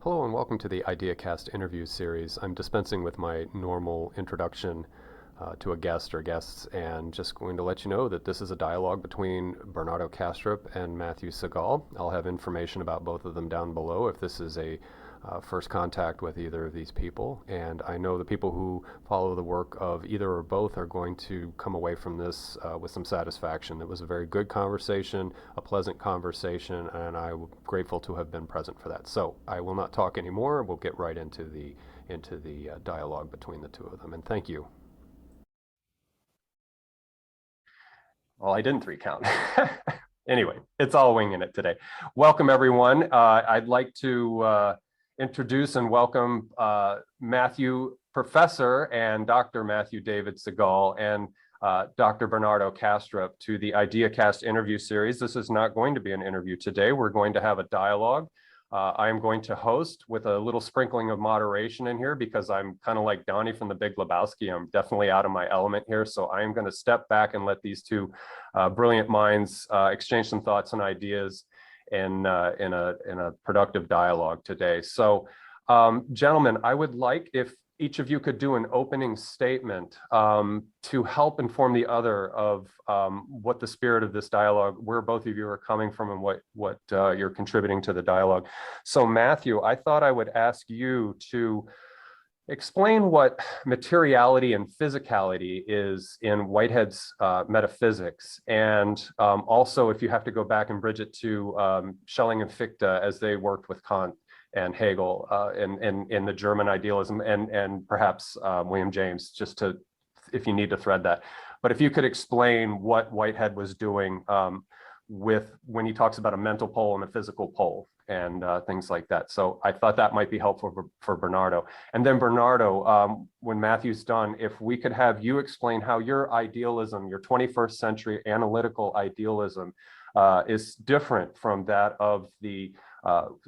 Hello and welcome to the IdeaCast interview series. I'm dispensing with my normal introduction to a guest or guests and just going to let you know that this is a dialogue between Bernardo Kastrup and Matthew Segall. I'll have information about both of them down below if this is a first contact with either of these people. And I know the people who follow the work of either or both are going to come away from this with some satisfaction. It was a very good conversation, a pleasant conversation, and I'm grateful to have been present for that. So I will not talk anymore. We'll get right into the dialogue between the two of them. And thank you. Well, I didn't three count. Anyway, it's all winging it today. Welcome, everyone. I'd like to introduce and welcome Matthew Professor and Dr. Matthew David Segall and Dr. Bernardo Kastrup to the IdeaCast interview series. This is not going to be an interview today. We're going to have a dialogue. I am going to host with a little sprinkling of moderation in here because I'm kind of like Donnie from The Big Lebowski. I'm definitely out of my element here. So I am going to step back and let these two brilliant minds exchange some thoughts and ideas in a productive dialogue today. So gentlemen, I would like if each of you could do an opening statement to help inform the other of what the spirit of this dialogue, where both of you are coming from and what you're contributing to the dialogue. So Matthew, I thought I would ask you to explain what materiality and physicality is in Whitehead's metaphysics, and also if you have to go back and bridge it to Schelling and Fichte as they worked with Kant and Hegel in the German idealism, and perhaps William James, just to, if you need to thread that. But if you could explain what Whitehead was doing with when he talks about a mental pole and a physical pole and things like that. So I thought that might be helpful for Bernardo. And then Bernardo, when Matthew's done, if we could have you explain how your idealism, your 21st century analytical idealism is different from that of the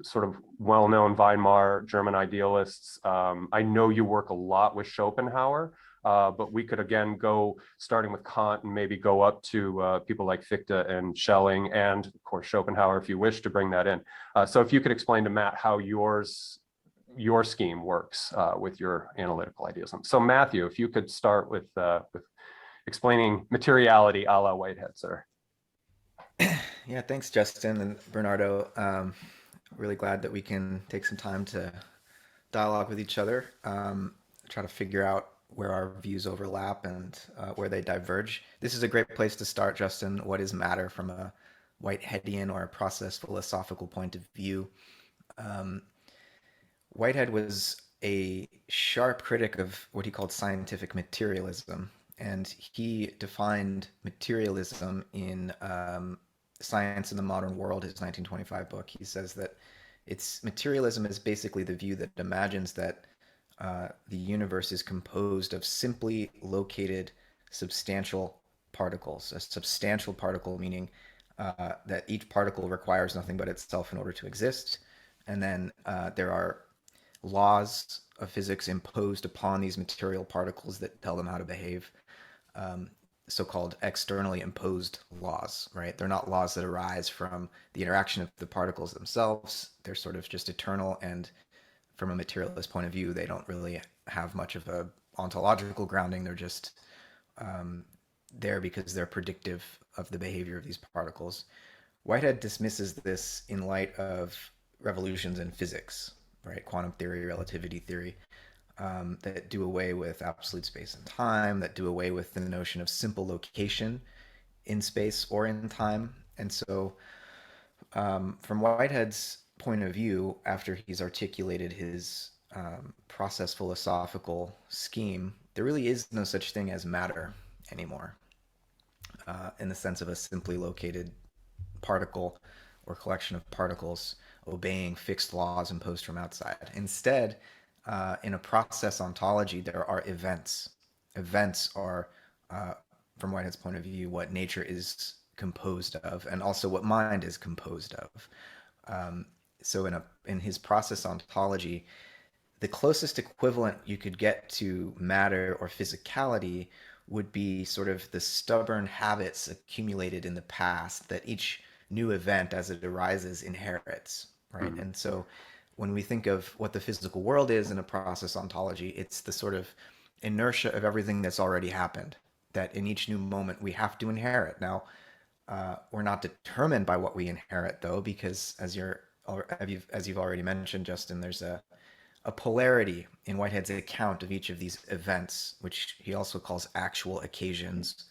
sort of well-known Weimar German idealists. I know you work a lot with Schopenhauer, but we could again go starting with Kant and maybe go up to people like Fichte and Schelling and of course Schopenhauer if you wish to bring that in. So if you could explain to Matt how your scheme works with your analytical idealism. So Matthew, if you could start with explaining materiality a la Whitehead, sir. Yeah, thanks, Justin and Bernardo. Really glad that we can take some time to dialogue with each other, try to figure out where our views overlap and where they diverge. This is a great place to start, Justin. What is matter from a Whiteheadian or a process philosophical point of view? Whitehead was a sharp critic of what he called scientific materialism, and he defined materialism in Science in the Modern World, his 1925 book. He says that materialism is basically the view that imagines that the universe is composed of simply located substantial particles. A substantial particle meaning that each particle requires nothing but itself in order to exist. And then there are laws of physics imposed upon these material particles that tell them how to behave. So-called externally imposed laws, right? They're not laws that arise from the interaction of the particles themselves. They're sort of just eternal, and from a materialist point of view, they don't really have much of a ontological grounding. They're just there because they're predictive of the behavior of these particles. Whitehead dismisses this in light of revolutions in physics, right? Quantum theory, relativity theory, that do away with absolute space and time, that do away with the notion of simple location in space or in time. And so from Whitehead's point of view, after he's articulated his process philosophical scheme, there really is no such thing as matter anymore in the sense of a simply located particle or collection of particles obeying fixed laws imposed from outside. Instead, in a process ontology, there are events. Events are, from Whitehead's point of view, what nature is composed of, and also what mind is composed of. So in his process ontology, the closest equivalent you could get to matter or physicality would be sort of the stubborn habits accumulated in the past that each new event as it arises inherits, right? And so when we think of what the physical world is in a process ontology, it's the sort of inertia of everything that's already happened, that in each new moment we have to inherit. Now, we're not determined by what we inherit, though, because as you've already mentioned, Justin, there's a polarity in Whitehead's account of each of these events, which he also calls actual occasions.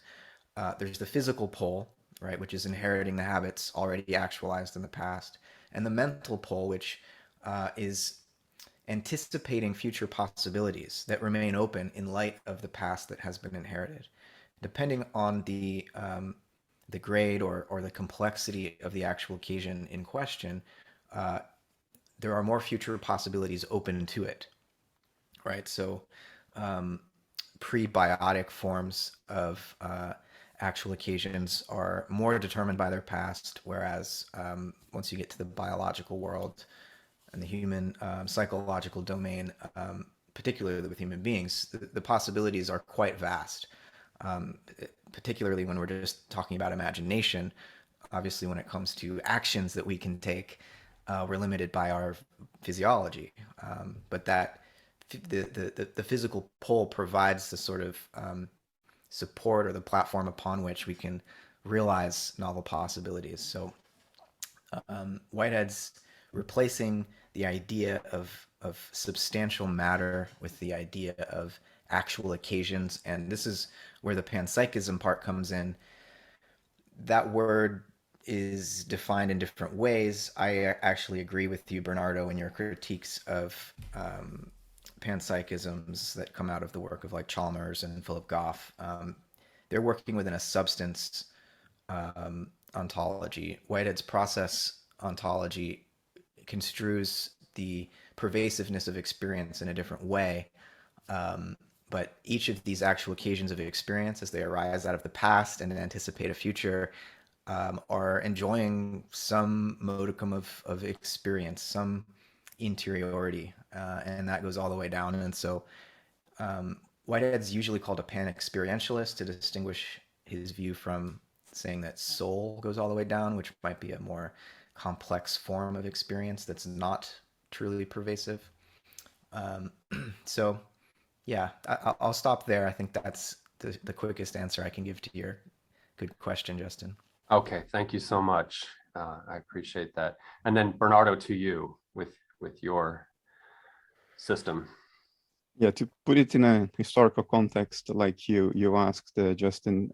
There's the physical pole, right, which is inheriting the habits already actualized in the past, and the mental pole, which is anticipating future possibilities that remain open in light of the past that has been inherited. Depending on the grade or the complexity of the actual occasion in question, uh, there are more future possibilities open to it, right? So prebiotic forms of actual occasions are more determined by their past, whereas once you get to the biological world and the human psychological domain, particularly with human beings, the possibilities are quite vast. Um, Particularly when we're just talking about imagination. Obviously, when it comes to actions that we can take, we're limited by our physiology. But that the physical pole provides the sort of support or the platform upon which we can realize novel possibilities. So Whitehead's replacing the idea of substantial matter with the idea of actual occasions, and this is where the panpsychism part comes in. That word is defined in different ways. I actually agree with you, Bernardo, in your critiques of panpsychisms that come out of the work of like Chalmers and Philip Goff. They're working within a substance ontology. Whitehead's process ontology construes the pervasiveness of experience in a different way. But each of these actual occasions of experience, as they arise out of the past and anticipate a future, are enjoying some modicum of experience, some interiority, and that goes all the way down. And so Whitehead's usually called a pan-experientialist to distinguish his view from saying that soul goes all the way down, which might be a more complex form of experience that's not truly pervasive. Um, so yeah, I'll stop there. I think that's the quickest answer I can give to your good question, Justin. Okay, thank you so much. I appreciate that. And then Bernardo, to you with your system. Yeah, to put it in a historical context, like you asked, Justin,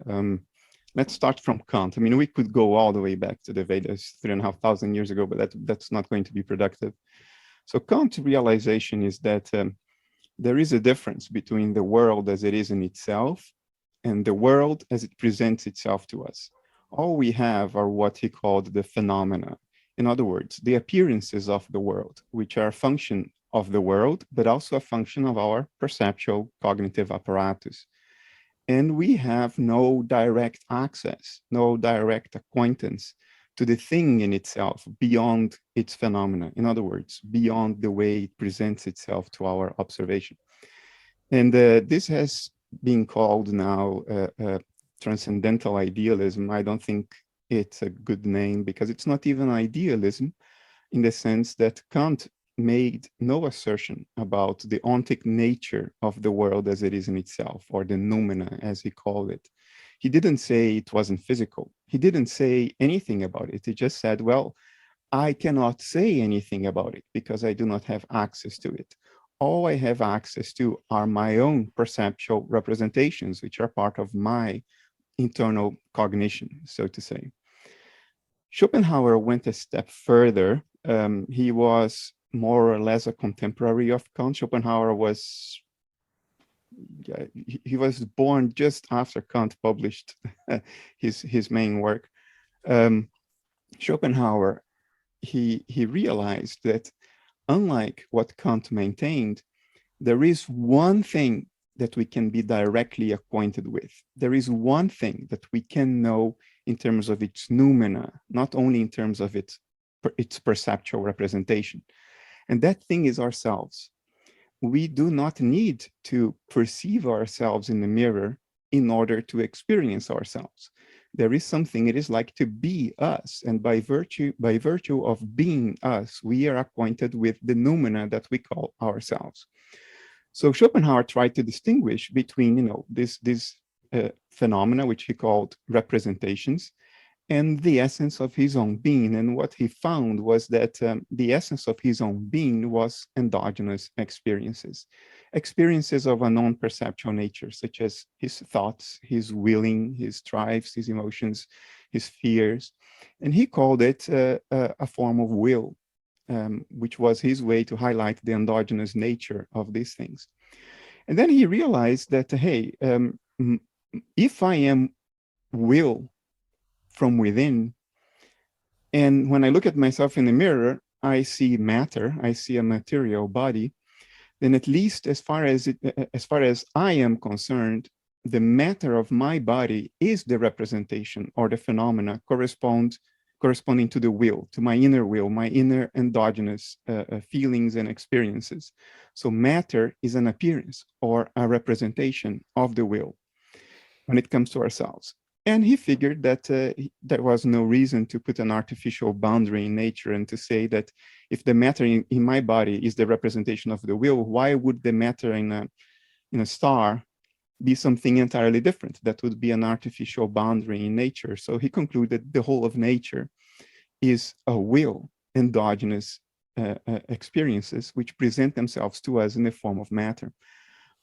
let's start from Kant. I mean, we could go all the way back to the Vedas 3,500 years ago, but that's not going to be productive. So Kant's realization is that there is a difference between the world as it is in itself and the world as it presents itself to us. All we have are what he called the phenomena. In other words, the appearances of the world, which are a function of the world, but also a function of our perceptual cognitive apparatus. And we have no direct access, no direct acquaintance to the thing in itself beyond its phenomena. In other words, beyond the way it presents itself to our observation. And this has been called now transcendental idealism. I don't think it's a good name because it's not even idealism in the sense that Kant made no assertion about the ontic nature of the world as it is in itself, or the noumena, as he called it. He didn't say it wasn't physical. He didn't say anything about it. He just said, well, I cannot say anything about it because I do not have access to it. All I have access to are my own perceptual representations, which are part of my internal cognition, so to say. Schopenhauer went a step further. He was more or less a contemporary of Kant. Schopenhauer was, he was born just after Kant published his main work. Schopenhauer, he realized that unlike what Kant maintained, there is one thing that we can be directly acquainted with. There is one thing that we can know in terms of its noumena, not only in terms of its perceptual representation. And that thing is ourselves. We do not need to perceive ourselves in the mirror in order to experience ourselves. There is something it is like to be us. And by virtue of being us, we are acquainted with the noumena that we call ourselves. So Schopenhauer tried to distinguish between, this phenomena, which he called representations, and the essence of his own being. And what he found was that the essence of his own being was endogenous experiences, experiences of a non-perceptual nature, such as his thoughts, his willing, his drives, his emotions, his fears. And he called it a form of will, which was his way to highlight the endogenous nature of these things. And then he realized that, hey, if I am will from within, and when I look at myself in the mirror, I see matter, I see a material body, then at least as far as I am concerned, the matter of my body is the representation or the phenomena corresponding to the will, to my inner endogenous feelings and experiences. So matter is an appearance or a representation of the will when it comes to ourselves. And he figured that there was no reason to put an artificial boundary in nature and to say that if the matter in my body is the representation of the will, why would the matter in a star be something entirely different? That would be an artificial boundary in nature. So he concluded the whole of nature is a will, endogenous experiences which present themselves to us in the form of matter.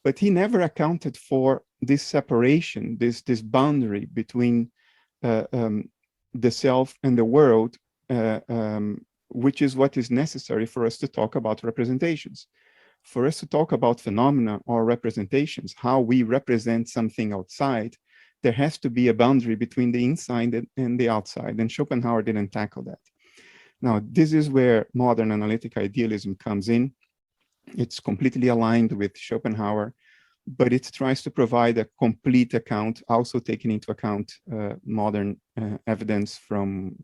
But he never accounted for this separation, this boundary between the self and the world, which is what is necessary for us to talk about representations. For us to talk about phenomena or representations, how we represent something outside, there has to be a boundary between the inside and the outside, and Schopenhauer didn't tackle that. Now, this is where modern analytic idealism comes in. It's completely aligned with Schopenhauer, but it tries to provide a complete account, also taking into account modern evidence from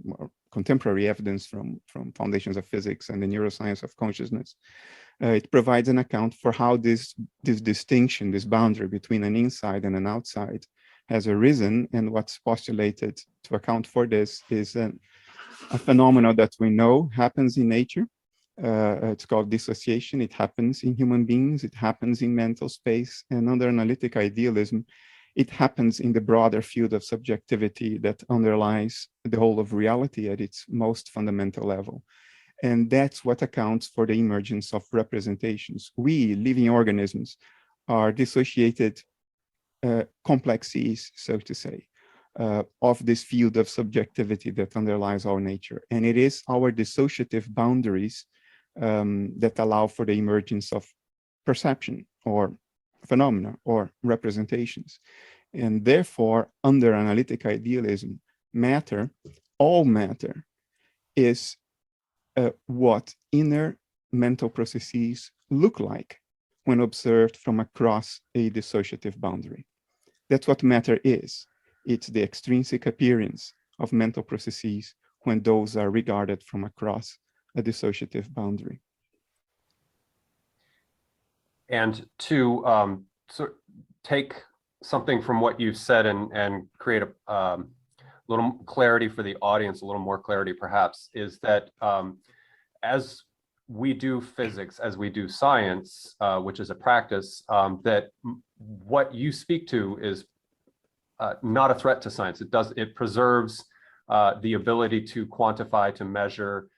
contemporary evidence from foundations of physics and the neuroscience of consciousness. It provides an account for how this distinction, this boundary between an inside and an outside has arisen, and what's postulated to account for this is a phenomenon that we know happens in nature. It's called dissociation. It happens in human beings. It happens in mental space. And under analytic idealism, it happens in the broader field of subjectivity that underlies the whole of reality at its most fundamental level. And that's what accounts for the emergence of representations. We, living organisms, are dissociated complexes, so to say, of this field of subjectivity that underlies our nature. And it is our dissociative boundaries that allow for the emergence of perception or phenomena or representations. And therefore, under analytic idealism, matter, all matter, is what inner mental processes look like when observed from across a dissociative boundary. That's what matter is. It's the extrinsic appearance of mental processes when those are regarded from across a dissociative boundary. And to take something from what you've said and create a little clarity for the audience, a little more clarity perhaps, is that as we do physics, as we do science, which is a practice, that what you speak to is not a threat to science. It preserves the ability to quantify, to measure,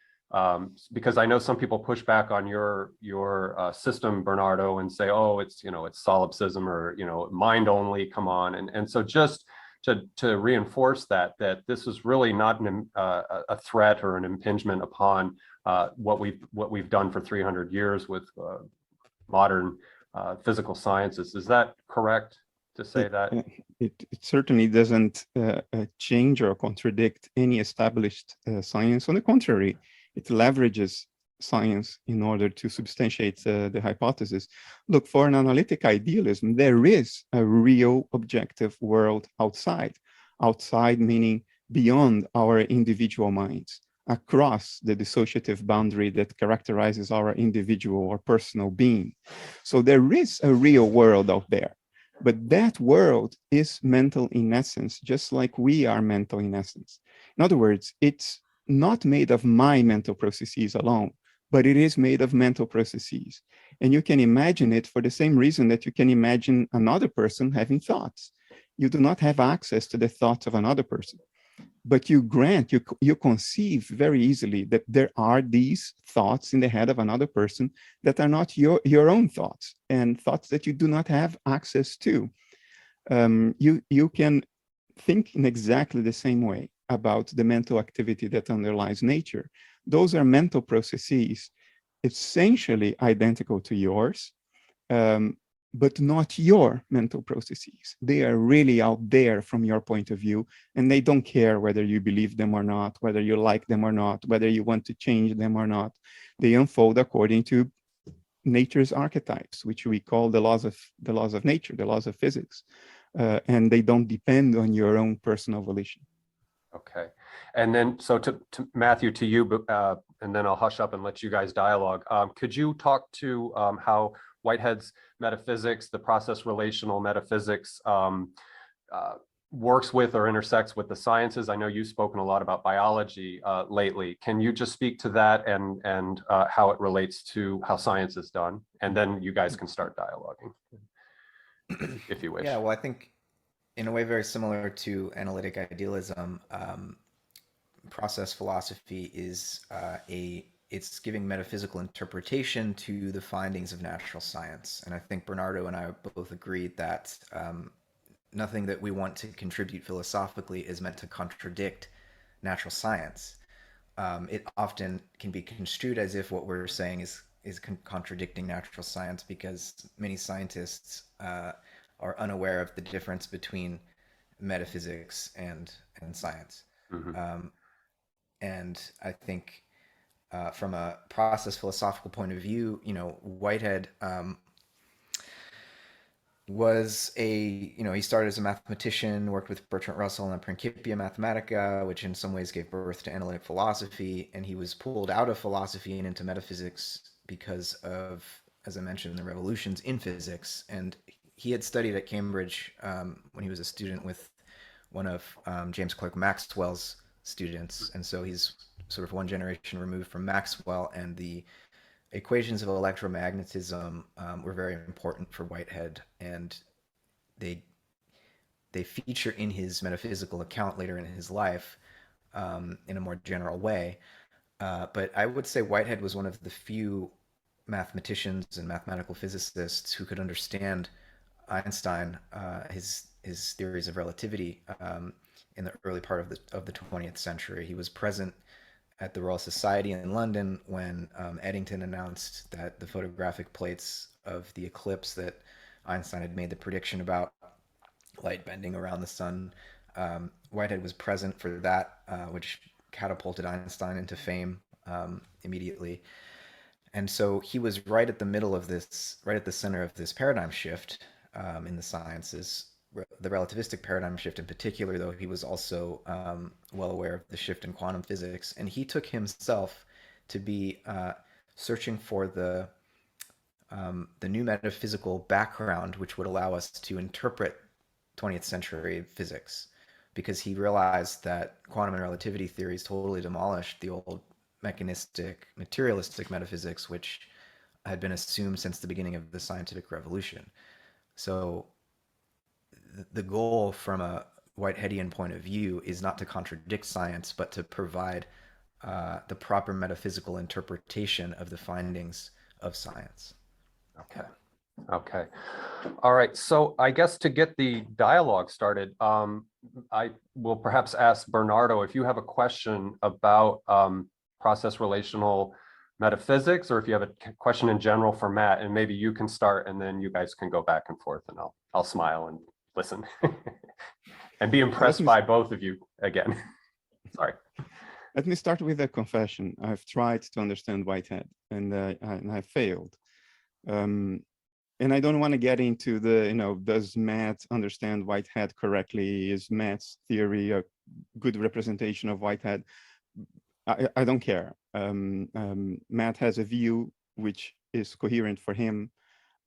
because I know some people push back on your system, Bernardo, and say, oh, it's solipsism or mind only. Come on, and so just to reinforce that this is really not a threat or an impingement upon what we've done for 300 years with modern physical sciences. Is that correct to say that? It certainly doesn't change or contradict any established science. On the contrary, it leverages science in order to substantiate the hypothesis. Look, for an analytic idealism, there is a real objective world outside. Outside meaning beyond our individual minds, across the dissociative boundary that characterizes our individual or personal being. So there is a real world out there. But that world is mental in essence, just like we are mental in essence. In other words, it's not made of my mental processes alone, but it is made of mental processes. And you can imagine it for the same reason that you can imagine another person having thoughts. You do not have access to the thoughts of another person, but you conceive very easily that there are these thoughts in the head of another person that are not your own thoughts, and thoughts that you do not have access to. You can think in exactly the same way about the mental activity that underlies nature. Those are mental processes essentially identical to yours, but not your mental processes. They are really out there from your point of view, and they don't care whether you believe them or not, whether you like them or not, whether you want to change them or not. They unfold according to nature's archetypes, which we call the laws of nature, the laws of physics, and they don't depend on your own personal volition. Okay. And then, so to Matthew, to you, and then I'll hush up and let you guys dialogue. Could you talk to how Whitehead's metaphysics, the process relational metaphysics, works with or intersects with the sciences? I know you've spoken a lot about biology lately. Can you just speak to that and how it relates to how science is done? And then you guys can start dialoguing, if you wish. Yeah, well, I think in a way very similar to analytic idealism, process philosophy is it's giving metaphysical interpretation to the findings of natural science. And I think Bernardo and I both agreed that nothing that we want to contribute philosophically is meant to contradict natural science. It often can be construed as if what we're saying is contradicting natural science, because many scientists are unaware of the difference between metaphysics and science. Mm-hmm. And I think from a process philosophical point of view, Whitehead was he started as a mathematician, worked with Bertrand Russell on the Principia Mathematica, which in some ways gave birth to analytic philosophy, and he was pulled out of philosophy and into metaphysics because of, as I mentioned, the revolutions in physics. And he had studied at Cambridge when he was a student with one of James Clerk Maxwell's students, and so he's sort of one generation removed from Maxwell, and the equations of electromagnetism were very important for Whitehead, and they feature in his metaphysical account later in his life in a more general way. But I would say Whitehead was one of the few mathematicians and mathematical physicists who could understand Einstein, his theories of relativity in the early part of the 20th century. He was present at the Royal Society in London when Eddington announced that the photographic plates of the eclipse that Einstein had made the prediction about, light bending around the sun, Whitehead was present for that, which catapulted Einstein into fame immediately. And so he was right at the middle of this, right at the center of this paradigm shift in the sciences, the relativistic paradigm shift in particular, though he was also well aware of the shift in quantum physics. And he took himself to be searching for the new metaphysical background which would allow us to interpret 20th century physics, because he realized that quantum and relativity theories totally demolished the old mechanistic, materialistic metaphysics which had been assumed since the beginning of the scientific revolution. So the goal from a Whiteheadian point of view is not to contradict science, but to provide the proper metaphysical interpretation of the findings of science. Okay. Okay. All right. So I guess to get the dialogue started, I will perhaps ask Bernardo if you have a question about process relational metaphysics, or if you have a question in general for Matt, and maybe you can start and then you guys can go back and forth, and I'll smile and listen and be impressed by both of you again. Sorry. Let me start with a confession. I've tried to understand Whitehead and I failed. And I don't want to get into the, does Matt understand Whitehead correctly? Is Matt's theory a good representation of Whitehead? I don't care. Matt has a view which is coherent for him,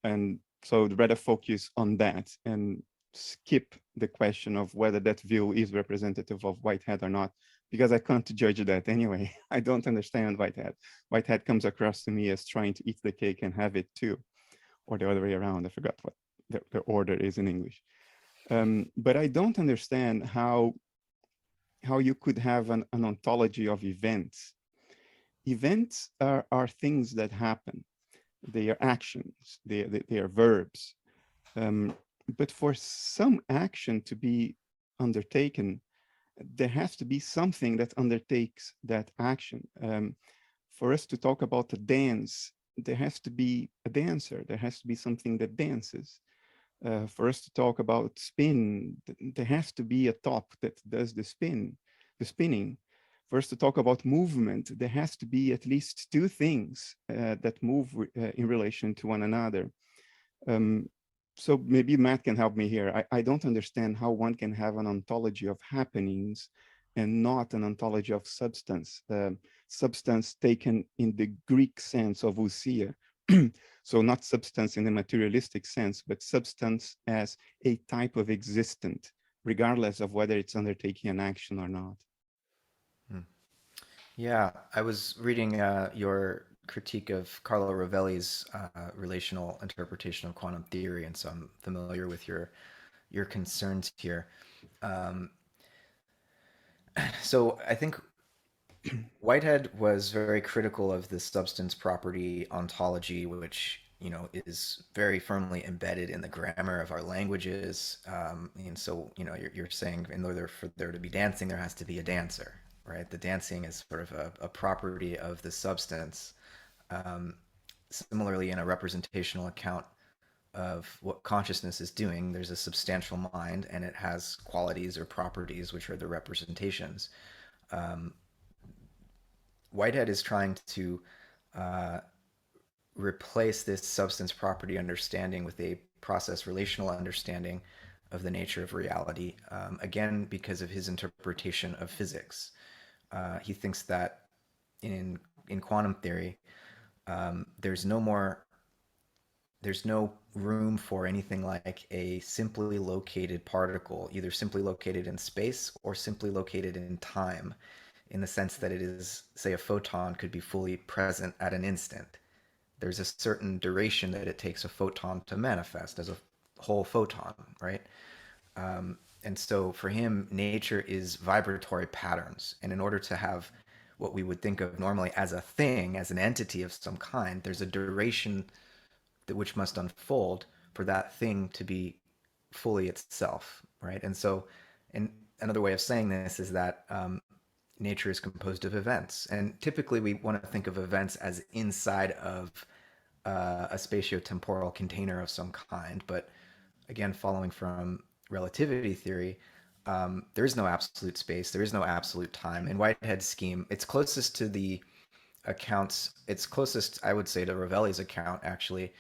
and So I'd rather focus on that and skip the question of whether that view is representative of Whitehead or not, because I can't judge that anyway. I don't understand Whitehead. Whitehead comes across to me as trying to eat the cake and have it too, or the other way around. I forgot what the order is in English. But I don't understand how you could have an ontology of events. Events are things that happen. They are actions, they are verbs. But for some action to be undertaken, there has to be something that undertakes that action. For us to talk about a dance, there has to be a dancer, there has to be something that dances. For us to talk about spin, there has to be a top that does the spinning. For us to talk about movement, there has to be at least two things that move in relation to one another. So maybe Matt can help me here. I don't understand how one can have an ontology of happenings and not an ontology of substance. Substance taken in the Greek sense of ousia. So not substance in the materialistic sense, but substance as a type of existent, regardless of whether it's undertaking an action or not. Yeah, I was reading your critique of Carlo Rivelli's relational interpretation of quantum theory, and so I'm familiar with your concerns here. So I think Whitehead was very critical of the substance property ontology, which is very firmly embedded in the grammar of our languages. And so you're saying in order for there to be dancing, there has to be a dancer, right? The dancing is sort of a property of the substance. Similarly, in a representational account of what consciousness is doing, there's a substantial mind, and it has qualities or properties, which are the representations. Whitehead is trying to replace this substance property understanding with a process relational understanding of the nature of reality, again, because of his interpretation of physics. He thinks that in quantum theory, there's no room for anything like a simply located particle, either simply located in space or simply located in time, in the sense that it is, say, a photon could be fully present at an instant. There's a certain duration that it takes a photon to manifest as a whole photon, right? And so for him, nature is vibratory patterns. And in order to have what we would think of normally as a thing, as an entity of some kind, there's a duration which must unfold for that thing to be fully itself, right? And so, and another way of saying this is that nature is composed of events, and typically we want to think of events as inside of a spatiotemporal container of some kind. But again, following from relativity theory, there is no absolute space, there is no absolute time. In Whitehead's scheme, it's closest to the accounts, it's closest, I would say, to Rivelli's account, actually,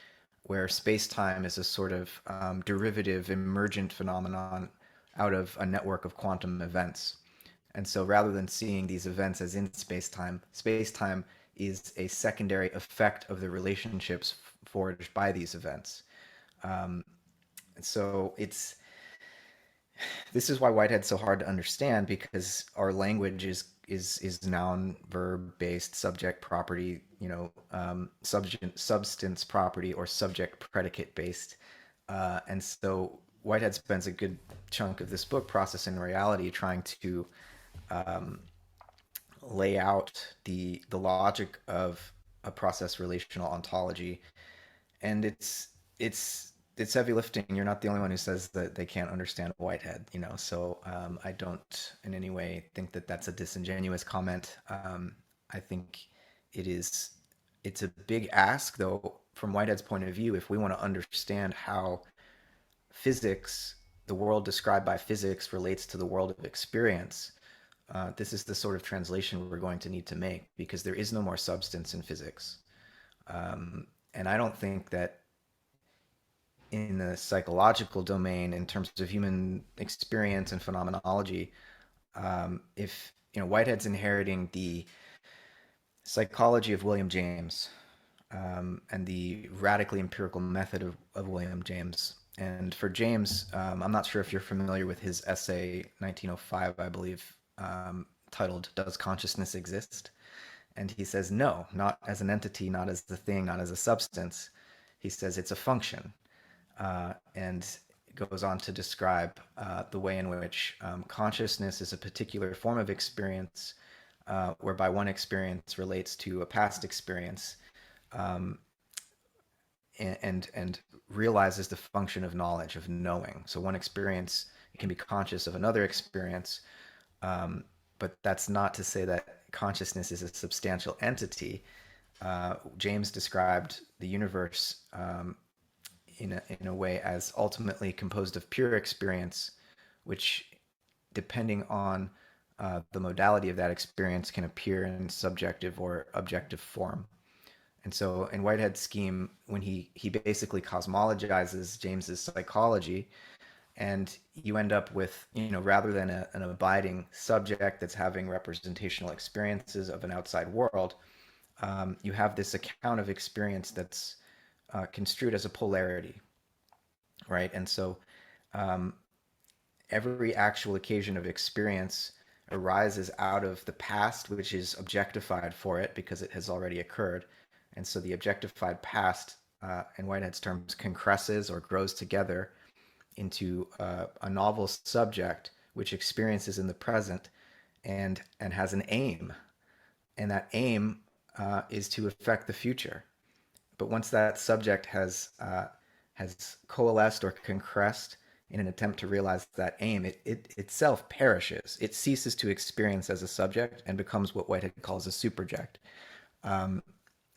where space-time is a sort of derivative emergent phenomenon out of a network of quantum events. And so rather than seeing these events as in space-time, space-time is a secondary effect of the relationships forged by these events. So this is why Whitehead's so hard to understand, because our language is noun, verb based, subject property, substance property, or subject predicate based. And so Whitehead spends a good chunk of this book, Processing Reality, trying to lay out the logic of a process relational ontology. And it's heavy lifting. You're not the only one who says that they can't understand Whitehead, so I don't in any way think that that's a disingenuous comment. I think it's a big ask, though, from Whitehead's point of view, if we want to understand how physics, the world described by physics, relates to the world of experience. This is the sort of translation we're going to need to make, because there is no more substance in physics. And I don't think that in the psychological domain, in terms of human experience and phenomenology, if Whitehead's inheriting the psychology of William James, and the radically empirical method of William James. And for James, I'm not sure if you're familiar with his essay, 1905, I believe, titled "Does Consciousness Exist?" And he says, no, not as an entity, not as the thing, not as a substance. He says it's a function, and goes on to describe the way in which consciousness is a particular form of experience, whereby one experience relates to a past experience, and realizes the function of knowledge, of knowing. So one experience can be conscious of another experience, but that's not to say that consciousness is a substantial entity. James described the universe in a way as ultimately composed of pure experience, which, depending on the modality of that experience, can appear in subjective or objective form. And so in Whitehead's scheme, when he basically cosmologizes James's psychology, and you end up with, rather than an abiding subject that's having representational experiences of an outside world, you have this account of experience that's construed as a polarity, right? And so every actual occasion of experience arises out of the past, which is objectified for it because it has already occurred. And so the objectified past, in Whitehead's terms, concresces or grows together into a novel subject which experiences in the present and has an aim. And that aim is to affect the future. But once that subject has coalesced or concressed in an attempt to realize that aim, it itself perishes. It ceases to experience as a subject and becomes what Whitehead calls a superject.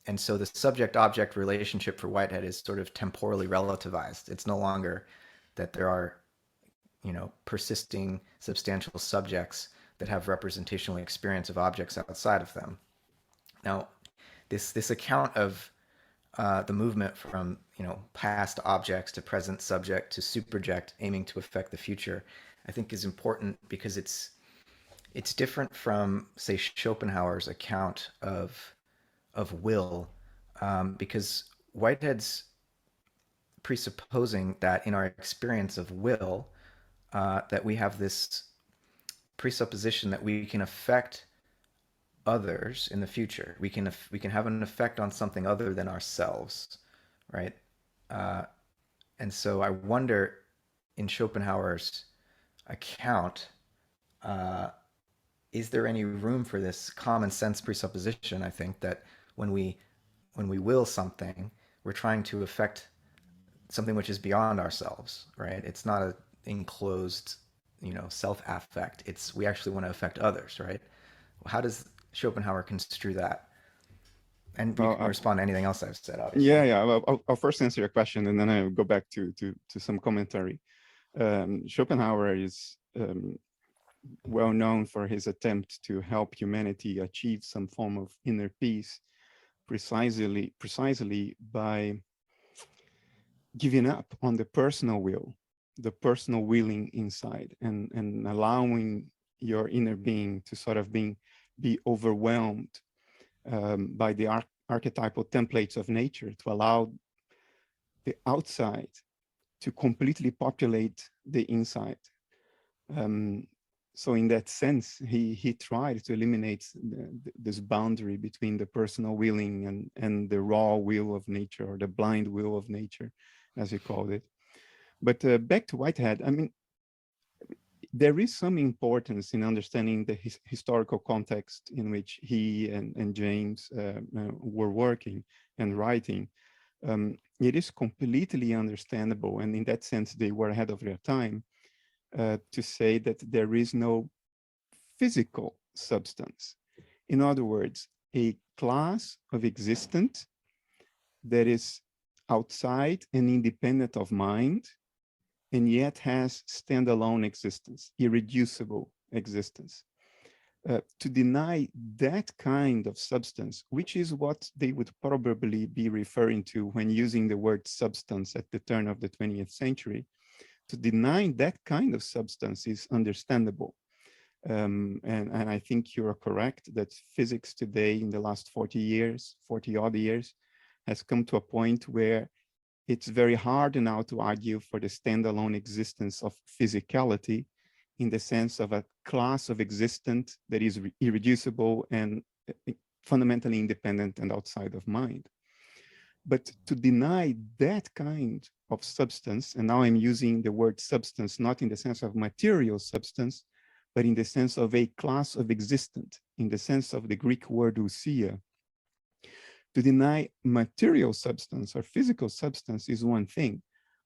And so the subject-object relationship for Whitehead is sort of temporally relativized. It's no longer that there are, persisting substantial subjects that have representational experience of objects outside of them. Now, this account of the movement from past objects to present subject to superject aiming to affect the future, I think is important because it's different from, say, Schopenhauer's account of will, because Whitehead's presupposing that in our experience of will, that we have this presupposition that we can affect others in the future. We can have an effect on something other than ourselves, right? And so I wonder, in Schopenhauer's account, is there any room for this common sense presupposition? I think that when we will something, we're trying to affect something which is beyond ourselves, right? It's not an enclosed, self-affect. We actually want to affect others, right? How does Schopenhauer construe that? And you can respond to anything else I've said, obviously. Yeah. I'll first answer your question, and then I'll go back to some commentary. Schopenhauer is well known for his attempt to help humanity achieve some form of inner peace, precisely by giving up on the personal will, the personal willing inside, and allowing your inner being to sort of be overwhelmed by the archetypal templates of nature, to allow the outside to completely populate the inside. So in that sense, he tried to eliminate this boundary between the personal willing and the raw will of nature, or the blind will of nature, as he called it. But back to Whitehead, I mean, there is some importance in understanding the historical context in which he and James were working and writing. It is completely understandable, and in that sense, they were ahead of their time, to say that there is no physical substance. In other words, a class of existent that is outside and independent of mind, and yet has standalone existence, irreducible existence. To deny that kind of substance, which is what they would probably be referring to when using the word substance at the turn of the 20th century, to deny that kind of substance is understandable. And I think you're correct that physics today, in the last 40 odd years, has come to a point where it's very hard now to argue for the standalone existence of physicality in the sense of a class of existence that is irreducible and fundamentally independent and outside of mind. But to deny that kind of substance, and now I'm using the word substance not in the sense of material substance, but in the sense of a class of existence, in the sense of the Greek word ousia. To deny material substance or physical substance is one thing,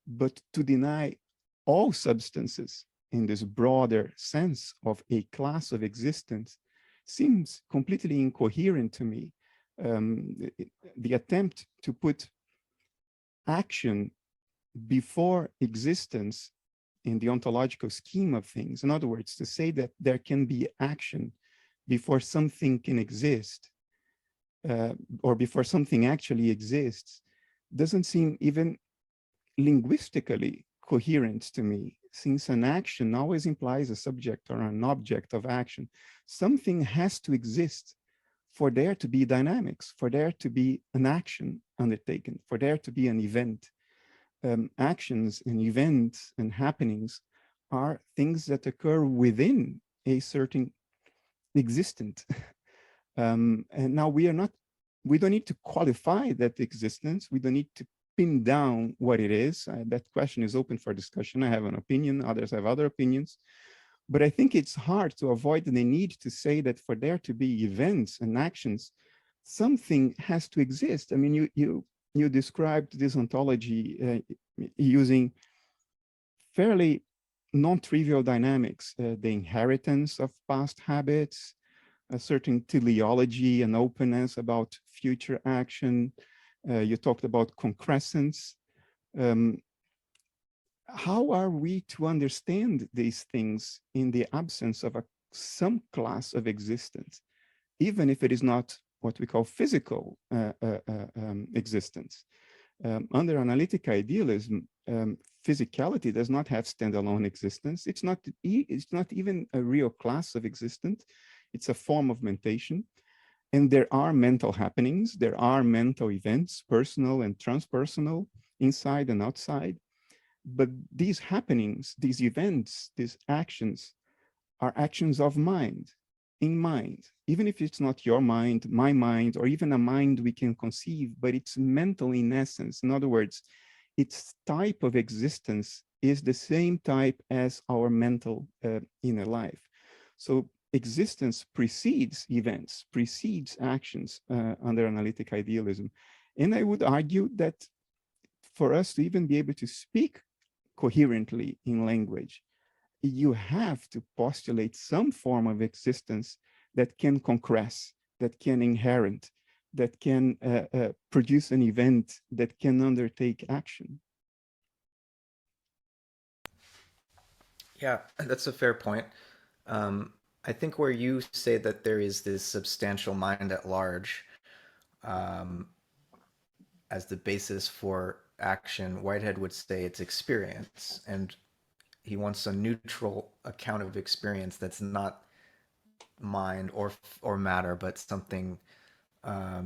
but to deny all substances in this broader sense of a class of existence seems completely incoherent to me. The attempt to put action before existence in the ontological scheme of things, in other words, to say that there can be action before something can exist, or before something actually exists, doesn't seem even linguistically coherent to me, since an action always implies a subject or an object of action. Something has to exist for there to be dynamics, for there to be an action undertaken, for there to be an event. Actions and events and happenings are things that occur within a certain existence. And now we don't need to qualify that existence. We don't need to pin down what it is. That question is open for discussion. I have an opinion, others have other opinions. But I think it's hard to avoid the need to say that for there to be events and actions, something has to exist. I mean, you described this ontology using fairly non-trivial dynamics, the inheritance of past habits, a certain teleology and openness about future action. You talked about concrescence. How are we to understand these things in the absence of some class of existence, even if it is not what we call physical existence? Under analytic idealism, physicality does not have standalone existence. It's not even a real class of existence. It's a form of mentation. And there are mental happenings, there are mental events, personal and transpersonal, inside and outside. But these happenings, these events, these actions are actions of mind, in mind, even if it's not your mind, my mind, or even a mind we can conceive, but it's mental in essence. In other words, its type of existence is the same type as our mental inner life. So existence precedes events, precedes actions under analytic idealism. And I would argue that for us to even be able to speak coherently in language, you have to postulate some form of existence that can concress, that can inherent, that can produce an event, that can undertake action. Yeah, that's a fair point. I think where you say that there is this substantial mind at large as the basis for action, Whitehead would say it's experience, and he wants a neutral account of experience that's not mind or matter, but something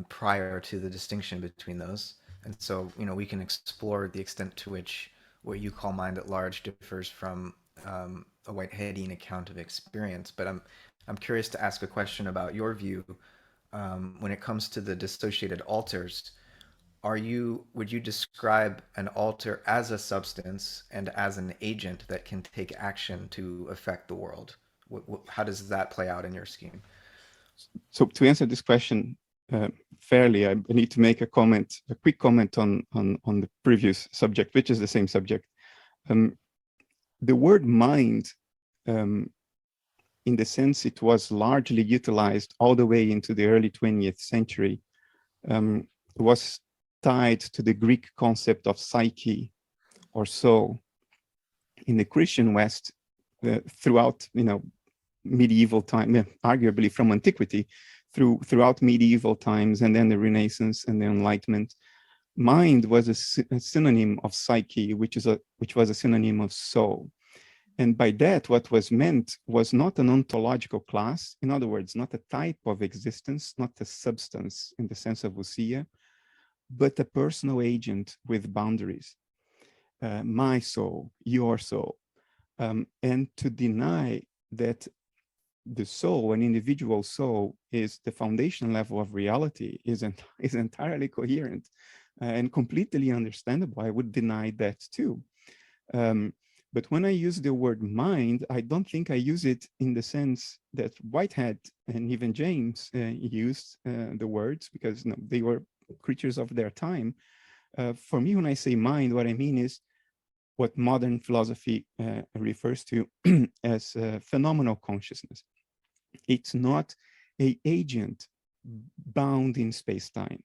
prior to the distinction between those. And so, we can explore the extent to which what you call mind at large differs from a Whiteheadian account of experience. But I'm curious to ask a question about your view when it comes to the dissociated alters. Would you describe an alter as a substance and as an agent that can take action to affect the world? How does that play out in your scheme? So to answer this question fairly, I need to make a quick comment on the previous subject, which is the same subject. The word mind, in the sense it was largely utilized all the way into the early 20th century, was tied to the Greek concept of psyche or soul. In the Christian West, throughout medieval time, arguably from antiquity, throughout medieval times, and then the Renaissance and the Enlightenment, mind was a synonym of psyche, which was a synonym of soul. And by that, what was meant was not an ontological class, in other words, not a type of existence, not a substance in the sense of ousia, but a personal agent with boundaries. My soul, your soul. And to deny that the soul, an individual soul, is the foundation level of reality is entirely coherent and completely understandable. I would deny that too. But when I use the word mind, I don't think I use it in the sense that Whitehead and even James used the words, because they were creatures of their time. For me, when I say mind, what I mean is what modern philosophy refers to as phenomenal consciousness. It's not an agent bound in space-time.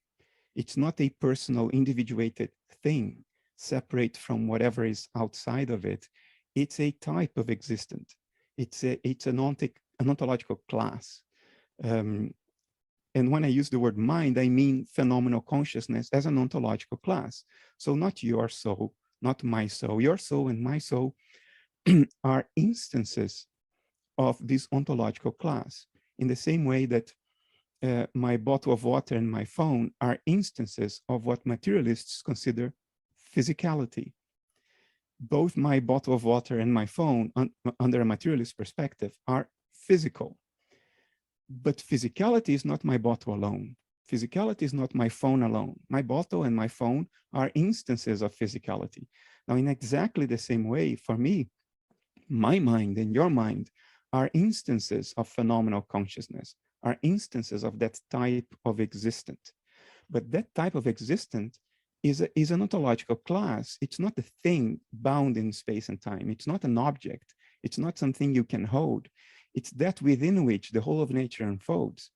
It's not a personal, individuated thing separate from whatever is outside of it. It's a type of existence. It's an ontological class. And when I use the word mind, I mean phenomenal consciousness as an ontological class. So not your soul, not my soul. Your soul and my soul are instances of this ontological class, in the same way that my bottle of water and my phone are instances of what materialists consider physicality. Both my bottle of water and my phone, under a materialist perspective, are physical. But physicality is not my bottle alone. Physicality is not my phone alone. My bottle and my phone are instances of physicality. Now, in exactly the same way, for me, my mind and your mind are instances of phenomenal consciousness, are instances of that type of existence. But that type of existence is an ontological class. It's not a thing bound in space and time. It's not an object. It's not something you can hold. It's that within which the whole of nature unfolds.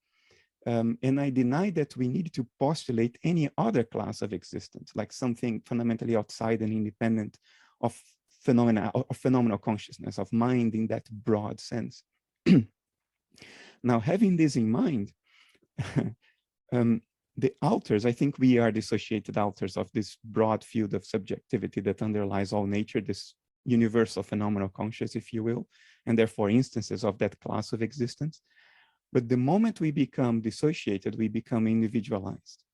And I deny that we need to postulate any other class of existence, like something fundamentally outside and independent of phenomena, of phenomenal consciousness, of mind in that broad sense. Now, having this in mind, the authors, I think we are dissociated authors of this broad field of subjectivity that underlies all nature, this universal phenomenal consciousness, if you will, and therefore instances of that class of existence. But the moment we become dissociated, we become individualized.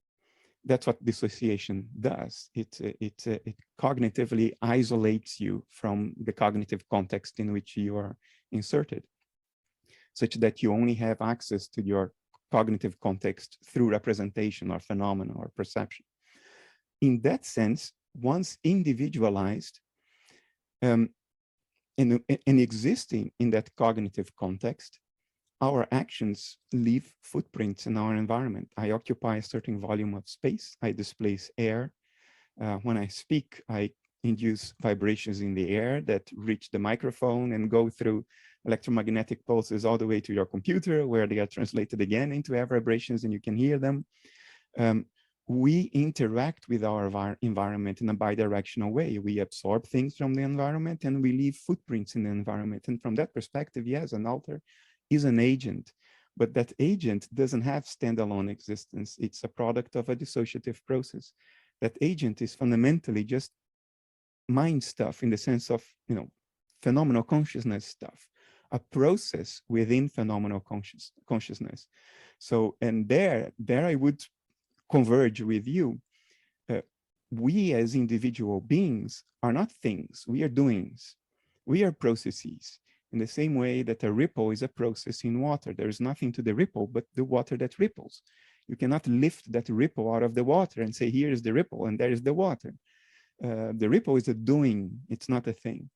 That's what dissociation does. It cognitively isolates you from the cognitive context in which you are inserted, such that you only have access to your cognitive context through representation or phenomena or perception. In that sense, once individualized and existing in that cognitive context, our actions leave footprints in our environment. I occupy a certain volume of space. I displace air. When I speak, I induce vibrations in the air that reach the microphone and go through electromagnetic pulses all the way to your computer, where they are translated again into air vibrations and you can hear them. We interact with our environment in a bidirectional way. We absorb things from the environment and we leave footprints in the environment. And from that perspective, yes, an author is an agent, but that agent doesn't have standalone existence. It's a product of a dissociative process. That agent is fundamentally just mind stuff in the sense of, phenomenal consciousness stuff, a process within phenomenal consciousness. So, and there I would converge with you. We as individual beings are not things, we are doings. We are processes. In the same way that a ripple is a process in water. There is nothing to the ripple but the water that ripples. You cannot lift that ripple out of the water and say, here is the ripple and there is the water. The ripple is a doing, it's not a thing.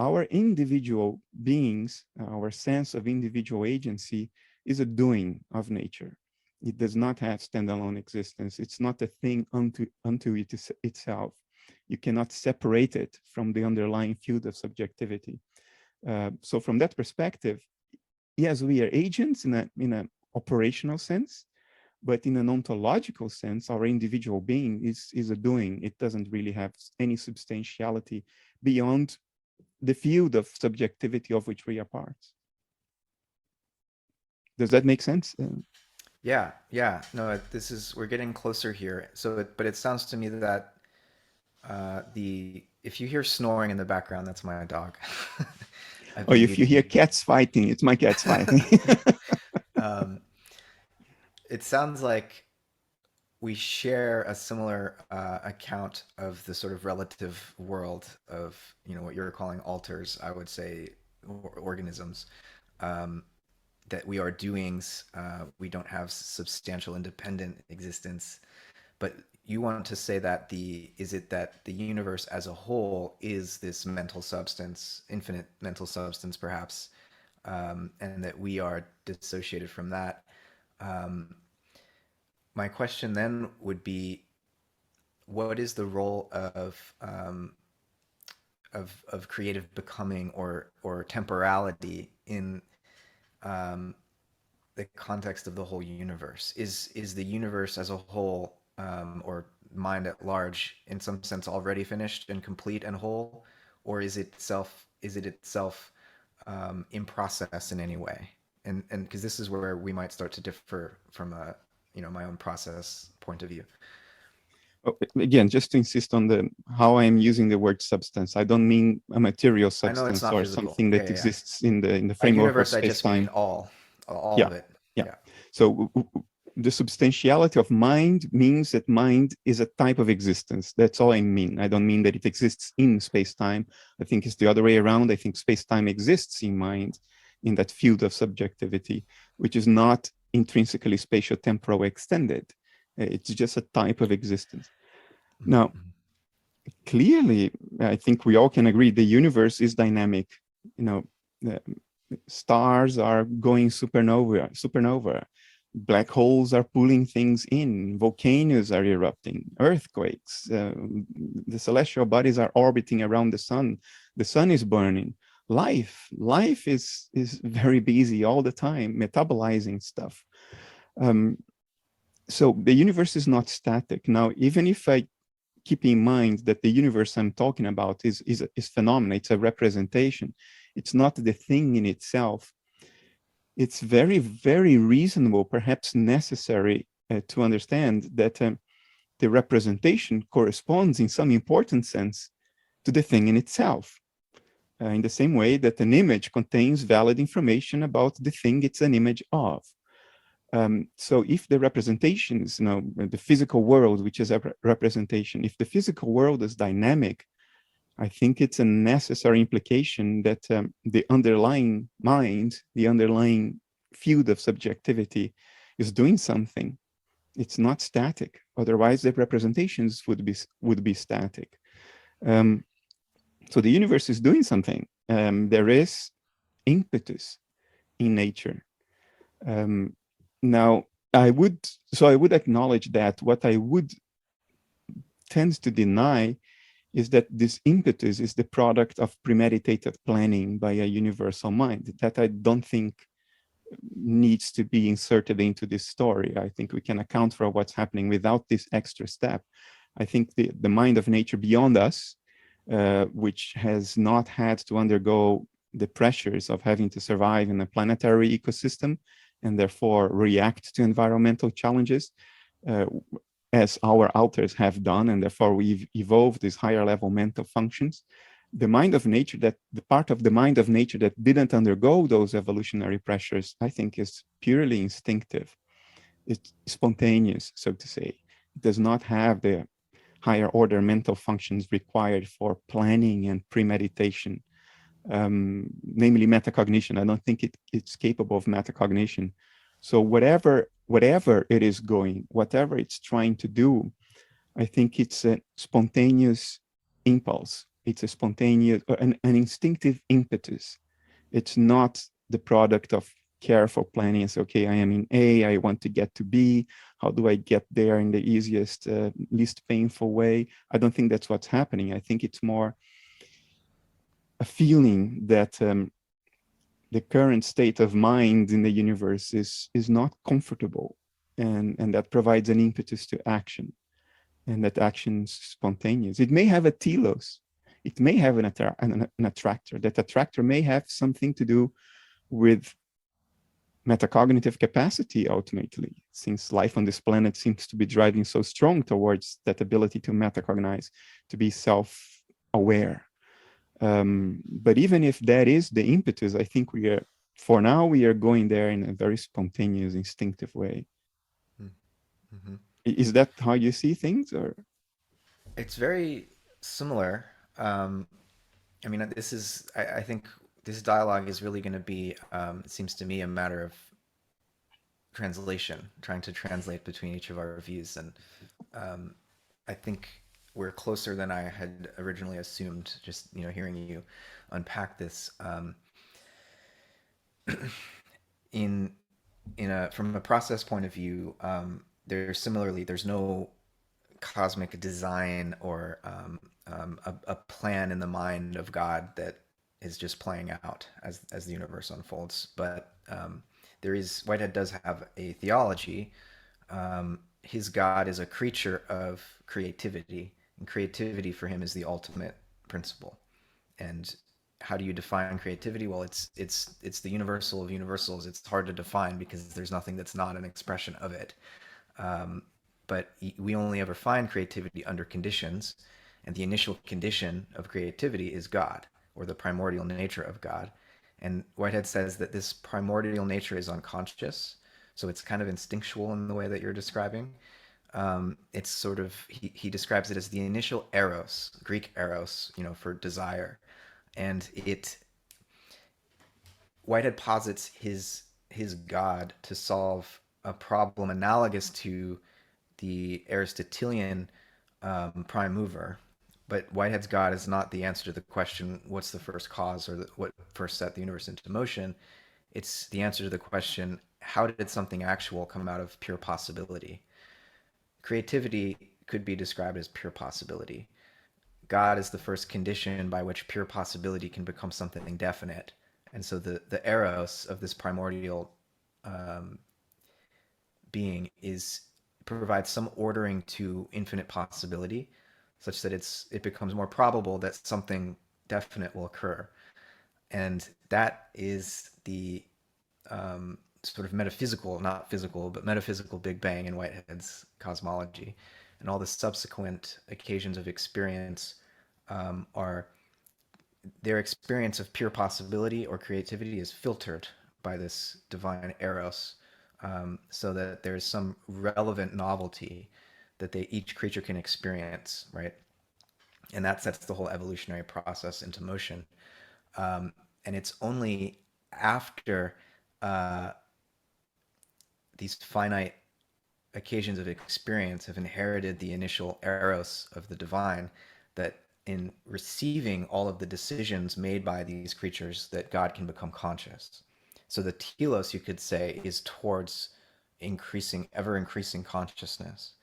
Our individual beings, our sense of individual agency is a doing of nature. It does not have standalone existence. It's not a thing unto itself. You cannot separate it from the underlying field of subjectivity. So from that perspective, yes, we are agents in an operational sense, but in an ontological sense, our individual being is a doing. It doesn't really have any substantiality beyond the field of subjectivity of which we are parts. Does that make sense? Yeah. No, we're getting closer here. So, but it sounds to me that if you hear snoring in the background, that's my dog. Or if you hear cats fighting, it's my cats fighting. It sounds like we share a similar account of the sort of relative world of, what you're calling alters, I would say, organisms. Um, that we are doings. We don't have substantial independent existence. But you want to say that is it that the universe as a whole is this mental substance, infinite mental substance, perhaps, and that we are dissociated from that. Um, my question then would be, what is the role of creative becoming or temporality in um, the context of the whole universe? Is the universe as a whole, or mind at large, in some sense already finished and complete and whole, or is it itself in process in any way? And because this is where we might start to differ from a my own process point of view. Again, just to insist on how I am using the word substance, I don't mean a material I know it's substance not or physical. something that exists in the framework of Universe, I just mean space-time. all Yeah, of it. yeah. So the substantiality of mind means that mind is a type of existence. That's all I mean. I don't mean that it exists in space-time. I think it's the other way around. I think space-time exists in mind, in that field of subjectivity, which is not intrinsically spatio-temporal extended. It's just a type of existence. Now, clearly, I think we all can agree the universe is dynamic. Stars are going supernova. Black holes are pulling things in. Volcanoes are erupting. Earthquakes. The celestial bodies are orbiting around the sun. The sun is burning. Life is very busy all the time, metabolizing stuff. So the universe is not static. Now, even if I keep in mind that the universe I'm talking about is phenomena, it's a representation, it's not the thing in itself, it's very, very reasonable, perhaps necessary to understand that the representation corresponds in some important sense to the thing in itself. In the same way that an image contains valid information about the thing it's an image of. So if the representations, the physical world, which is a representation, if the physical world is dynamic, I think it's a necessary implication that the underlying mind, the underlying field of subjectivity is doing something. It's not static. Otherwise, the representations would be static. So the universe is doing something. There is impetus in nature. Now, I would acknowledge that. What I would tend to deny is that this impetus is the product of premeditated planning by a universal mind. That I don't think needs to be inserted into this story. I think we can account for what's happening without this extra step. I think the mind of nature beyond us, which has not had to undergo the pressures of having to survive in a planetary ecosystem, and therefore react to environmental challenges, as our alters have done, and therefore we've evolved these higher level mental functions. The mind of nature, the part of the mind of nature that didn't undergo those evolutionary pressures, I think is purely instinctive. It's spontaneous, so to say. It does not have the higher order mental functions required for planning and premeditation. Namely metacognition. I don't think it's capable of metacognition. So whatever it is going, whatever it's trying to do, I think it's a spontaneous impulse. It's a spontaneous, an instinctive impetus. It's not the product of careful planning. It's okay, I am in A, I want to get to B. How do I get there in the easiest, least painful way? I don't think that's what's happening. I think it's more a feeling that the current state of mind in the universe is not comfortable, and that provides an impetus to action, and that action is spontaneous. It may have a telos, it may have an attractor. That attractor may have something to do with metacognitive capacity ultimately, since life on this planet seems to be driving so strong towards that ability to metacognize, to be self-aware. But even if that is the impetus, I think for now, we are going there in a very spontaneous, instinctive way. Mm-hmm. Is that how you see things, or? It's very similar. I mean, I think this dialogue is really going to be, it seems to me, a matter of translation, trying to translate between each of our views. And I think we're closer than I had originally assumed, just, hearing you unpack this. From a process point of view, there's no cosmic design or a plan in the mind of God that is just playing out as the universe unfolds. But Whitehead does have a theology. His God is a creature of creativity, and creativity for him is the ultimate principle. And how do you define creativity? Well, it's the universal of universals. It's hard to define because there's nothing that's not an expression of it. But we only ever find creativity under conditions, and the initial condition of creativity is God, or the primordial nature of God. And Whitehead says that this primordial nature is unconscious, so it's kind of instinctual in the way that you're describing. It's sort of, he describes it as the initial eros, Greek eros, for desire. And Whitehead posits his God to solve a problem analogous to the Aristotelian prime mover. But Whitehead's God is not the answer to the question, what's the first cause, or what first set the universe into motion? It's the answer to the question, how did something actual come out of pure possibility? Creativity could be described as pure possibility. God is the first condition by which pure possibility can become something definite. And so the eros of this primordial being provides some ordering to infinite possibility, such that it becomes more probable that something definite will occur. And that is the sort of metaphysical, not physical, but metaphysical Big Bang in Whitehead's cosmology. And all the subsequent occasions of experience are their experience of pure possibility or creativity is filtered by this divine eros, so that there's some relevant novelty that each creature can experience, right? And that sets the whole evolutionary process into motion. And it's only after these finite occasions of experience have inherited the initial eros of the divine that in receiving all of the decisions made by these creatures that God can become conscious. So the telos, you could say, is towards ever increasing consciousness.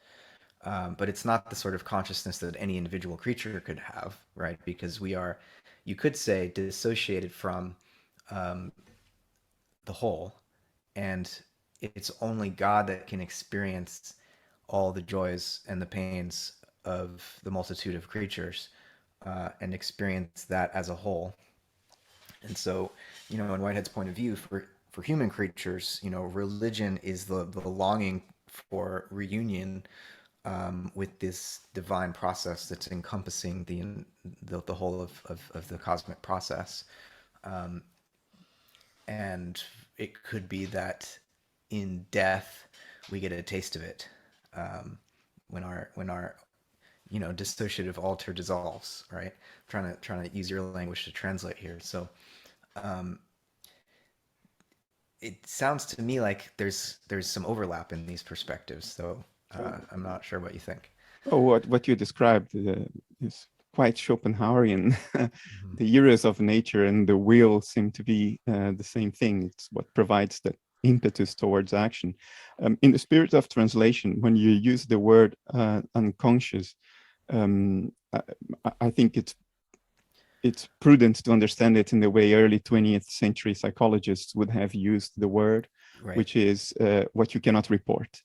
But it's not the sort of consciousness that any individual creature could have, right? Because we are, you could say, dissociated from the whole, and it's only God that can experience all the joys and the pains of the multitude of creatures, and experience that as a whole. And so, in Whitehead's point of view, for human creatures, religion is the longing for reunion with this divine process that's encompassing the whole of the cosmic process. And it could be that in death we get a taste of it, when our dissociative alter dissolves, right? Trying to use your language to translate here. So it sounds to me like there's some overlap in these perspectives. So I'm not sure what you think. Oh, what you described is quite Schopenhauerian. Mm-hmm. The eros of nature and the will seem to be the same thing. It's what provides the impetus towards action. In the spirit of translation, when you use the word unconscious, I think it's prudent to understand it in the way early 20th century psychologists would have used the word, Right. which is what you cannot report.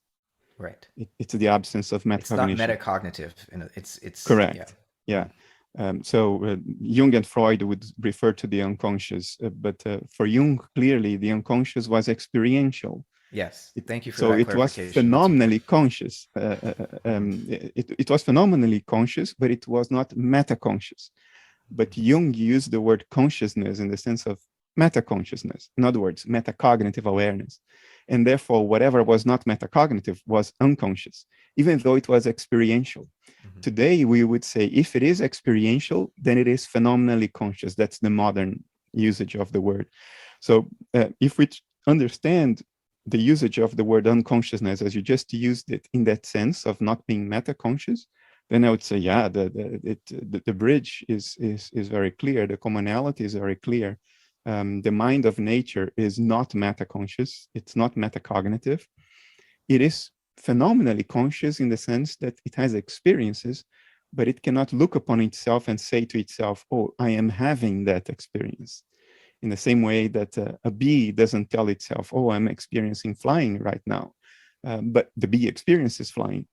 Right. It's the absence of metacognition. It's not metacognitive. It's correct. Yeah. So Jung and Freud would refer to the unconscious, but for Jung, clearly the unconscious was experiential. Yes. Thank you for so that it was clarification. phenomenally conscious. It was phenomenally conscious, but it was not metaconscious. But Jung used the word consciousness in the sense of metaconsciousness. In other words, metacognitive awareness. And therefore, whatever was not metacognitive was unconscious, even though it was experiential. Mm-hmm. Today, we would say if it is experiential, then it is phenomenally conscious. That's the modern usage of the word. So if we understand the usage of the word unconsciousness as you just used it in that sense of not being meta-conscious, then I would say, yeah, the bridge is very clear. The commonality is very clear. The mind of nature is not meta-conscious. It's not metacognitive. It is phenomenally conscious in the sense that it has experiences, but it cannot look upon itself and say to itself, oh, I am having that experience. In the same way that a bee doesn't tell itself, oh, I'm experiencing flying right now, but the bee experiences flying.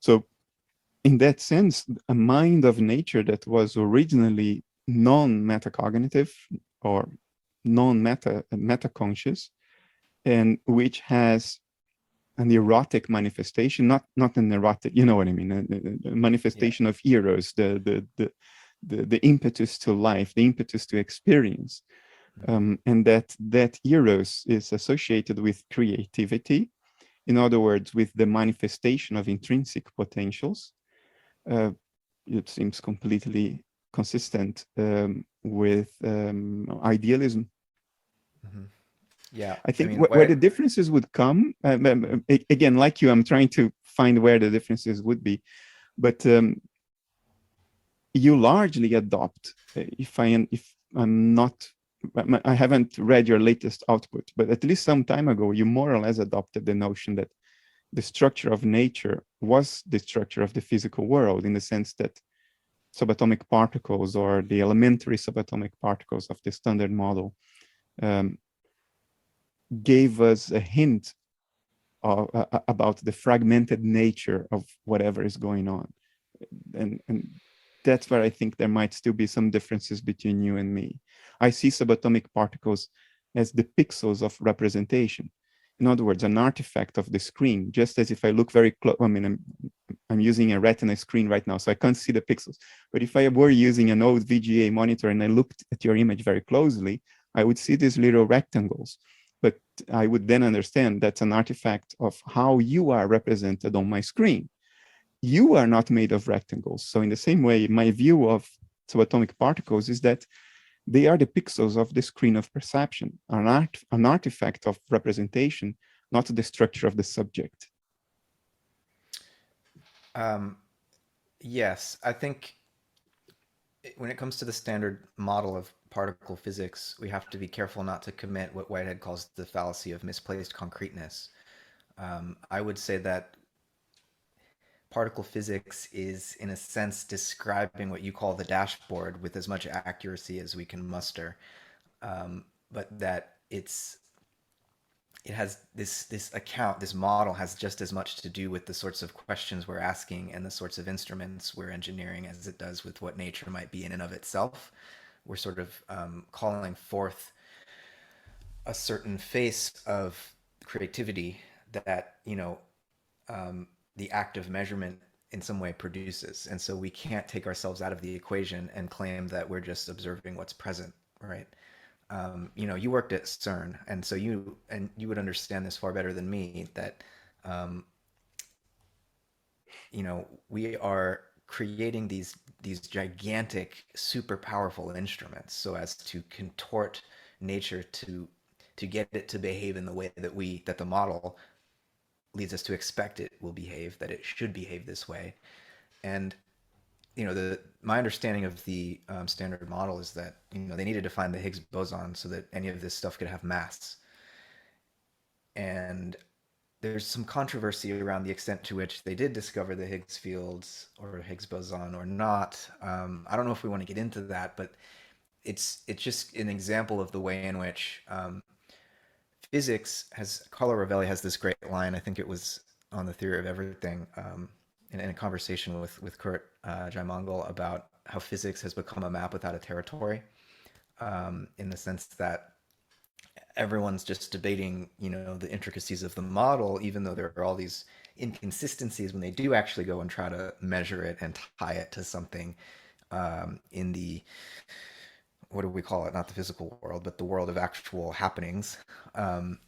So in that sense, a mind of nature that was originally non-metacognitive or non-meta-conscious, and which has an erotic manifestation, not an erotic, you know what I mean, a manifestation of eros, the impetus to life, the impetus to experience, and that eros is associated with creativity. In other words, with the manifestation of intrinsic potentials. It seems completely consistent with idealism. Mm-hmm. Yeah, I think where the differences would come, again, like you, I'm trying to find where the differences would be, but you largely adopt, I haven't read your latest output, but at least some time ago, you more or less adopted the notion that the structure of nature was the structure of the physical world, in the sense that subatomic particles, or the elementary subatomic particles of the standard model, gave us a hint about the fragmented nature of whatever is going on. And that's where I think there might still be some differences between you and me. I see subatomic particles as the pixels of representation. In other words, an artifact of the screen, just as if I look very close, I mean, I'm using a retina screen right now, so I can't see the pixels. But if I were using an old VGA monitor and I looked at your image very closely, I would see these little rectangles. But I would then understand that's an artifact of how you are represented on my screen. You are not made of rectangles. So in the same way, my view of subatomic particles is that they are the pixels of the screen of perception, an artifact of representation, not the structure of the subject. Yes, I think when it comes to the standard model of particle physics, we have to be careful not to commit what Whitehead calls the fallacy of misplaced concreteness. I would say that particle physics is, in a sense, describing what you call the dashboard with as much accuracy as we can muster, but that it has this model has just as much to do with the sorts of questions we're asking and the sorts of instruments we're engineering as it does with what nature might be in and of itself. We're sort of calling forth a certain face of creativity that, the act of measurement in some way produces. And so we can't take ourselves out of the equation and claim that we're just observing what's present, right? You worked at CERN, and so you would understand this far better than me, that we are creating these gigantic, super powerful instruments so as to contort nature to get it to behave in the way that the model leads us to expect it will behave, that it should behave this way. And my understanding of the standard model is that they needed to find the Higgs boson so that any of this stuff could have mass. And there's some controversy around the extent to which they did discover the Higgs fields or Higgs boson or not. I don't know if we want to get into that, but it's just an example of the way in which physics has. Carlo Rivelli has this great line. I think it was on The Theory of Everything, in a conversation with Kurt Jaimongol, about how physics has become a map without a territory, in the sense that everyone's just debating, the intricacies of the model, even though there are all these inconsistencies when they do actually go and try to measure it and tie it to something in the what do we call it? Not the physical world, but the world of actual happenings. Um,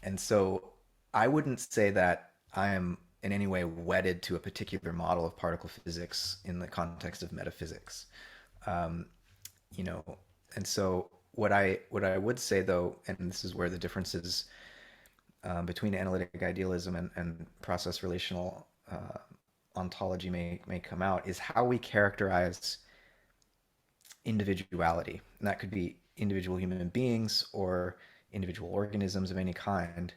and so I wouldn't say that I am in any way wedded to a particular model of particle physics in the context of metaphysics. Um, you know, and so what I would say though, and this is where the differences between analytic idealism and process relational ontology may come out, is how we characterize individuality. And that could be individual human beings or individual organisms of any kind.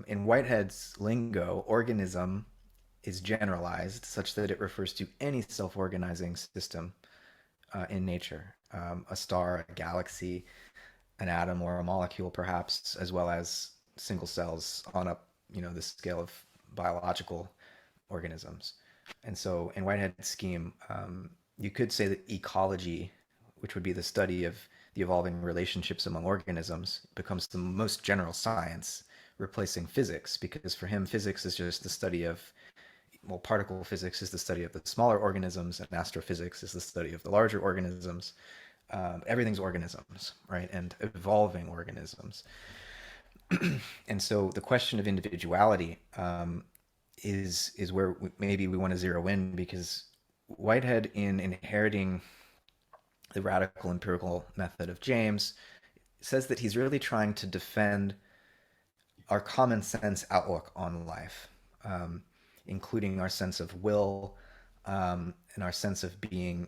In Whitehead's lingo, organism is generalized such that it refers to any self-organizing system in nature, a star, a galaxy, an atom, or a molecule, perhaps, as well as single cells on up, the scale of biological organisms. And so, in Whitehead's scheme, you could say that ecology, which would be the study of the evolving relationships among organisms, becomes the most general science, replacing physics, because for him, physics is just the study of, well, particle physics is the study of the smaller organisms, and astrophysics is the study of the larger organisms. Everything's organisms, right? And evolving organisms. And so the question of individuality is where maybe we want to zero in, because Whitehead, in inheriting the radical empirical method of James, says that he's really trying to defend our common sense outlook on life, including our sense of will, and our sense of being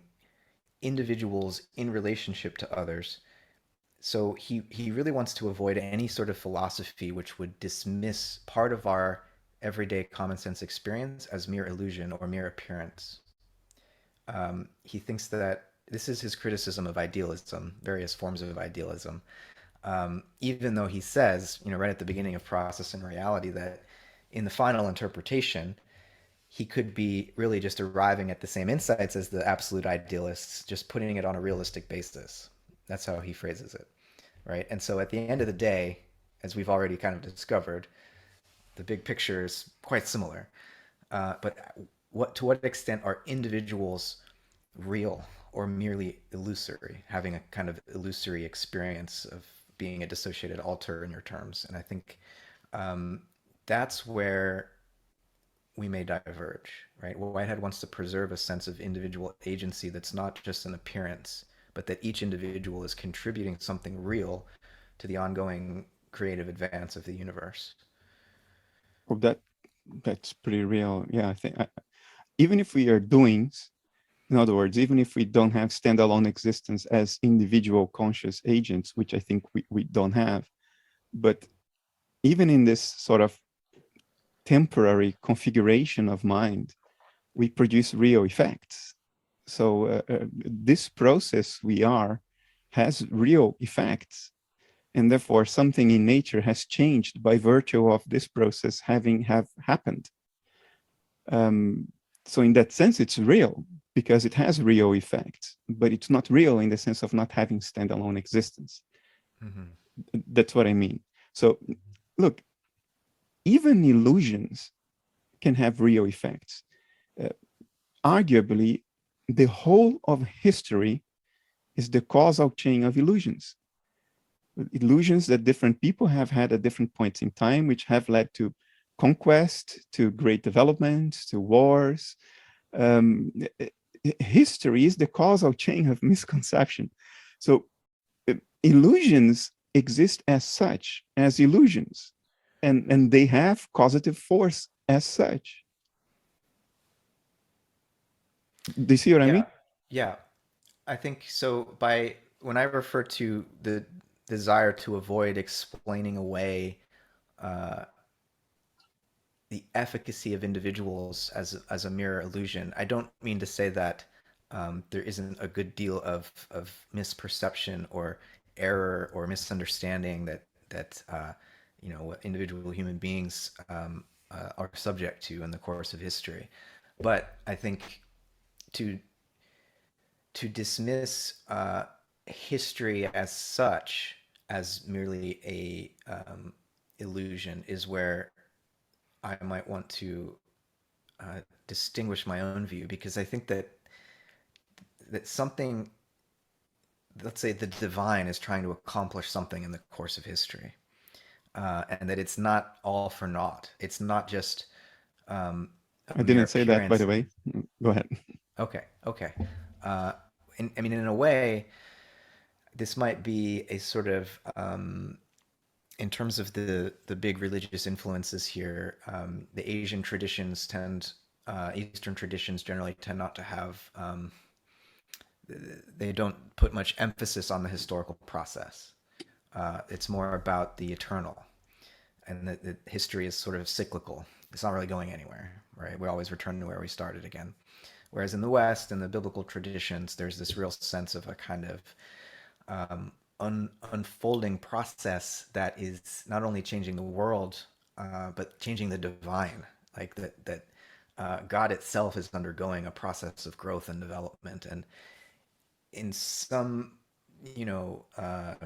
individuals in relationship to others. So he really wants to avoid any sort of philosophy which would dismiss part of our everyday common sense experience as mere illusion or mere appearance. He thinks that this is his criticism of idealism, various forms of idealism. Even though he says, right at the beginning of Process and Reality, that in the final interpretation, he could be really just arriving at the same insights as the absolute idealists, just putting it on a realistic basis. That's how he phrases it, right? And so at the end of the day, as we've already kind of discovered, the big picture is quite similar. But to what extent are individuals real or merely illusory, having a kind of illusory experience of being a dissociated alter in your terms? And I think that's where we may diverge, right? Whitehead wants to preserve a sense of individual agency that's not just an appearance, but that each individual is contributing something real to the ongoing creative advance of the universe. Oh, that's pretty real. Yeah, I think even if we are doings, in other words, even if we don't have standalone existence as individual conscious agents, which I think we don't have, but even in this sort of temporary configuration of mind, we produce real effects. So this process has real effects, and therefore something in nature has changed by virtue of this process have happened. So in that sense, it's real because it has real effects, but it's not real in the sense of not having standalone existence. Mm-hmm. That's what I mean. So look, even illusions can have real effects. Arguably, the whole of history is the causal chain of illusions. Illusions that different people have had at different points in time, which have led to conquest, to great development, to wars. History is the causal chain of misconception. So illusions exist as such, as illusions, and they have causative force as such. Do you see what I mean? Yeah, I think so. When I refer to the desire to avoid explaining away the efficacy of individuals as a mere illusion, I don't mean to say that there isn't a good deal of misperception or error or misunderstanding that individual human beings are subject to in the course of history. But I think to dismiss history as such as merely a illusion is where I might want to distinguish my own view, because I think that something let's say the divine is trying to accomplish something in the course of history, and that it's not all for naught. It's not just I a mere didn't say that, by appearance. the way. Go ahead. Okay, okay. I mean, in a way, this might be a sort of in terms of the big religious influences here, the Asian traditions Eastern traditions generally tend not to have, they don't put much emphasis on the historical process. It's more about the eternal, and that history is sort of cyclical. It's not really going anywhere, right? We always return to where we started again. Whereas in the West, in the biblical traditions, there's this real sense of a kind of unfolding process that is not only changing the world, but changing the divine. Like that God itself is undergoing a process of growth and development. And in some,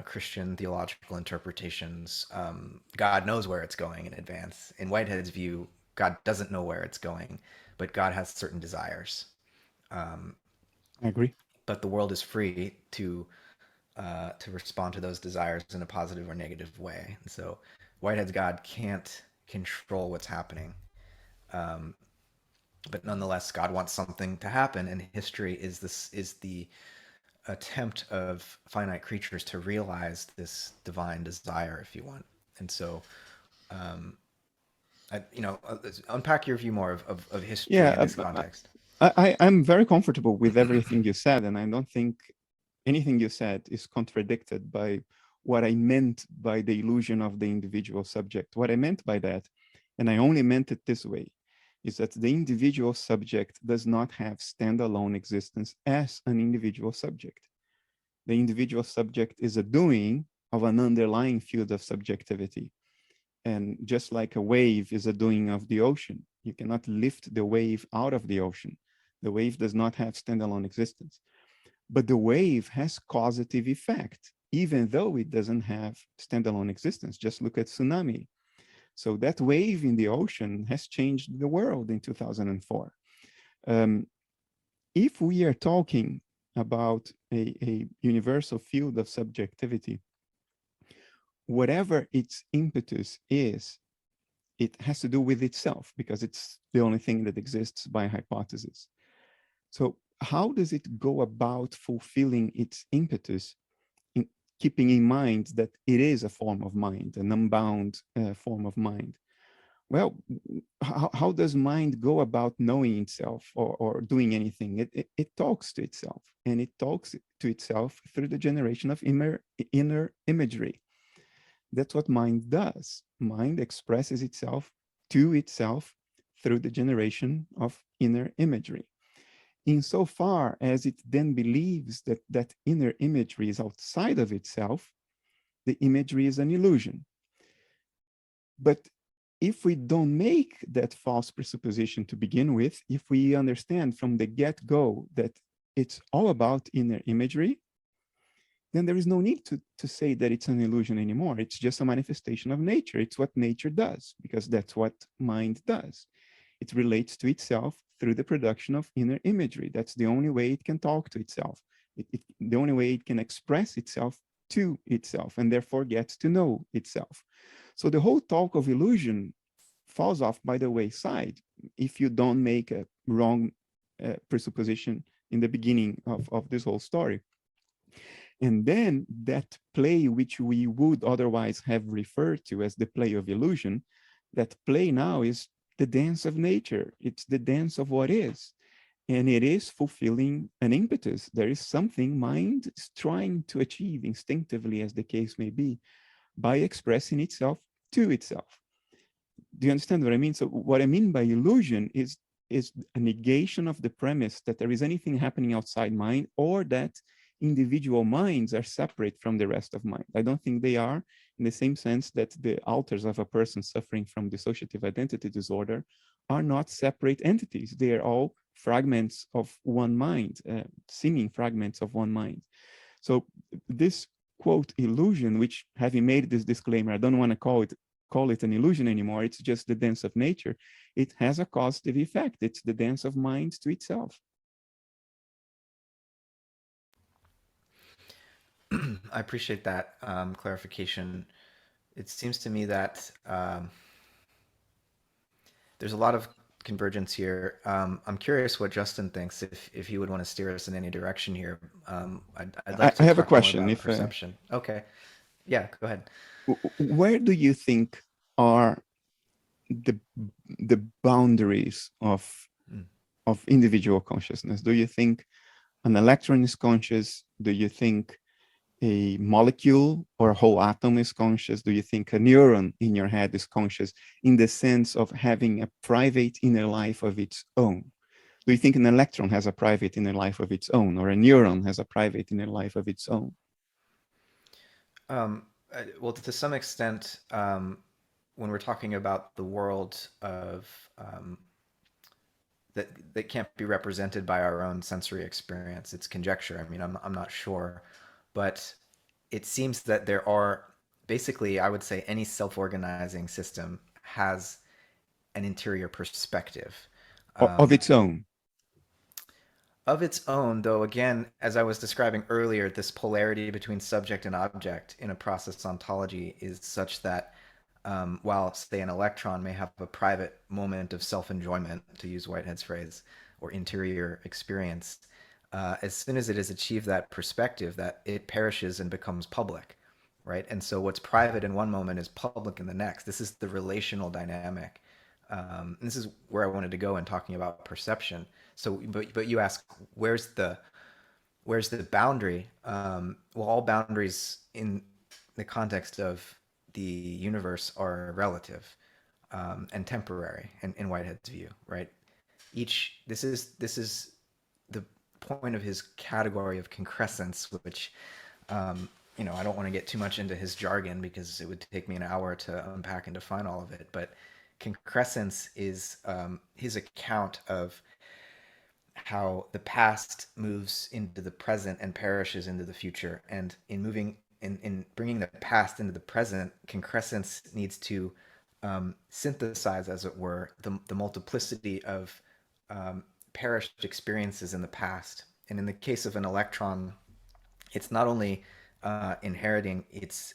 Christian theological interpretations, God knows where it's going in advance. In Whitehead's view, God doesn't know where it's going, but God has certain desires. I agree. But the world is free to respond to those desires in a positive or negative way. And so Whitehead's God can't control what's happening. But nonetheless, God wants something to happen, and history is the attempt of finite creatures to realize this divine desire, if you want. And so, unpack your view more of history in Yeah, this context. I'm very comfortable with everything you said, and I don't think anything you said is contradicted by what I meant by the illusion of the individual subject. What I meant by that, and I only meant it this way, is that the individual subject does not have standalone existence as an individual subject. The individual subject is a doing of an underlying field of subjectivity. And just like a wave is a doing of the ocean, you cannot lift the wave out of the ocean. The wave does not have standalone existence. But the wave has causative effect, even though it doesn't have standalone existence. Just look at tsunami. So that wave in the ocean has changed the world in 2004. If we are talking about a universal field of subjectivity, whatever its impetus is, it has to do with itself because it's the only thing that exists by hypothesis. So how does it go about fulfilling its impetus, in keeping in mind that it is a form of mind, an unbound form of mind? Well, how does mind go about knowing itself or doing anything? It talks to itself, and it talks to itself through the generation of inner imagery. That's what mind does. Mind expresses itself to itself through the generation of inner imagery. Insofar as it then believes that that inner imagery is outside of itself, the imagery is an illusion. But if we don't make that false presupposition to begin with, if we understand from the get-go that it's all about inner imagery, then there is no need to say that it's an illusion anymore. It's just a manifestation of nature. It's what nature does, because that's what mind does. It relates to itself through the production of inner imagery. That's the only way it can talk to itself. The only way it can express itself to itself, and therefore gets to know itself. So the whole talk of illusion falls off by the wayside if you don't make a wrong presupposition in the beginning of this whole story. And then that play, which we would otherwise have referred to as the play of illusion, that play now is the dance of nature. It's the dance of what is. And it is fulfilling an impetus. There is something mind is trying to achieve instinctively, as the case may be, by expressing itself to itself. Do you understand what I mean? So what I mean by illusion is a negation of the premise that there is anything happening outside mind, or that individual minds are separate from the rest of mind. I don't think they are, in the same sense that the alters of a person suffering from dissociative identity disorder are not separate entities. They are all fragments of one mind, seeming fragments of one mind. So this quote illusion, which, having made this disclaimer, I don't want to call it an illusion anymore. It's just the dance of nature. It has a causative effect. It's the dance of mind to itself. I appreciate that clarification. It seems to me that there's a lot of convergence here. I'm curious what Justin thinks, if he would want to steer us in any direction here. I'd like I to have a talk more question. about If perception. Okay. Yeah, go ahead. where do you think are the boundaries Mm. of individual consciousness? Do you think an electron is conscious? Do you think a molecule or a whole atom is conscious? Do you think a neuron in your head is conscious in the sense of having a private inner life of its own? Do you think an electron has a private inner life of its own, or a neuron has a private inner life of its own? Well, to some extent, when we're talking about the world of that can't be represented by our own sensory experience, it's conjecture. I mean, I'm not sure, but it seems that there are basically, I would say, any self-organizing system has an interior perspective. Of its own? Of its own, though, again, as I was describing earlier, this polarity between subject and object in a process ontology is such that while, say, an electron may have a private moment of self-enjoyment, to use Whitehead's phrase, or interior experience, as soon as it has achieved that perspective, that it perishes and becomes public, right? And so what's private in one moment is public in the next. This is the relational dynamic. And this is where I wanted to go in talking about perception. So, but you ask, where's the boundary? Well, all boundaries in the context of the universe are relative and temporary in Whitehead's view, right? This is the point of his category of concrescence, which I don't want to get too much into his jargon because it would take me an hour to unpack and define all of it. But concrescence is his account of how the past moves into the present and perishes into the future. And in moving in bringing the past into the present, concrescence needs to synthesize, as it were, the multiplicity of perished experiences in the past. And in the case of an electron, it's not only inheriting its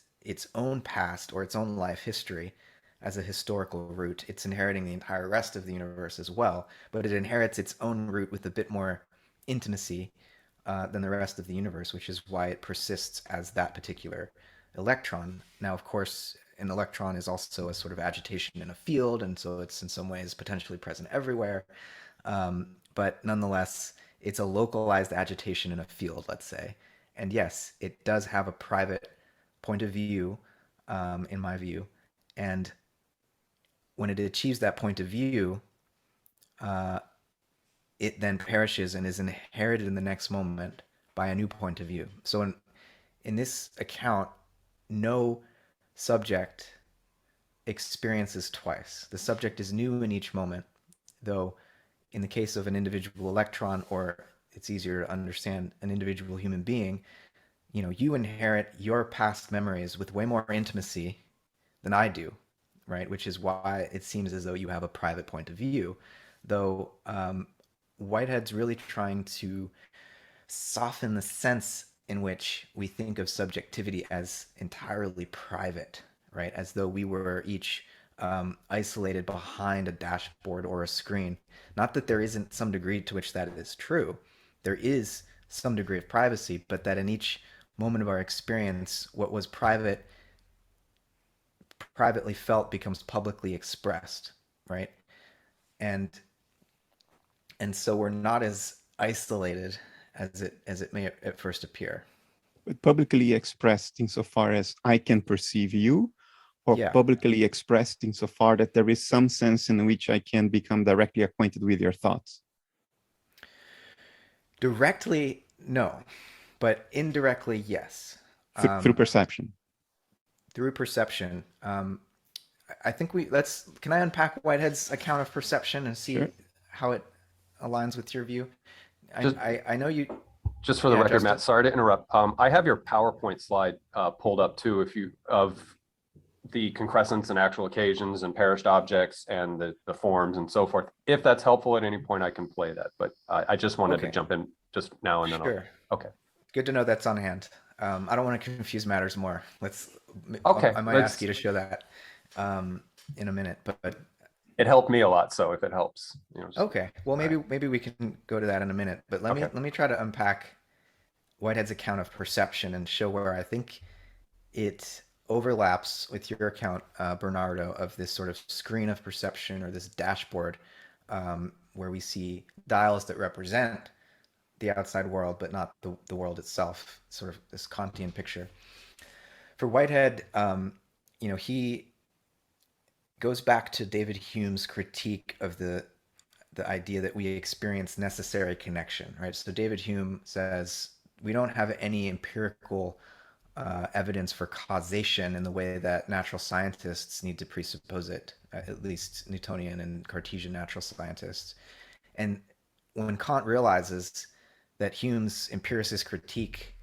own past or its own life history as a historical root, it's inheriting the entire rest of the universe as well, but it inherits its own root with a bit more intimacy than the rest of the universe, which is why it persists as that particular electron. Now, of course, an electron is also a sort of agitation in a field, and so it's in some ways potentially present everywhere. But nonetheless, it's a localized agitation in a field, let's say. And yes, it does have a private point of view, in my view. And when it achieves that point of view, it then perishes and is inherited in the next moment by a new point of view. So in this account, no subject experiences twice. The subject is new in each moment, though in the case of an individual electron, or it's easier to understand, an individual human being, you inherit your past memories with way more intimacy than I do, right? Which is why it seems as though you have a private point of view, though Whitehead's really trying to soften the sense in which we think of subjectivity as entirely private, right? As though we were each isolated behind a dashboard or a screen. Not that there isn't some degree to which that is true. There is some degree of privacy, but that in each moment of our experience, what was privately felt becomes publicly expressed, right? And so we're not as isolated as it may at first appear. But publicly expressed insofar as I can perceive you, or Yeah. publicly expressed insofar that there is some sense in which I can become directly acquainted with your thoughts? Directly, no, but indirectly, yes. Through perception. Through perception. I think can I unpack Whitehead's account of perception and see Sure. how it aligns with your view? I know you. Just for the Yeah, record, Justin. Matt, sorry to interrupt. I have your PowerPoint slide pulled up too, of the concrescence and actual occasions and perished objects and the forms and so forth. If that's helpful at any point, I can play that. But I just wanted to Okay. jump in just now and then. Sure. Okay. Good to know that's on hand. I don't want to confuse matters more. Okay, I might ask you to show that in a minute, but it helped me a lot. So if it helps, okay. Well, all right. maybe we can go to that in a minute. But Okay. let me try to unpack Whitehead's account of perception and show where I think it overlaps with your account, Bernardo, of this sort of screen of perception or this dashboard where we see dials that represent the outside world, but not the world itself, sort of this Kantian picture. For Whitehead, he goes back to David Hume's critique of the idea that we experience necessary connection, right? So David Hume says we don't have any empirical evidence for causation in the way that natural scientists need to presuppose it, at least Newtonian and Cartesian natural scientists. And when Kant realizes that Hume's empiricist critique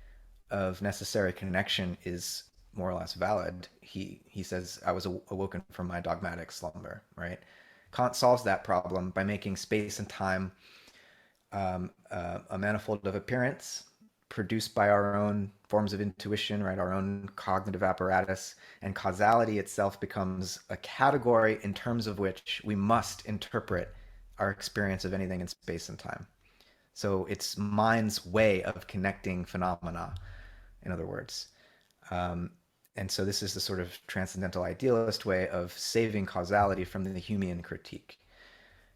of necessary connection is more or less valid, he says, I was awoken from my dogmatic slumber, right? Kant solves that problem by making space and time a manifold of appearance produced by our own forms of intuition, right? Our own cognitive apparatus, and causality itself becomes a category in terms of which we must interpret our experience of anything in space and time. So it's mind's way of connecting phenomena, in other words. And so this is the sort of transcendental idealist way of saving causality from the Humean critique.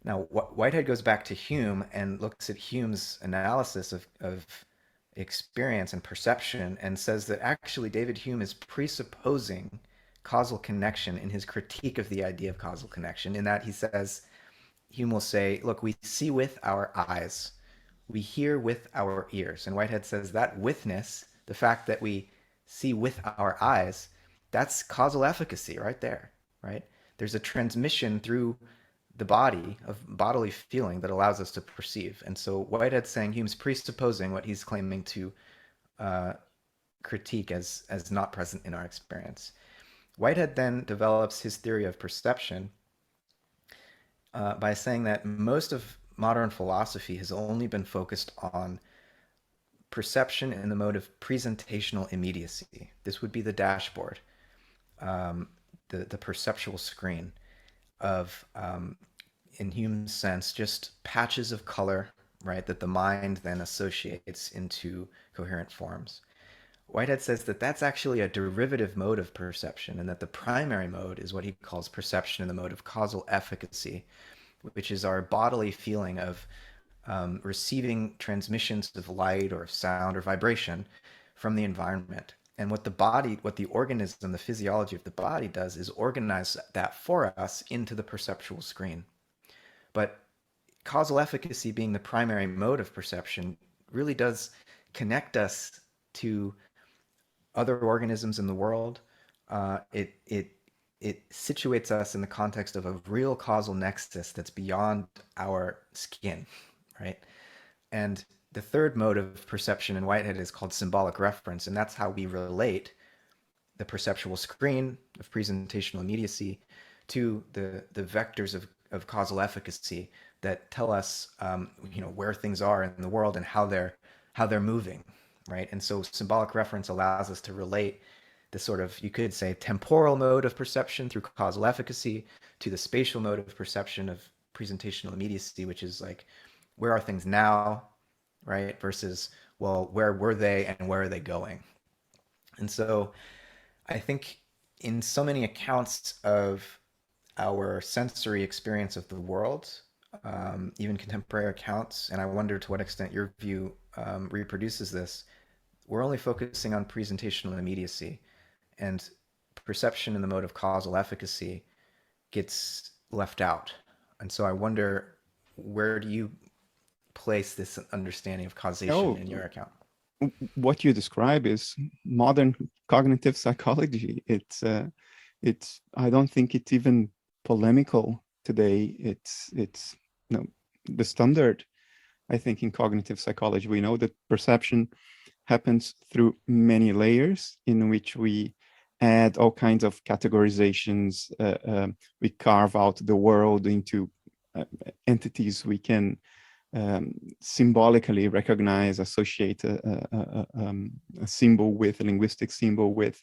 Now, Whitehead goes back to Hume and looks at Hume's analysis of experience and perception and says that actually David Hume is presupposing causal connection in his critique of the idea of causal connection, in that he says, Hume will say, look, we see with our eyes, we hear with our ears. And Whitehead says that witness, the fact that we see with our eyes, that's causal efficacy right there, right? There's a transmission through the body of bodily feeling that allows us to perceive. And so Whitehead's saying Hume's presupposing what he's claiming to critique as not present in our experience. Whitehead then develops his theory of perception by saying that most of modern philosophy has only been focused on perception in the mode of presentational immediacy. This would be the dashboard, the perceptual screen of, in Hume's sense, just patches of color, right, that the mind then associates into coherent forms. Whitehead says that that's actually a derivative mode of perception, and that the primary mode is what he calls perception in the mode of causal efficacy, which is our bodily feeling of receiving transmissions of light or sound or vibration from the environment. And what the organism, the physiology of the body does is organize that for us into the perceptual screen. But causal efficacy being the primary mode of perception really does connect us to other organisms in the world. It situates us in the context of a real causal nexus that's beyond our skin, right? And the third mode of perception in Whitehead is called symbolic reference, and that's how we relate the perceptual screen of presentational immediacy to the vectors of causal efficacy that tell us where things are in the world and how they're moving, right? And so symbolic reference allows us to relate the sort of, you could say, temporal mode of perception through causal efficacy to the spatial mode of perception of presentational immediacy, which is like, where are things now, right? Versus, well, where were they and where are they going? And so I think in so many accounts of our sensory experience of the world, even contemporary accounts, and I wonder to what extent your view reproduces this, we're only focusing on presentational immediacy, and perception in the mode of causal efficacy gets left out. And so I wonder, where do you place this understanding of causation in your account? What you describe is modern cognitive psychology. It's I don't think it's even polemical today. It's the standard, I think, in cognitive psychology. We know that perception happens through many layers in which we add all kinds of categorizations. We carve out the world into entities we can symbolically recognize, associate a symbol with, a linguistic symbol with,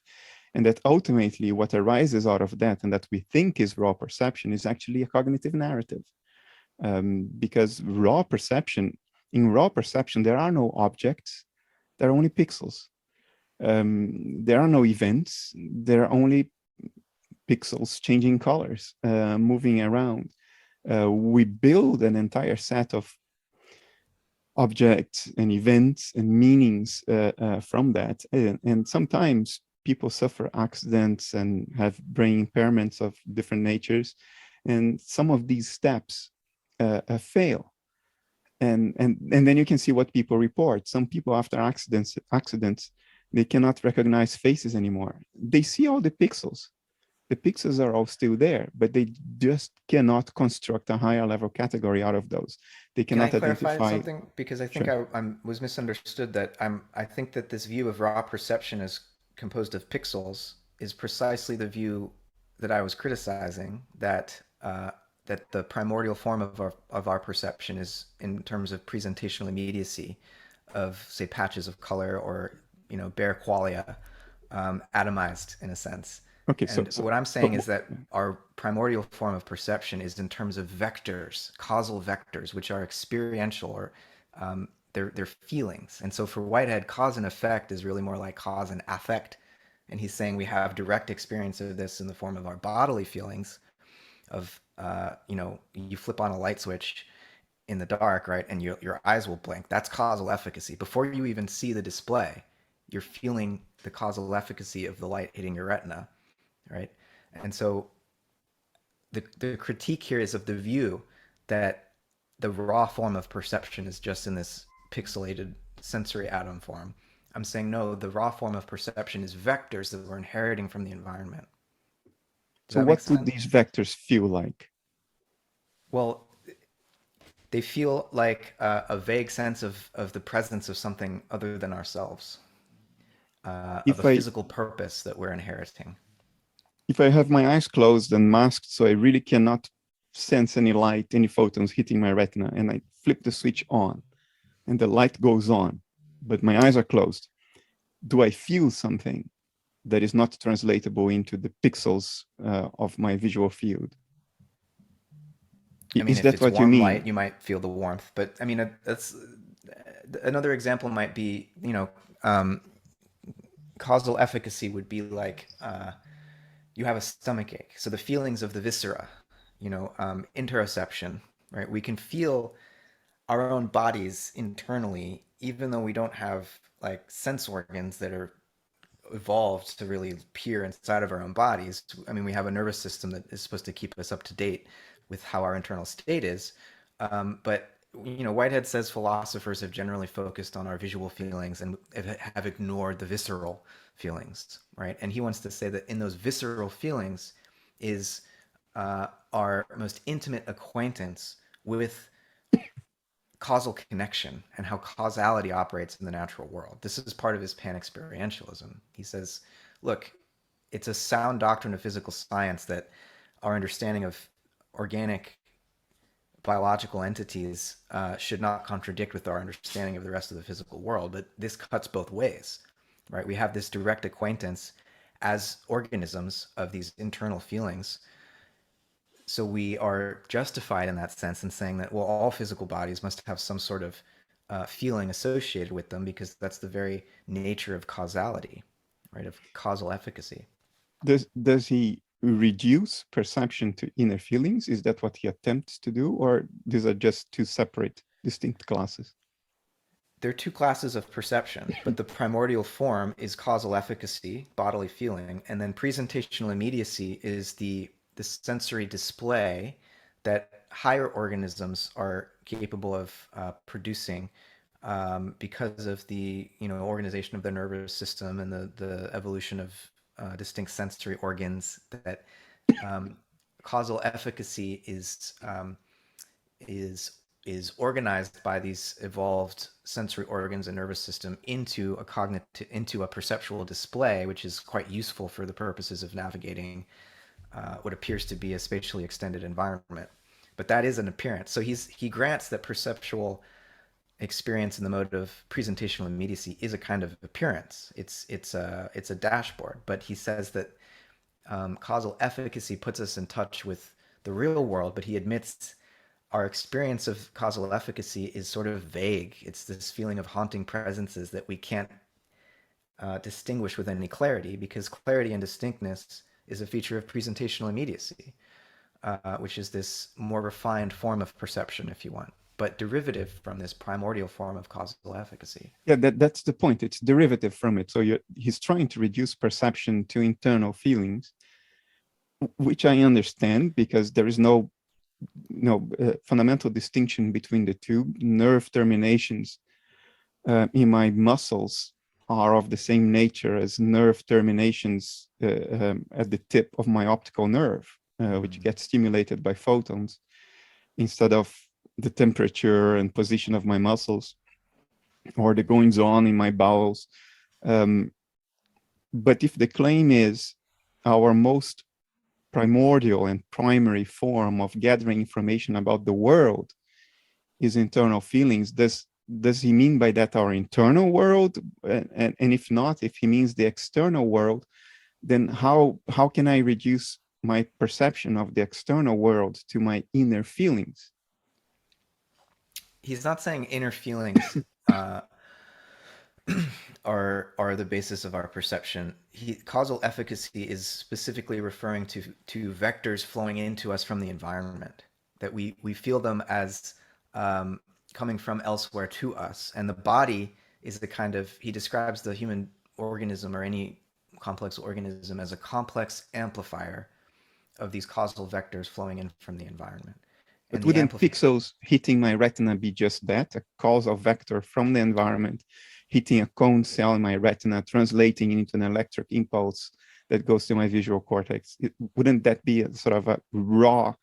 and that ultimately what arises out of that and that we think is raw perception is actually a cognitive narrative. Because in raw perception, there are no objects, there are only pixels. There are no events, there are only pixels changing colors, moving around. We build an entire set of objects and events and meanings from that. And sometimes people suffer accidents and have brain impairments of different natures. And some of these steps fail. And then you can see what people report. Some people after accidents, they cannot recognize faces anymore. They see all the pixels. The pixels are all still there, but they just cannot construct a higher level category out of those. They cannot Can I clarify identify something? Because I think Sure. I was misunderstood. That I think that this view of raw perception as composed of pixels is precisely the view that I was criticizing. That the primordial form of our perception is in terms of presentational immediacy, of say patches of color or bare qualia, atomized in a sense. Okay, And what I'm saying is that our primordial form of perception is in terms of vectors, causal vectors, which are experiential, or they're feelings. And so for Whitehead, cause and effect is really more like cause and affect. And he's saying we have direct experience of this in the form of our bodily feelings of, you flip on a light switch in the dark, right? And your eyes will blink. That's causal efficacy. Before you even see the display, you're feeling the causal efficacy of the light hitting your retina, right? And so the critique here is of the view that the raw form of perception is just in this pixelated sensory atom form. I'm saying no, the raw form of perception is vectors that we're inheriting from the environment. Does So that make what do sense? these vectors feel like? Well, they feel like a vague sense of the presence of something other than ourselves, of a If I physical purpose that we're inheriting. if I have my eyes closed and masked, so I really cannot sense any light, any photons hitting my retina, and I flip the switch on, and the light goes on, but my eyes are closed, do I feel something that is not translatable into the pixels of my visual field? I mean, Is if that it's what you warm light, mean? you might feel the warmth. But I mean, that's another example might be, causal efficacy would be like you have a stomach ache. So the feelings of the viscera, interoception, right? We can feel our own bodies internally, even though we don't have like sense organs that are evolved to really peer inside of our own bodies. I mean, we have a nervous system that is supposed to keep us up to date with how our internal state is. But Whitehead says philosophers have generally focused on our visual feelings and have ignored the visceral feelings, right? And he wants to say that in those visceral feelings is our most intimate acquaintance with causal connection and how causality operates in the natural world. This is part of his pan-experientialism. He says, look, it's a sound doctrine of physical science that our understanding of organic biological entities should not contradict with our understanding of the rest of the physical world, but this cuts both ways, right? We have this direct acquaintance as organisms of these internal feelings. So we are justified in that sense in saying that, well, all physical bodies must have some sort of feeling associated with them because that's the very nature of causality, right? Of causal efficacy. Does he reduce perception to inner feelings? Is that what he attempts to do, or these are just two separate, distinct classes? There are two classes of perception, but the primordial form is causal efficacy, bodily feeling, and then presentational immediacy is the sensory display that higher organisms are capable of producing because of the organization of the nervous system and the evolution of distinct sensory organs. That causal efficacy is organized by these evolved sensory organs and nervous system into a perceptual display, which is quite useful for the purposes of navigating what appears to be a spatially extended environment. but that is an appearance. So he grants that perceptual experience in the mode of presentational immediacy is a kind of appearance. It's a dashboard, but he says that causal efficacy puts us in touch with the real world, but he admits our experience of causal efficacy is sort of vague. It's this feeling of haunting presences that we can't distinguish with any clarity, because clarity and distinctness is a feature of presentational immediacy, which is this more refined form of perception, if you want, but derivative from this primordial form of causal efficacy. Yeah, that's the point. It's derivative from it. So he's trying to reduce perception to internal feelings, which I understand, because there is no fundamental distinction between the two. Nerve terminations in my muscles are of the same nature as nerve terminations at the tip of my optical nerve, which gets stimulated by photons instead of the temperature and position of my muscles or the goings on in my bowels. But if the claim is our most primordial and primary form of gathering information about the world is internal feelings, does he mean by that our internal world? And if not, if he means the external world, then how can I reduce my perception of the external world to my inner feelings? He's not saying inner feelings are the basis of our perception. Causal efficacy is specifically referring to vectors flowing into us from the environment, that we feel them as coming from elsewhere to us. And the body is the kind of, he describes the human organism or any complex organism as a complex amplifier of these causal vectors flowing in from the environment. But wouldn't pixels hitting my retina be just that, a causal vector from the environment, hitting a cone cell in my retina, translating into an electric impulse that goes to my visual cortex? Wouldn't that be a sort of a raw,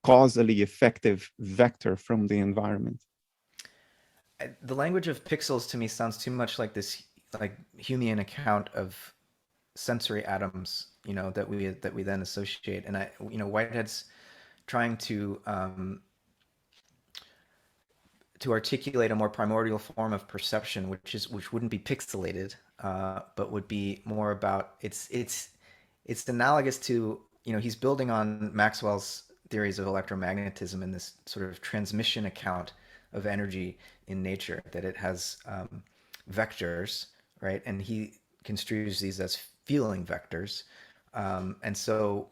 causally effective vector from the environment? The language of pixels to me sounds too much like this, like Humean account of sensory atoms, that we then associate. And Whitehead's trying to articulate a more primordial form of perception, which wouldn't be pixelated, but would be more about it's analogous to, he's building on Maxwell's theories of electromagnetism in this sort of transmission account of energy in nature, that it has vectors, right? And he construes these as feeling vectors, and so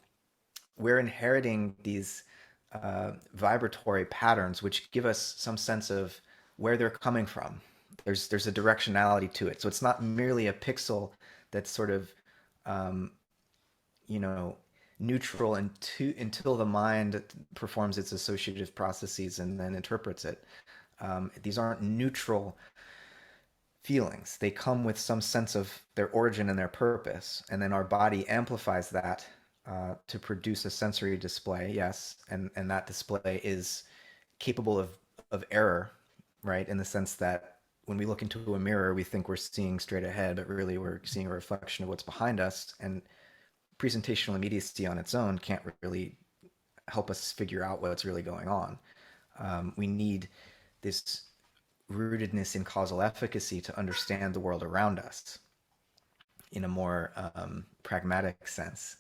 we're inheriting these vibratory patterns which give us some sense of where they're coming from. There's a directionality to it. So it's not merely a pixel that's sort of neutral until the mind performs its associative processes and then interprets it. These aren't neutral feelings. They come with some sense of their origin and their purpose, and then our body amplifies that to produce a sensory display, yes, and that display is capable of error, right? In the sense that when we look into a mirror, we think we're seeing straight ahead, but really we're seeing a reflection of what's behind us. And presentational immediacy on its own can't really help us figure out what's really going on. We need this rootedness in causal efficacy to understand the world around us in a more pragmatic sense.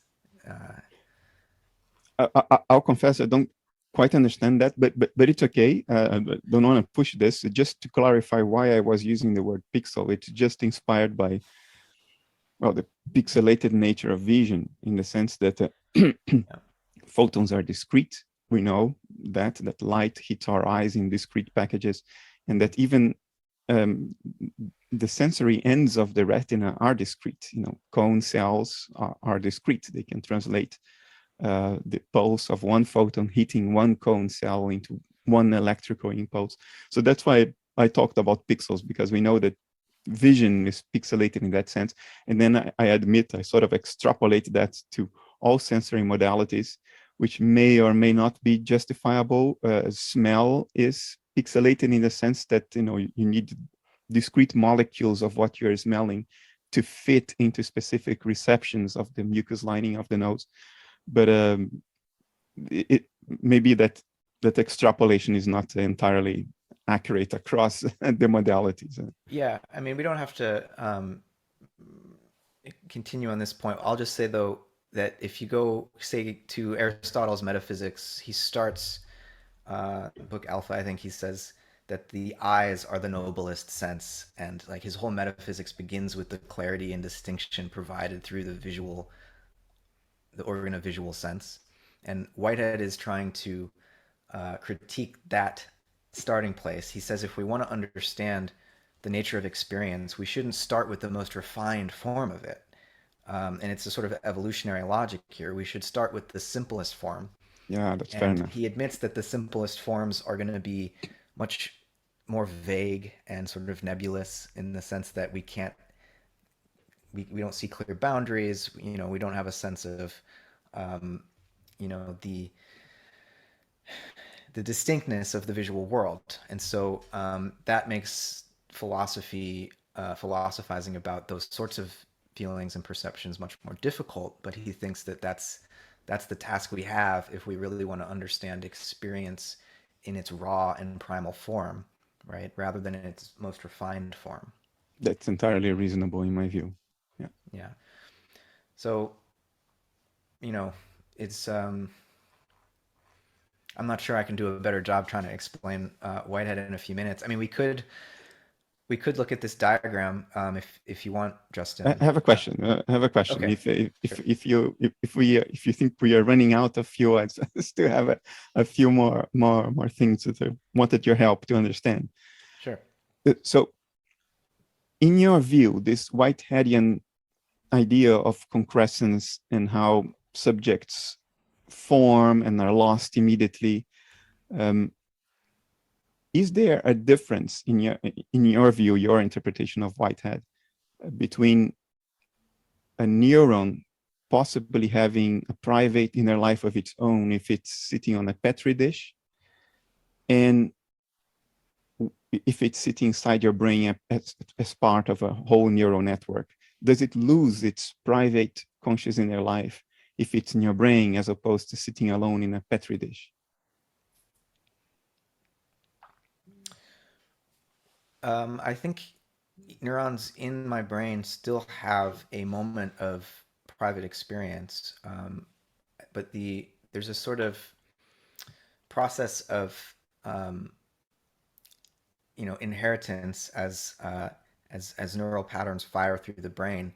I'll confess I don't quite understand that, but it's okay. Don't want to push this. Just to clarify why I was using the word pixel, it's just inspired by, well, the pixelated nature of vision, in the sense that photons are discrete. We know that light hits our eyes in discrete packages, and that even the sensory ends of the retina are discrete. Cone cells are discrete. They can translate the pulse of one photon hitting one cone cell into one electrical impulse. So that's why I talked about pixels, because we know that vision is pixelated in that sense. And then I admit I sort of extrapolate that to all sensory modalities, which may or may not be justifiable. Smell is pixelated in the sense that you need discrete molecules of what you're smelling to fit into specific receptions of the mucous lining of the nose. But it maybe that extrapolation is not entirely accurate across the modalities. Yeah, I mean, we don't have to continue on this point. I'll just say though that if you go say to Aristotle's Metaphysics, he starts book Alpha. I think he says that the eyes are the noblest sense, and like his whole metaphysics begins with the clarity and distinction provided through the organ of visual sense. And Whitehead is trying to critique that starting place. He says if we want to understand the nature of experience, we shouldn't start with the most refined form of it. And it's a sort of evolutionary logic here. We should start with the simplest form. Yeah, that's fair And enough. he admits that the simplest forms are going to be much more vague and sort of nebulous in the sense that we don't see clear boundaries. We don't have a sense of, the distinctness of the visual world. And so that makes philosophizing about those sorts of feelings and perceptions much more difficult. But he thinks that that's the task we have if we really want to understand experience in its raw and primal form, right? Rather than in its most refined form. That's entirely reasonable in my view. Yeah. Yeah. So, it's I'm not sure I can do a better job trying to explain Whitehead in a few minutes. I mean, we could look at this diagram if you want, Justin. I have a question. I have a question. Okay. If you think we are running out of fuel, I still have a few more things that I wanted your help to understand. Sure. So, in your view, this Whiteheadian idea of concrescence and how subjects form and are lost immediately, is there a difference in your view, your interpretation of Whitehead, between a neuron possibly having a private inner life of its own if it's sitting on a petri dish, and if it's sitting inside your brain as part of a whole neural network? Does it lose its private conscious inner life if it's in your brain as opposed to sitting alone in a petri dish? I think neurons in my brain still have a moment of private experience, but there's a sort of process of inheritance as neural patterns fire through the brain,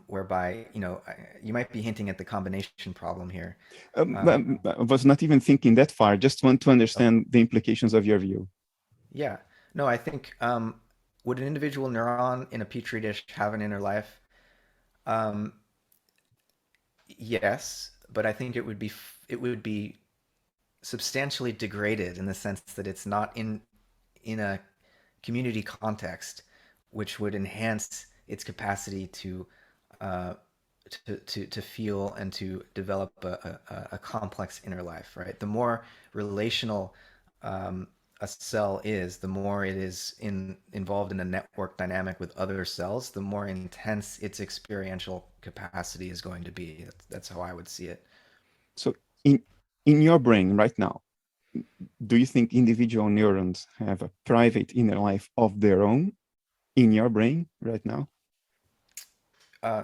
whereby you might be hinting at the combination problem here. I was not even thinking that far. Just want to understand the implications of your view. Yeah. No, I think would an individual neuron in a petri dish have an inner life? Yes, but I think it would be substantially degraded in the sense that it's not in a community context, which would enhance its capacity to feel and to develop a complex inner life, right? The more relational a cell is, the more it is involved in a network dynamic with other cells, the more intense its experiential capacity is going to be. That's how I would see it. So in your brain right now, do you think individual neurons have a private inner life of their own in your brain right now?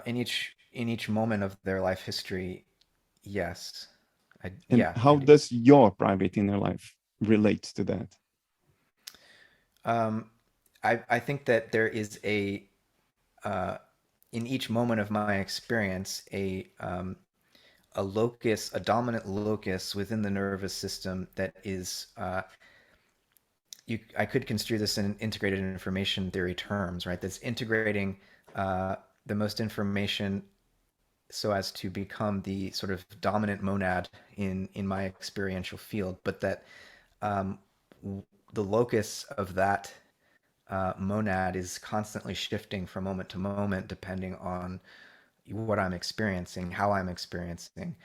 In each moment of their life history, yes. How does your private inner life relate to that? I think that there is in each moment of my experience, a locus, a dominant locus within the nervous system that is, I could construe this in integrated information theory terms, right? That's integrating the most information so as to become the sort of dominant monad in my experiential field, but that the locus of that monad is constantly shifting from moment to moment depending on what I'm experiencing, how I'm experiencing.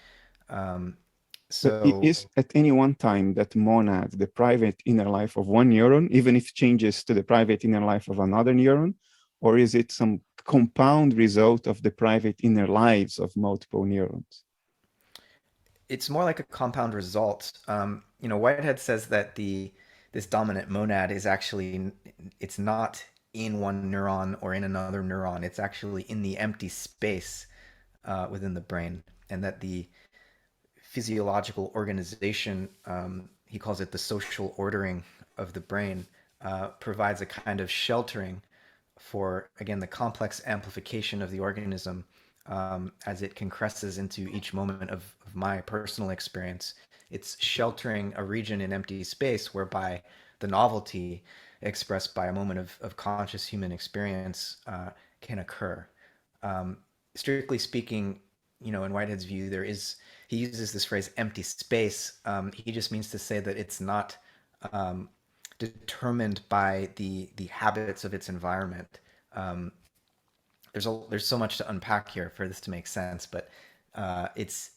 So it is at any one time that monad, the private inner life of one neuron, even if it changes to the private inner life of another neuron, or is it some compound result of the private inner lives of multiple neurons? it's more like a compound result. Whitehead says that this dominant monad is actually, it's not in one neuron or in another neuron. It's actually in the empty space within the brain, and that the physiological organization, he calls it the social ordering of the brain, provides a kind of sheltering for, again, the complex amplification of the organism as it concresces into each moment of my personal experience. It's sheltering a region in empty space whereby the novelty expressed by a moment of conscious human experience can occur. Um, Strictly speaking, in Whitehead's view, he uses this phrase empty space. He just means to say that it's not um, determined by the habits of its environment. Um, there's so much to unpack here for this to make sense, but it's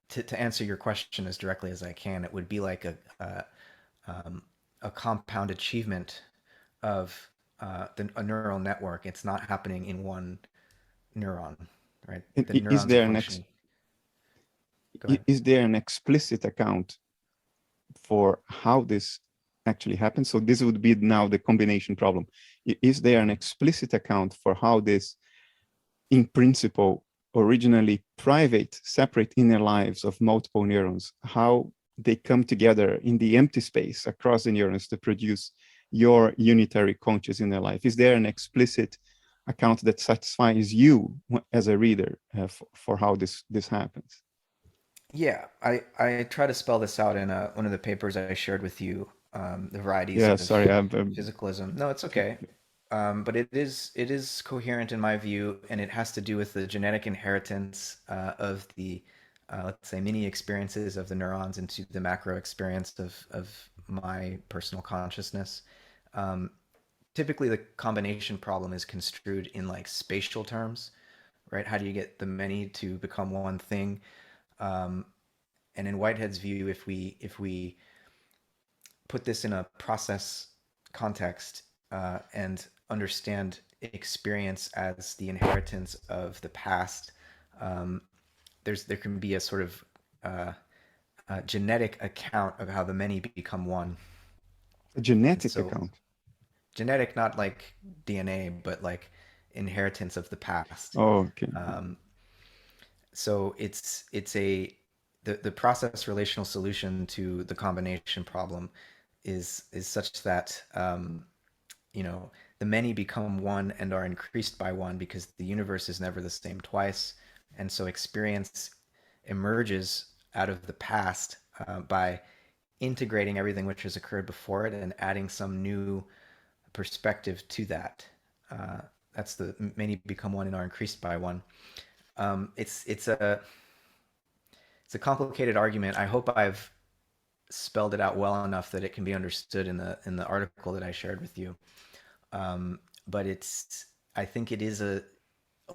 to answer your question as directly as I can. It would be like a compound achievement of a neural network. It's not happening in one neuron, right? And The neurons are functioning. Go ahead. is there an explicit account for how this actually happens? So this would be now the combination problem. Is there an explicit account for how this, in principle, originally private, separate inner lives of multiple neurons, how they come together in the empty space across the neurons to produce your unitary conscious inner life? Is there an explicit account that satisfies you as a reader for how this happens? Yeah, I try to spell this out in one of the papers I shared with you, the varieties Yeah, of sorry, physicalism. No, it's okay. But it is coherent in my view, and it has to do with the genetic inheritance of the let's say mini experiences of the neurons into the macro experience of my personal consciousness. Um, Typically, the combination problem is construed in like spatial terms, right? How do you get the many to become one thing? Um, and in Whitehead's view, if we put this in a process context and understand experience as the inheritance of the past, um, there can be a sort of genetic account of how the many become one. a And genetic so account. genetic, not like DNA, but like inheritance of the past. Oh, okay. Um, so it's a the process relational solution to the combination problem is such that the many become one and are increased by one because the universe is never the same twice, and so experience emerges out of the past by integrating everything which has occurred before it and adding some new perspective to that. Uh, that's the many become one and are increased by one. It's a complicated argument. I hope I've spelled it out well enough that it can be understood in the article that I shared with you. But I think it is a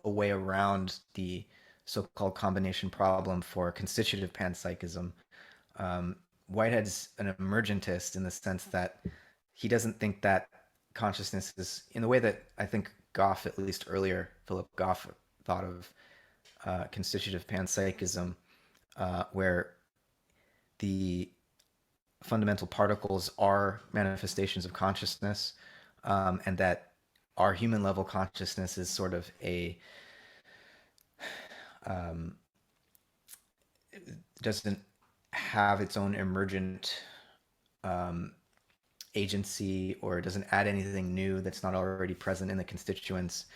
way around the so-called combination problem for constitutive panpsychism. Whitehead's an emergentist in the sense that he doesn't think that consciousness is in the way that I think Goff, at least earlier, Philip Goff thought of constitutive panpsychism, where the fundamental particles are manifestations of consciousness, and that our human level consciousness is sort of um, doesn't have its own emergent um, agency, or doesn't add anything new that's not already present in the constituents.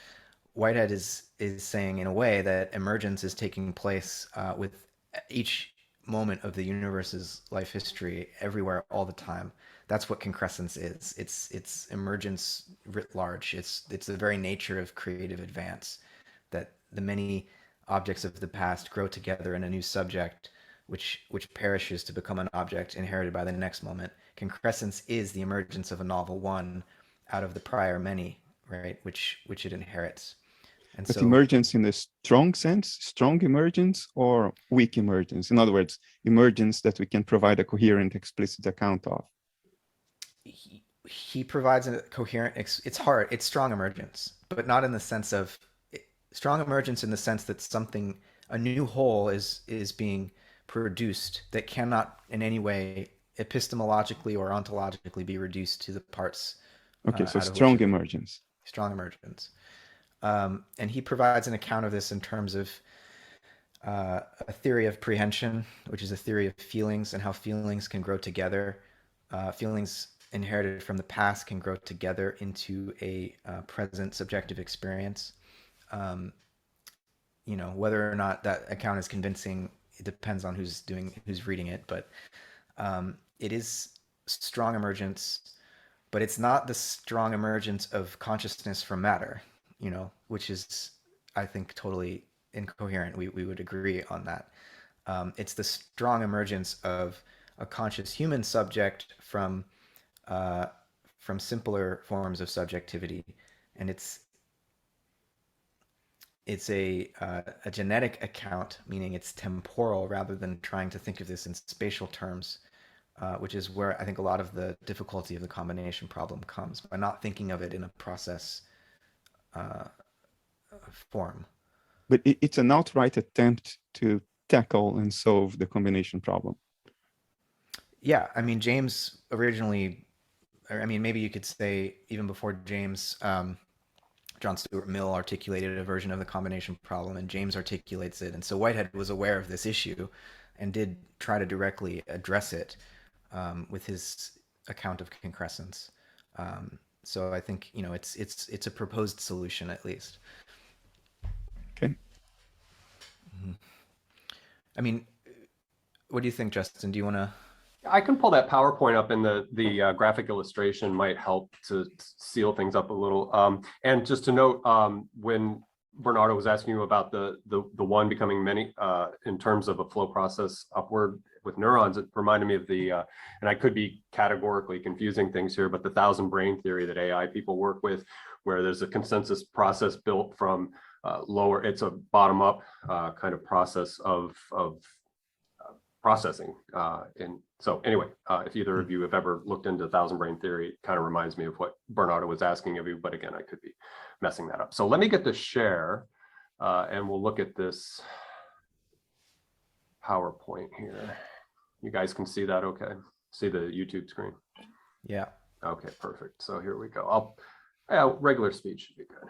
Whitehead is saying in a way that emergence is taking place with each moment of the universe's life history, everywhere, all the time. That's what concrescence is. It's emergence writ large. It's the very nature of creative advance, that the many objects of the past grow together in a new subject, which perishes to become an object inherited by the next moment. Concrescence is the emergence of a novel one out of the prior many, right? Which it inherits. And But so emergence in the strong sense, strong emergence or weak emergence? In other words, emergence that we can provide a coherent, explicit account of. he provides a coherent, it's hard, it's strong emergence, but not in the sense of strong emergence in the sense that something, a new whole is being produced that cannot in any way epistemologically or ontologically be reduced to the parts Okay, so out of which strong emergence. strong emergence. And he provides an account of this in terms of a theory of prehension, which is a theory of feelings and how feelings can grow together. Feelings inherited from the past can grow together into a present subjective experience. Whether or not that account is convincing, it depends on who's reading it. But it is strong emergence, but it's not the strong emergence of consciousness from matter, which is, I think, totally incoherent. We would agree on that. It's the strong emergence of a conscious human subject from simpler forms of subjectivity, and it's a genetic account, meaning it's temporal rather than trying to think of this in spatial terms, which is where I think a lot of the difficulty of the combination problem comes, by not thinking of it in a process form. But it's an outright attempt to tackle and solve the combination problem. Yeah, I mean, James originally, maybe you could say even before James, John Stuart Mill articulated a version of the combination problem, and James articulates it. And so Whitehead was aware of this issue and did try to directly address it with his account of concrescence. So I think, it's a proposed solution, at least. Okay. Mm-hmm. I mean, what do you think, Justin? Do you want to? I can pull that PowerPoint up, and the graphic illustration might help to seal things up a little. And just to note, when Bernardo was asking you about the one becoming many in terms of a flow process upward with neurons, it reminded me of and I could be categorically confusing things here, but the 1,000 brain theory that AI people work with, where there's a consensus process built from lower, it's a bottom up kind of process of processing. So anyway, if either of you have ever looked into 1,000 brain theory, it kind of reminds me of what Bernardo was asking of you, but again, I could be messing that up. So let me get the share and we'll look at this PowerPoint here. You guys can see that okay? See the YouTube screen? Yeah. Okay, perfect. So here we go. Regular speed should be good.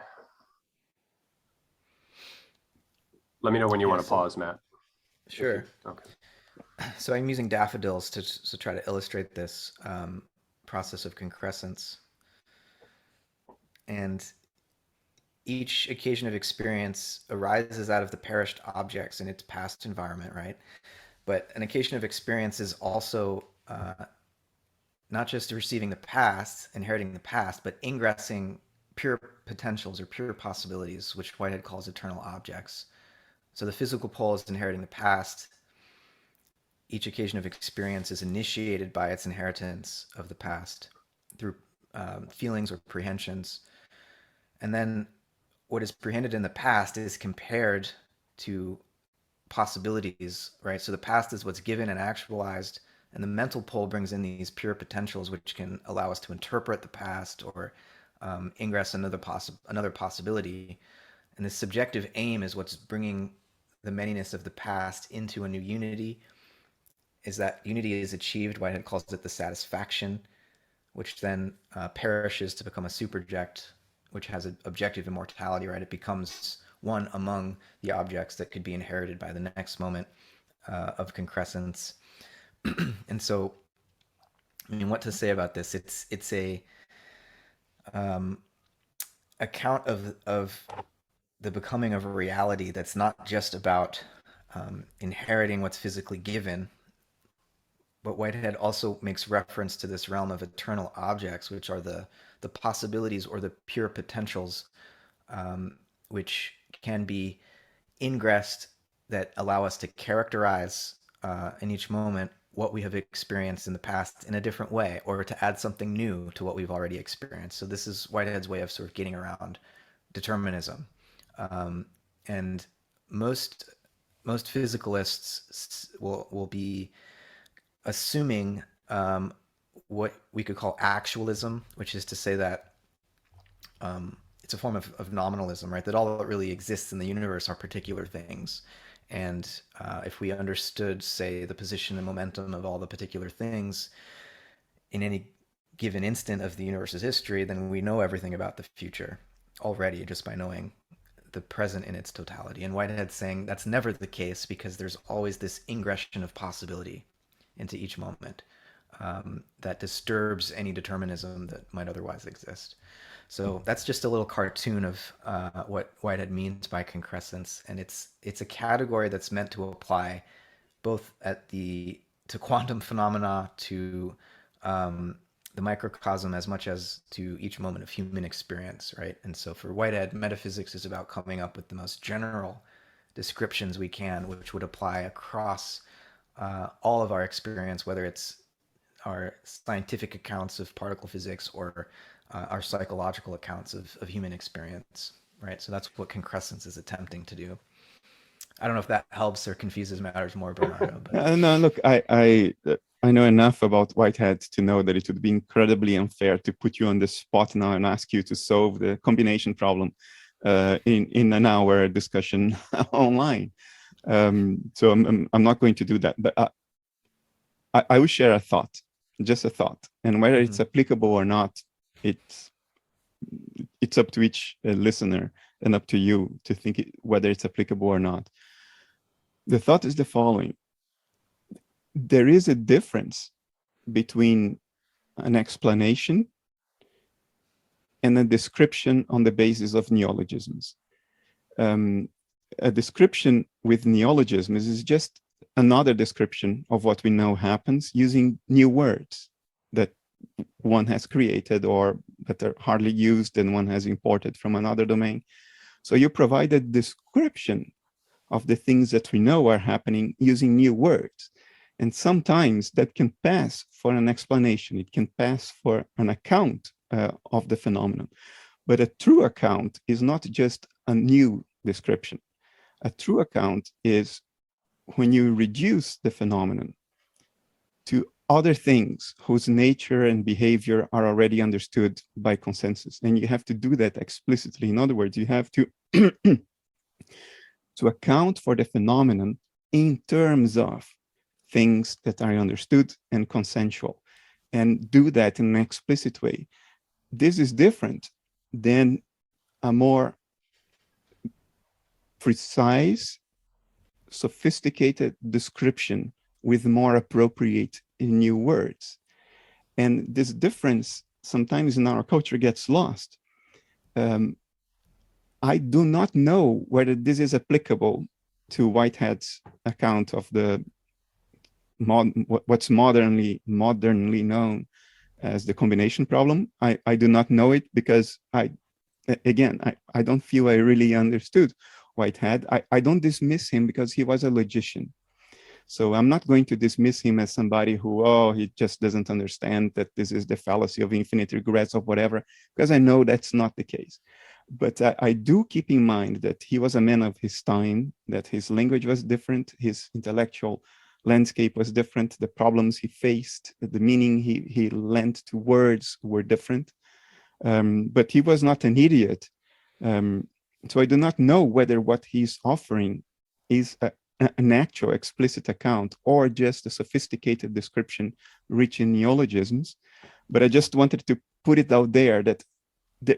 Let me know when you want to pause, Matt. Sure. Okay. So I'm using daffodils to try to illustrate this process of concrescence. And each occasion of experience arises out of the perished objects in its past environment, right? But an occasion of experience is also not just receiving the past, inheriting the past, but ingressing pure potentials or pure possibilities, which Whitehead calls eternal objects. So the physical pole is inheriting the past. Each occasion of experience is initiated by its inheritance of the past through feelings or prehensions. And then what is prehended in the past is compared to possibilities, right? So the past is what's given and actualized, and the mental pole brings in these pure potentials, which can allow us to interpret the past or ingress another possibility. And the subjective aim is what's bringing the manyness of the past into a new unity. Is that unity is achieved, Whitehead calls it the satisfaction, which then perishes to become a superject, which has an objective immortality, right? It becomes one among the objects that could be inherited by the next moment of concrescence. And so, what to say about this? It's a account of the becoming of a reality that's not just about inheriting what's physically given, but Whitehead also makes reference to this realm of eternal objects, which are the possibilities or the pure potentials, which can be ingressed, that allow us to characterize in each moment what we have experienced in the past in a different way, or to add something new to what we've already experienced. So this is Whitehead's way of sort of getting around determinism. And most physicalists will be assuming what we could call actualism, which is to say that it's a form of nominalism, right? That all that really exists in the universe are particular things. And if we understood, say, the position and momentum of all the particular things in any given instant of the universe's history, then we know everything about the future already just by knowing the present in its totality. And Whitehead's saying that's never the case because there's always this ingression of possibility into each moment that disturbs any determinism that might otherwise exist. So that's just a little cartoon of what Whitehead means by concrescence, and it's a category that's meant to apply both to quantum phenomena, to the microcosm, as much as to each moment of human experience, right? And so for Whitehead, metaphysics is about coming up with the most general descriptions we can, which would apply across all of our experience, whether it's our scientific accounts of particle physics or our psychological accounts of human experience, right? So that's what concrescence is attempting to do. I don't know if that helps or confuses matters more, Bernardo. But... No, look, I know enough about Whitehead to know that it would be incredibly unfair to put you on the spot now and ask you to solve the combination problem in an hour discussion online. So I'm not going to do that, but I will share a thought, just a thought, and whether it's applicable or not, it's up to each listener and up to you to think whether it's applicable or not. The thought is the following. There is a difference between an explanation and a description on the basis of neologisms. A description with neologisms is just another description of what we know happens using new words that one has created or that are hardly used and one has imported from another domain. So you provide a description of the things that we know are happening using new words. And sometimes that can pass for an explanation. It can pass for an account of the phenomenon. But a true account is not just a new description. A true account is when you reduce the phenomenon to other things whose nature and behavior are already understood by consensus. And you have to do that explicitly. In other words, you have to, to account for the phenomenon in terms of things that are understood and consensual, and do that in an explicit way. This is different than a more precise, sophisticated description with more appropriate new words. And this difference sometimes in our culture gets lost. I do not know whether this is applicable to Whitehead's account of the what's modernly known as the combination problem. I do not know it because I don't feel I really understood Whitehead. I don't dismiss him because he was a logician. So I'm not going to dismiss him as somebody who, he just doesn't understand that this is the fallacy of infinite regrets or whatever, because I know that's not the case. But I do keep in mind that he was a man of his time, that his language was different, his intellectual landscape was different, the problems he faced, the meaning he lent to words were different. But he was not an idiot. So I do not know whether what he's offering is an actual explicit account or just a sophisticated description rich in neologisms. But I just wanted to put it out there that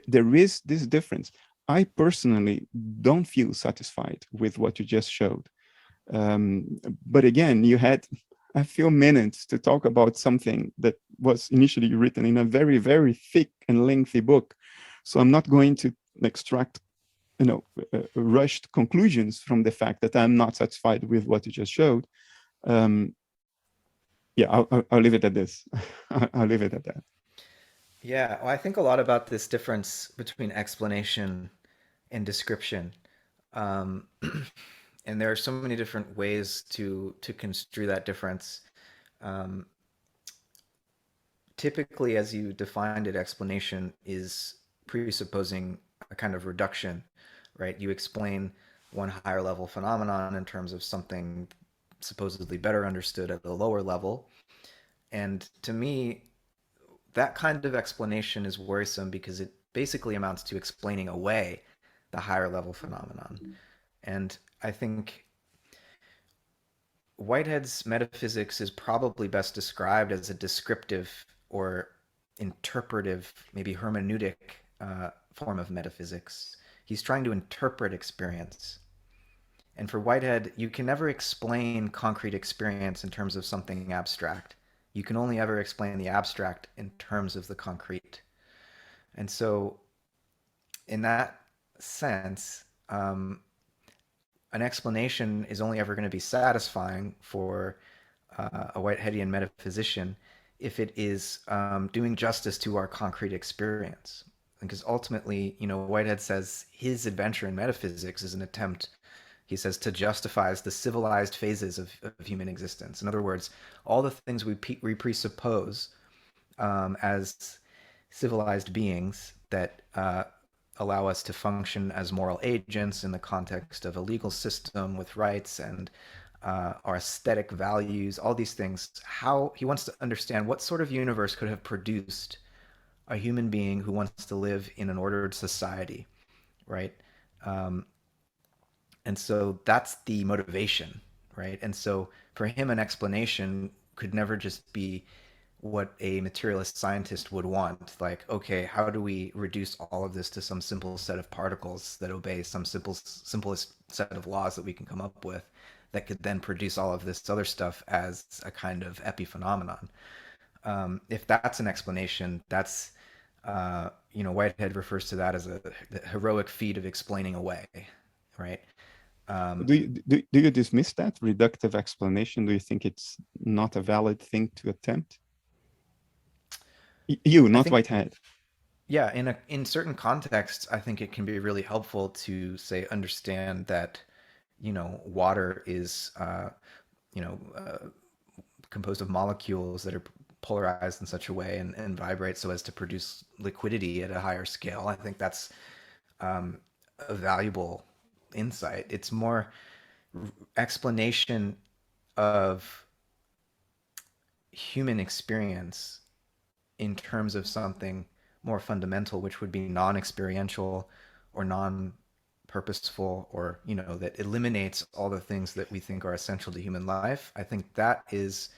there is this difference. I personally don't feel satisfied with what you just showed. But again, you had a few minutes to talk about something that was initially written in a very, very thick and lengthy book. So I'm not going to extract rushed conclusions from the fact that I'm not satisfied with what you just showed. I'll leave it at this. I'll leave it at that. Yeah, well, I think a lot about this difference between explanation and description. And there are so many different ways to construe that difference. Typically, as you defined it, explanation is presupposing a kind of reduction, right? You explain one higher level phenomenon in terms of something supposedly better understood at a lower level. And to me, that kind of explanation is worrisome because it basically amounts to explaining away the higher level phenomenon. And I think Whitehead's metaphysics is probably best described as a descriptive or interpretive, maybe hermeneutic form of metaphysics. He's trying to interpret experience. And for Whitehead, you can never explain concrete experience in terms of something abstract. You can only ever explain the abstract in terms of the concrete. And so, in that sense, an explanation is only ever going to be satisfying for a Whiteheadian metaphysician if it is doing justice to our concrete experience. Because ultimately, Whitehead says his adventure in metaphysics is an attempt, he says, to justify the civilized phases of human existence. In other words, all the things we presuppose as civilized beings that allow us to function as moral agents in the context of a legal system with rights and our aesthetic values, all these things. How he wants to understand what sort of universe could have produced a human being who wants to live in an ordered society, right? And so that's the motivation, right? And so for him, an explanation could never just be what a materialist scientist would want. Like, okay, how do we reduce all of this to some simple set of particles that obey some simplest set of laws that we can come up with that could then produce all of this other stuff as a kind of epiphenomenon? If that's an explanation, that's Whitehead refers to that as a heroic feat of explaining away, right? Do you dismiss that reductive explanation? Do you think it's not a valid thing to attempt? You, not Whitehead. Yeah, in certain contexts, I think it can be really helpful to say understand that, water is composed of molecules that are polarized in such a way and vibrate so as to produce liquidity at a higher scale. I think that's a valuable insight. It's more explanation of human experience in terms of something more fundamental, which would be non-experiential or non-purposeful, or that eliminates all the things that we think are essential to human life. I think that's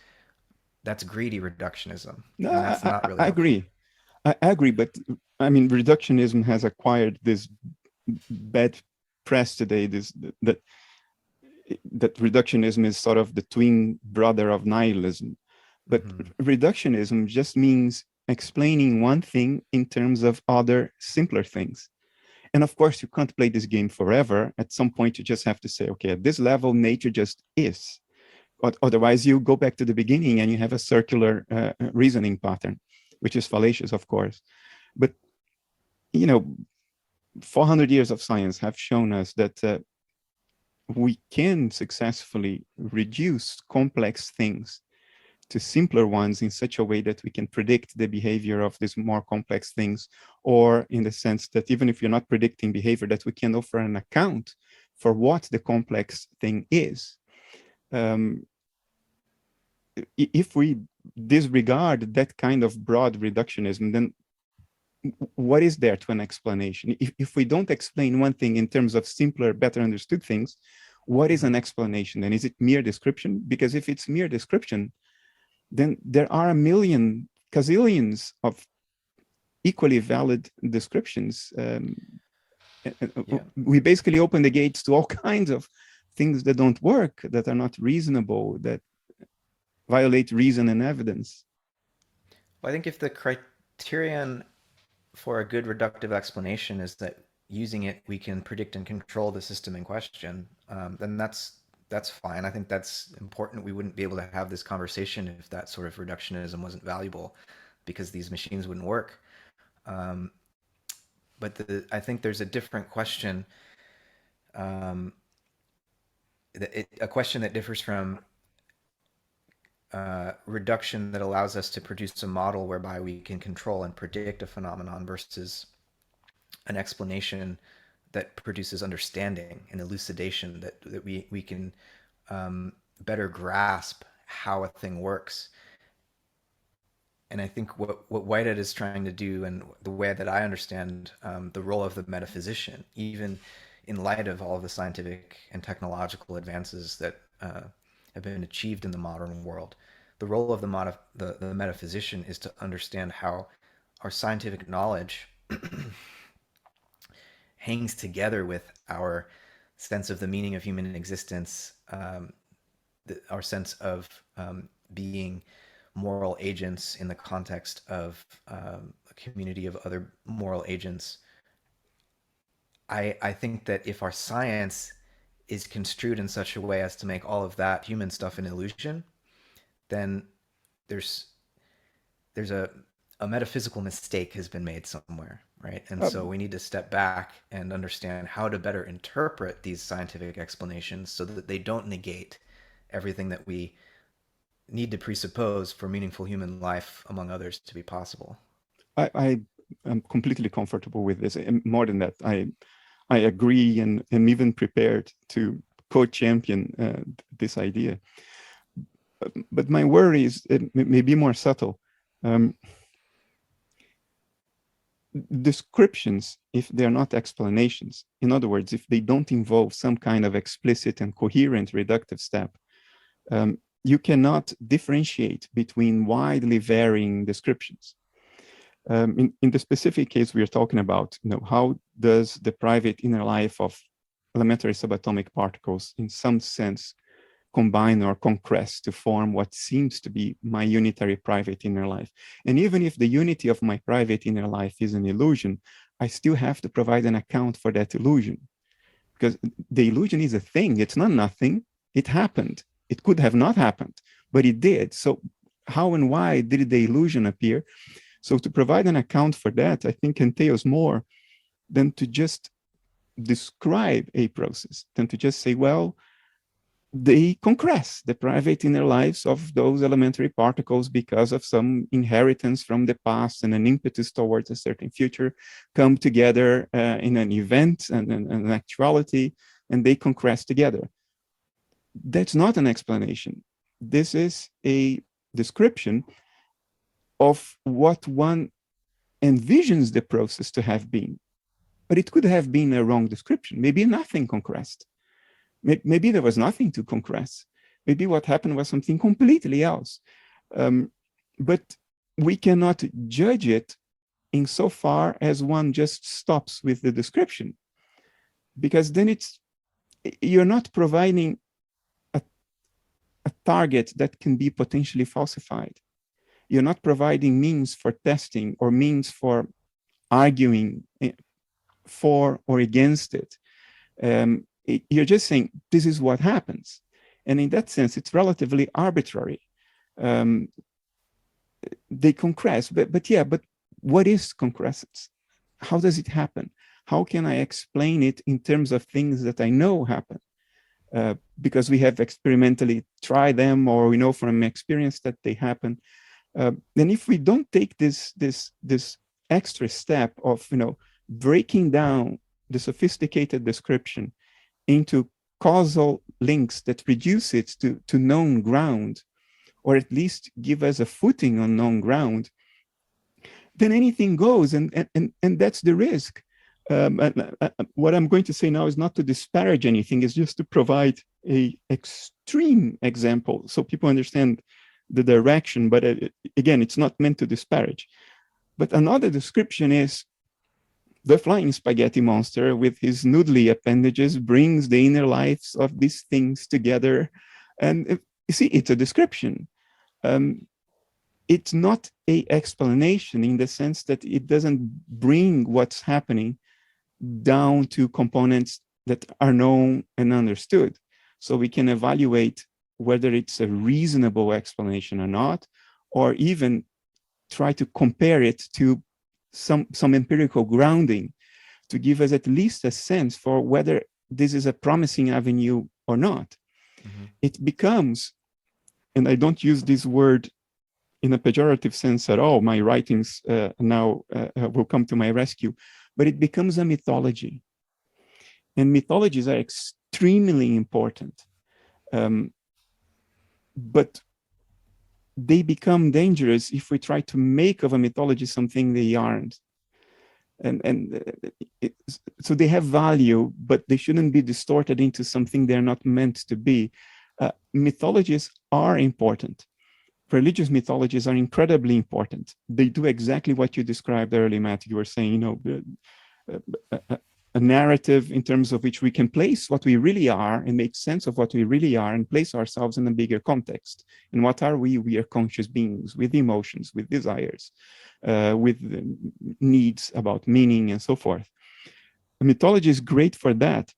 greedy reductionism. No, And that's not really I agree. I agree, but I mean, reductionism has acquired this bad press today. That reductionism is sort of the twin brother of nihilism. But reductionism just means explaining one thing in terms of other simpler things. And of course, you can't play this game forever. At some point, you just have to say, okay, at this level, nature just is. Otherwise, you go back to the beginning and you have a circular reasoning pattern, which is fallacious, of course. But, 400 years of science have shown us that we can successfully reduce complex things to simpler ones in such a way that we can predict the behavior of these more complex things, or in the sense that even if you're not predicting behavior, that we can offer an account for what the complex thing is. If we disregard that kind of broad reductionism, then what is there to an explanation? If we don't explain one thing in terms of simpler, better understood things, what is an explanation? And is it mere description? Because if it's mere description, then there are a million, gazillions of equally valid descriptions. We basically open the gates to all kinds of things that don't work, that are not reasonable, that violate reason and evidence. Well, I think if the criterion for a good reductive explanation is that using it we can predict and control the system in question, then that's fine. I think that's important. We wouldn't be able to have this conversation if that sort of reductionism wasn't valuable, because these machines wouldn't work. But I think there's a different question, a question that differs from reduction that allows us to produce a model whereby we can control and predict a phenomenon, versus an explanation that produces understanding and elucidation, that we can better grasp how a thing works. And I think what Whitehead is trying to do, and the way that I understand the role of the metaphysician, even in light of all of the scientific and technological advances that have been achieved in the modern world. The role of the metaphysician is to understand how our scientific knowledge hangs together with our sense of the meaning of human existence, our sense of being moral agents in the context of a community of other moral agents. I think that if our science is construed in such a way as to make all of that human stuff an illusion, then there's a metaphysical mistake has been made somewhere, right? And so we need to step back and understand how to better interpret these scientific explanations so that they don't negate everything that we need to presuppose for meaningful human life, among others, to be possible. I am completely comfortable with this. And more than that, I agree and am even prepared to co-champion this idea. But my worry is it may be more subtle. Descriptions, if they're not explanations, in other words, if they don't involve some kind of explicit and coherent reductive step, you cannot differentiate between widely varying descriptions. In the specific case we are talking about, how does the private inner life of elementary subatomic particles in some sense combine or concrete to form what seems to be my unitary private inner life? And even if the unity of my private inner life is an illusion, I still have to provide an account for that illusion, because the illusion is a thing. It's not nothing. It happened. It could have not happened, but it did. So how and why did the illusion appear? So to provide an account for that, I think entails more than to just describe a process, than to just say, well, they compress the private inner lives of those elementary particles because of some inheritance from the past and an impetus towards a certain future come together in an event and an actuality, and they compress together. That's not an explanation. This is a description of what one envisions the process to have been. But it could have been a wrong description. Maybe nothing compressed. Maybe there was nothing to compress. Maybe what happened was something completely else. But we cannot judge it insofar as one just stops with the description, because then you're not providing a target that can be potentially falsified. You're not providing means for testing or means for arguing for or against it. You're just saying, this is what happens. And in that sense, it's relatively arbitrary. They concress, but what is concrescence? How does it happen? How can I explain it in terms of things that I know happen? Because we have experimentally tried them, or we know from experience that they happen. Then if we don't take this extra step of breaking down the sophisticated description into causal links that reduce it to known ground, or at least give us a footing on known ground, then anything goes, and that's the risk. What I'm going to say now is not to disparage anything, it's just to provide an extreme example so people understand the direction, but again, it's not meant to disparage. But another description is the flying spaghetti monster with his noodly appendages brings the inner lives of these things together. And you see, it's a description. It's not an explanation in the sense that it doesn't bring what's happening down to components that are known and understood. So we can evaluate whether it's a reasonable explanation or not, or even try to compare it to some empirical grounding to give us at least a sense for whether this is a promising avenue or not. Mm-hmm. It becomes, and I don't use this word in a pejorative sense at all, my writings now will come to my rescue, but it becomes a mythology. And mythologies are extremely important. But they become dangerous if we try to make of a mythology something they aren't. So they have value, but they shouldn't be distorted into something they're not meant to be. Mythologies are important. Religious mythologies are incredibly important. They do exactly what you described earlier, Matt. You were saying, a narrative in terms of which we can place what we really are and make sense of what we really are and place ourselves in a bigger context. And what are we? We are conscious beings with emotions, with desires, with needs about meaning and so forth. Mythology is great for that,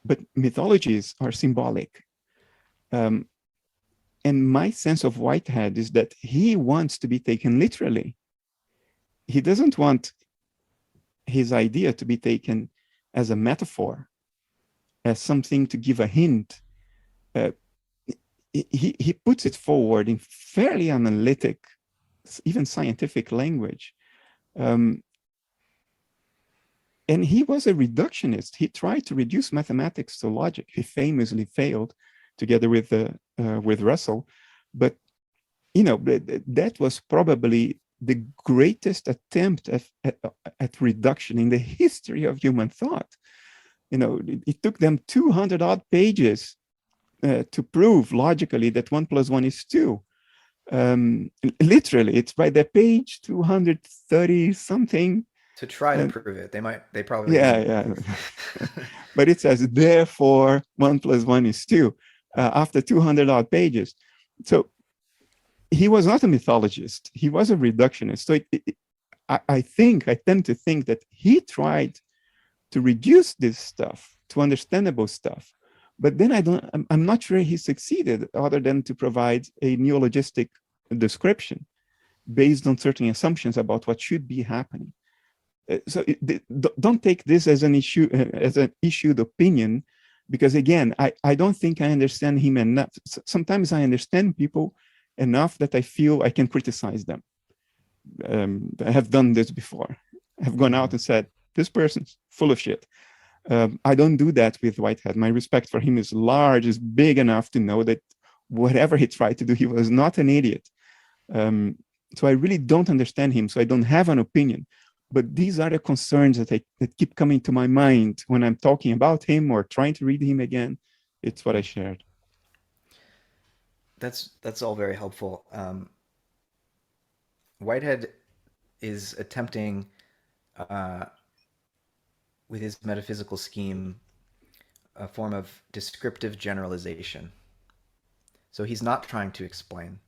but mythologies are symbolic. And my sense of Whitehead is that he wants to be taken literally. He doesn't want his idea to be taken as a metaphor, as something to give a hint. He puts it forward in fairly analytic, even scientific language. And he was a reductionist. He tried to reduce mathematics to logic. He famously failed, together with Russell. But that was probably the greatest attempt at reduction in the history of human thought. It took them 200 odd pages to prove logically that 1 + 1 is 2. Literally, it's by the page 230 something. To try to prove it, they probably yeah. But it says therefore 1 + 1 is 2 after 200 odd pages. So he was not a mythologist. He was a reductionist. So I tend to think that he tried to reduce this stuff to understandable stuff. But then I'm not sure he succeeded, other than to provide a neologistic description based on certain assumptions about what should be happening. So don't take this as an issue, as an issued opinion, because again, I don't think I understand him enough. Sometimes I understand people enough that I feel I can criticize them. I have done this before. I have gone out and said, this person's full of shit. I don't do that with Whitehead. My respect for him is large, is big enough to know that whatever he tried to do, he was not an idiot. So I really don't understand him, so I don't have an opinion. But these are the concerns that keep coming to my mind when I'm talking about him or trying to read him again. It's what I shared. That's all very helpful. Whitehead is attempting, with his metaphysical scheme, a form of descriptive generalization. So he's not trying to explain.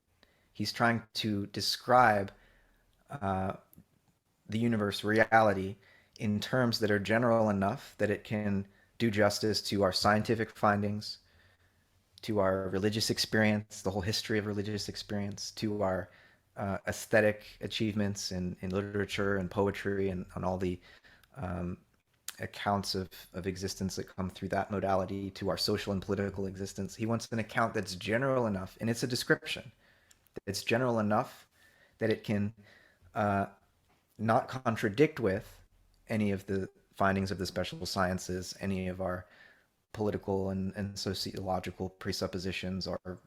He's trying to describe the universe, reality, in terms that are general enough that it can do justice to our scientific findings, to our religious experience, the whole history of religious experience, to our aesthetic achievements in literature and poetry and on all the accounts of existence that come through that modality, to our social and political existence. He wants an account that's general enough, and it's a description. It's general enough that it can not contradict with any of the findings of the special sciences, any of our political and sociological presuppositions, or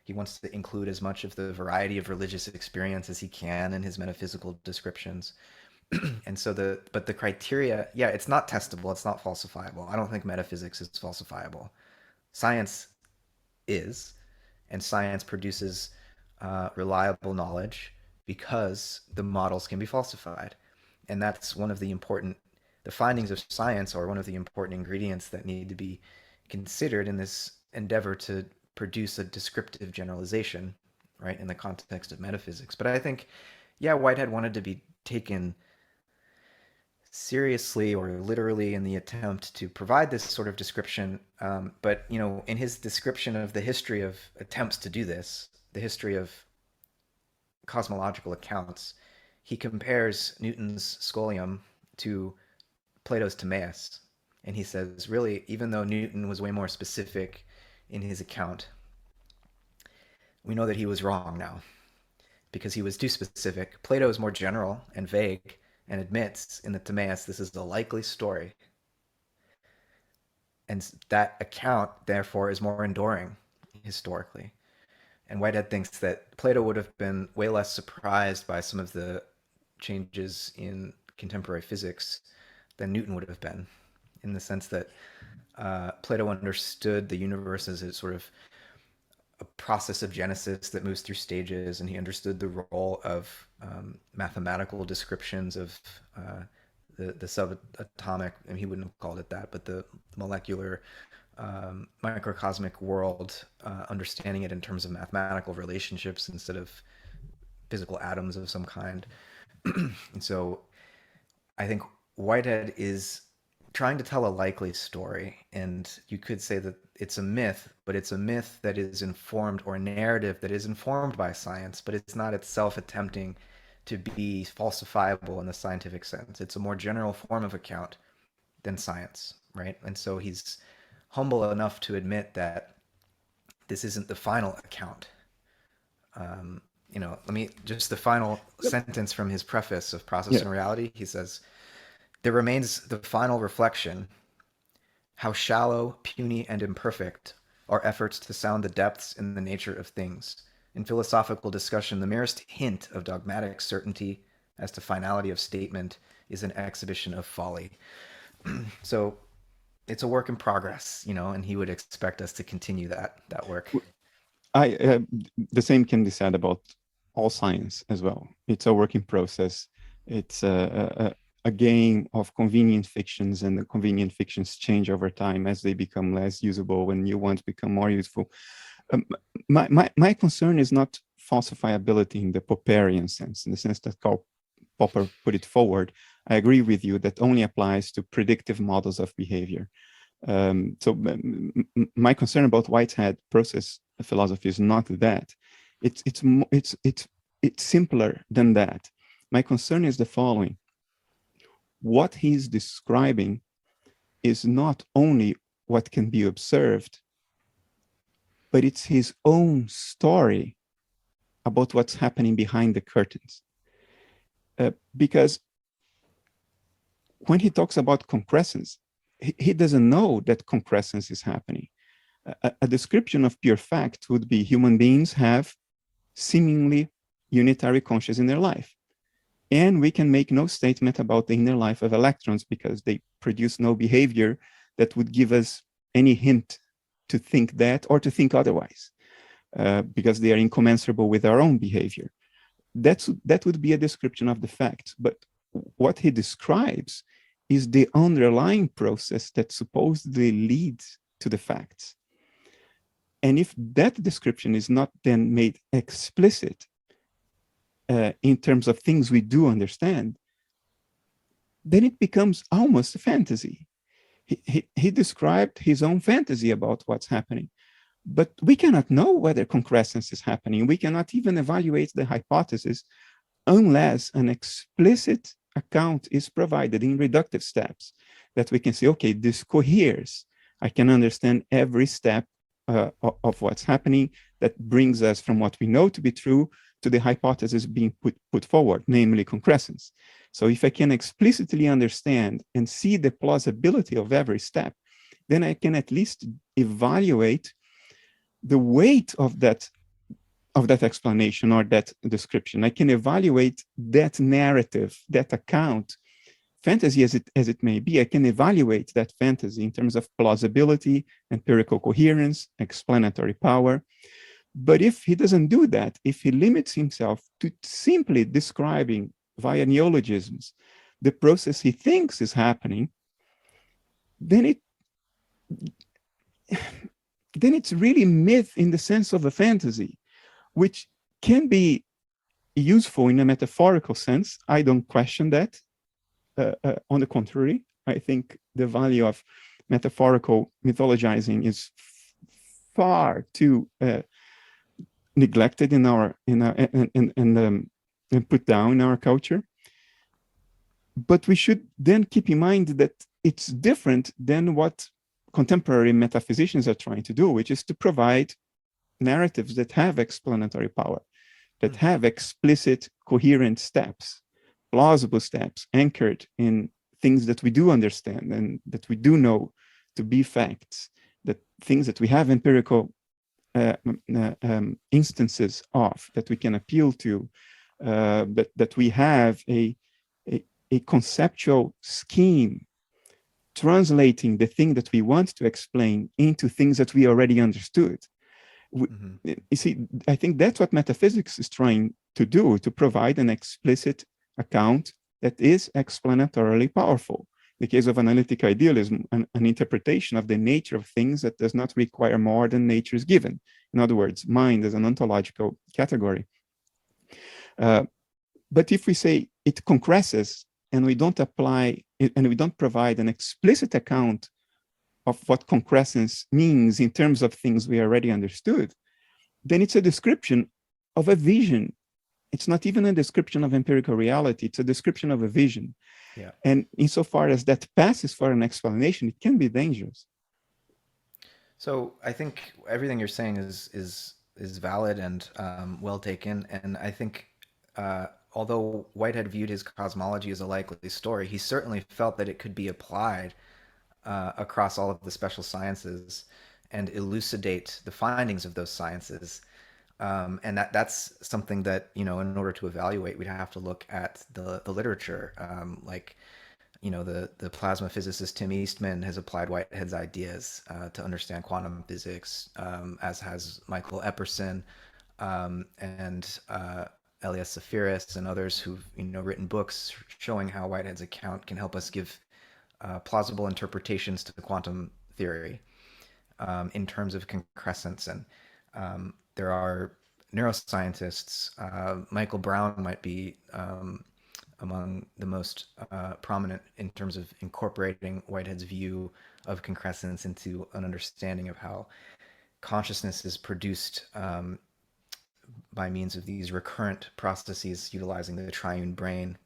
he wants to include as much of the variety of religious experience as he can in his metaphysical descriptions. And so but the criteria, it's not testable, it's not falsifiable. I don't think metaphysics is falsifiable. Science is, and science produces reliable knowledge because the models can be falsified. And that's one of the findings of science are one of the important ingredients that need to be considered in this endeavor to produce a descriptive generalization, right, in the context of metaphysics. But I think, Whitehead wanted to be taken seriously or literally in the attempt to provide this sort of description. But, in his description of the history of attempts to do this, the history of cosmological accounts, he compares Newton's scholium to Plato's Timaeus. And he says, really, even though Newton was way more specific in his account, we know that he was wrong now because he was too specific. Plato is more general and vague and admits in the Timaeus this is a likely story. And that account, therefore, is more enduring historically. And Whitehead thinks that Plato would have been way less surprised by some of the changes in contemporary physics than Newton would have been, in the sense that Plato understood the universe as a sort of a process of genesis that moves through stages, and he understood the role of mathematical descriptions of the subatomic, and he wouldn't have called it that, but the molecular microcosmic world, understanding it in terms of mathematical relationships instead of physical atoms of some kind. And so I think Whitehead is trying to tell a likely story, and you could say that it's a myth, but it's a myth that is informed, or a narrative that is informed by science, but it's not itself attempting to be falsifiable in the scientific sense. It's a more general form of account than science, right? And so he's humble enough to admit that this isn't the final account. Let me just the final sentence from his preface of Process and Reality. He says, "There remains the final reflection. How shallow, puny, and imperfect are efforts to sound the depths in the nature of things. In philosophical discussion, the merest hint of dogmatic certainty as to finality of statement is an exhibition of folly." So it's a work in progress, and he would expect us to continue that work. The same can be said about all science as well. It's a work in process. It's a game of convenient fictions, and the convenient fictions change over time as they become less usable and new ones become more useful. My concern is not falsifiability in the Popperian sense, in the sense that Karl Popper put it forward. I agree with you that only applies to predictive models of behavior. So my concern about Whitehead process philosophy is not that. It's simpler than that. My concern is the following. What he's describing is not only what can be observed, but it's his own story about what's happening behind the curtains. Because when he talks about concrescence, he doesn't know that concrescence is happening. A description of pure fact would be human beings have seemingly unitary consciousness in their life. And we can make no statement about the inner life of electrons because they produce no behavior that would give us any hint to think that or to think otherwise, because they are incommensurable with our own behavior. That would be a description of the fact. But what he describes is the underlying process that supposedly leads to the facts. And if that description is not then made explicit in terms of things we do understand, then it becomes almost a fantasy. He described his own fantasy about what's happening, but we cannot know whether concrescence is happening. We cannot even evaluate the hypothesis unless an explicit account is provided in reductive steps that we can say, okay, this coheres. I can understand every step of what's happening that brings us from what we know to be true to the hypothesis being put forward, namely concrescence. So if I can explicitly understand and see the plausibility of every step, then I can at least evaluate the weight of that explanation or that description. I can evaluate that narrative, that account, fantasy as it may be. I can evaluate that fantasy in terms of plausibility, empirical coherence, explanatory power. But if he doesn't do that, if he limits himself to simply describing via neologisms the process he thinks is happening, then it's really myth in the sense of a fantasy, which can be useful in a metaphorical sense. I don't question that. On the contrary, I think the value of metaphorical mythologizing is far too neglected and put down in our culture. But we should then keep in mind that it's different than what contemporary metaphysicians are trying to do, which is to provide narratives that have explanatory power, that have explicit, coherent steps, plausible steps anchored in things that we do understand and that we do know to be facts, that things that we have empirical instances of, that we can appeal to, that we have a conceptual scheme translating the thing that we want to explain into things that we already understood. You see, I think that's what metaphysics is trying to do, to provide an explicit account that is explanatorily powerful. In the case of analytic idealism, an interpretation of the nature of things that does not require more than nature is given. In other words, mind as an ontological category. But if we say it concresces and we don't apply it, and we don't provide an explicit account of what concrescence means in terms of things we already understood, then it's a description of a vision. It's not even a description of empirical reality, it's a description of a vision. Yeah. And insofar as that passes for an explanation, it can be dangerous. So I think everything you're saying is valid and well taken. And I think although Whitehead viewed his cosmology as a likely story, he certainly felt that it could be applied across all of the special sciences and elucidate the findings of those sciences. And that's something that, in order to evaluate, we'd have to look at the literature. The plasma physicist Tim Eastman has applied Whitehead's ideas to understand quantum physics, as has Michael Epperson and Elias Safiris and others who've written books showing how Whitehead's account can help us give plausible interpretations to the quantum theory in terms of concrescence. And there are neuroscientists. Michael Brown might be among the most prominent in terms of incorporating Whitehead's view of concrescence into an understanding of how consciousness is produced by means of these recurrent processes utilizing the triune brain.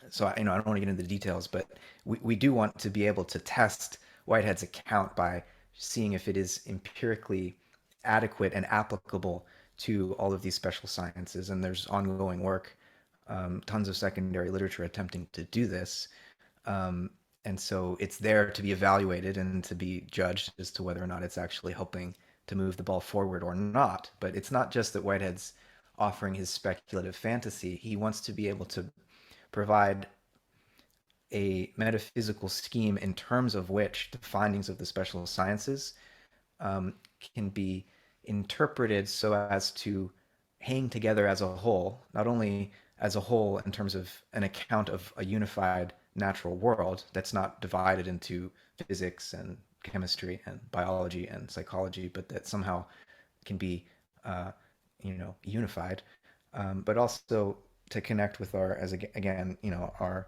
So I don't want to get into the details, but we do want to be able to test Whitehead's account by seeing if it is empirically adequate and applicable to all of these special sciences. And there's ongoing work, tons of secondary literature attempting to do this. And so it's there to be evaluated and to be judged as to whether or not it's actually helping to move the ball forward or not. But it's not just that Whitehead's offering his speculative fantasy. He wants to be able to provide a metaphysical scheme in terms of which the findings of the special sciences can be interpreted so as to hang together as a whole, not only as a whole in terms of an account of a unified natural world that's not divided into physics and chemistry and biology and psychology, but that somehow can be unified, but also to connect with the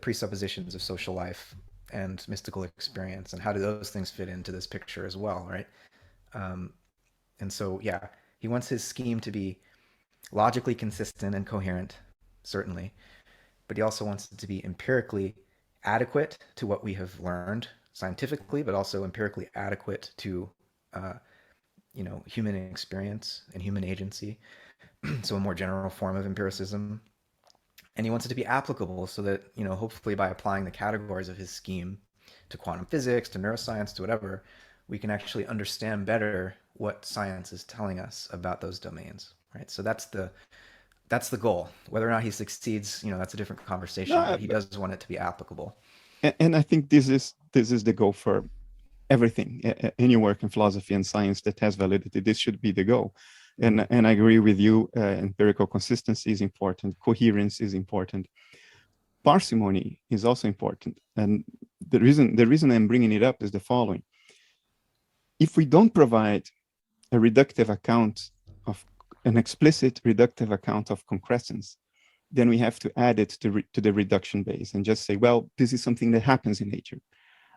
presuppositions of social life and mystical experience, and how do those things fit into this picture as well, right? And so, yeah, he wants his scheme to be logically consistent and coherent, certainly, but he also wants it to be empirically adequate to what we have learned scientifically, but also empirically adequate to, human experience and human agency. So a more general form of empiricism. And he wants it to be applicable so that, hopefully by applying the categories of his scheme to quantum physics, to neuroscience, to whatever, we can actually understand better what science is telling us about those domains, right? So that's the goal. Whether or not he succeeds, that's a different conversation, but he does want it to be applicable. And I think this is the goal for everything, any work in philosophy and science that has validity. This should be the goal. And I agree with you. Empirical consistency is important. Coherence is important. Parsimony is also important. And the reason I'm bringing it up is the following: if we don't provide a reductive account of an explicit reductive account of concrescence, then we have to add it to the reduction base and just say, well, this is something that happens in nature.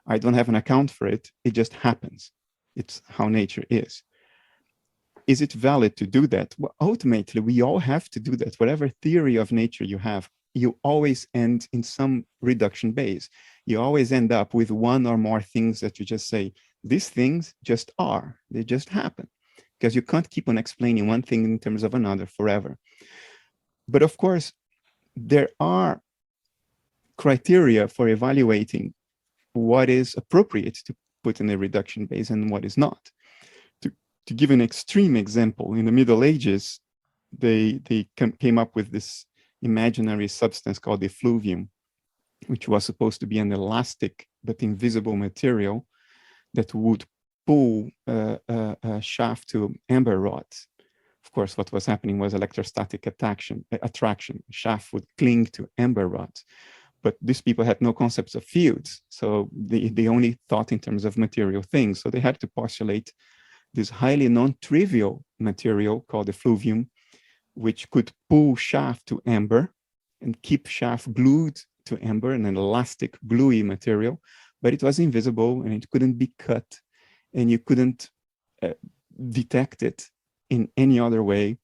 I don't have an account for it. It just happens. It's how nature is. Is it valid to do that? Well, ultimately, we all have to do that. Whatever theory of nature you have, you always end in some reduction base. You always end up with one or more things that you just say, these things just are. They just happen. Because you can't keep on explaining one thing in terms of another forever. But of course, there are criteria for evaluating what is appropriate to put in a reduction base and what is not. To give an extreme example, in the Middle Ages, they came up with this imaginary substance called effluvium, which was supposed to be an elastic but invisible material that would pull a shaft to amber rods. Of course, what was happening was electrostatic attraction. Shaft would cling to amber rods. But these people had no concepts of fields. So they only thought in terms of material things. So they had to postulate this highly non-trivial material called effluvium, which could pull shaft to amber and keep shaft glued to amber, an elastic, gluey material, but it was invisible and it couldn't be cut and you couldn't detect it in any other way.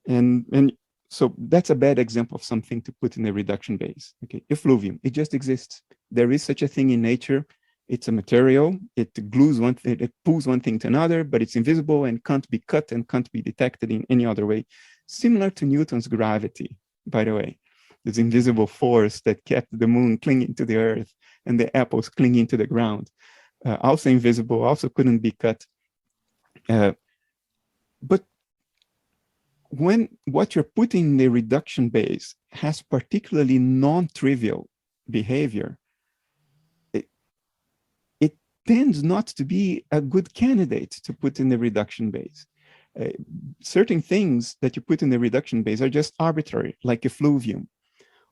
And so that's a bad example of something to put in a reduction base. Okay, effluvium, it just exists. There is such a thing in nature. It's a material, it glues one thing, it pulls one thing to another, but it's invisible and can't be cut and can't be detected in any other way. Similar to Newton's gravity, by the way, this invisible force that kept the moon clinging to the earth and the apples clinging to the ground. Also invisible, also couldn't be cut. But when what you're putting in the reduction base has particularly non-trivial behavior, it tends not to be a good candidate to put in the reduction base. Certain things that you put in the reduction base are just arbitrary, like effluvium,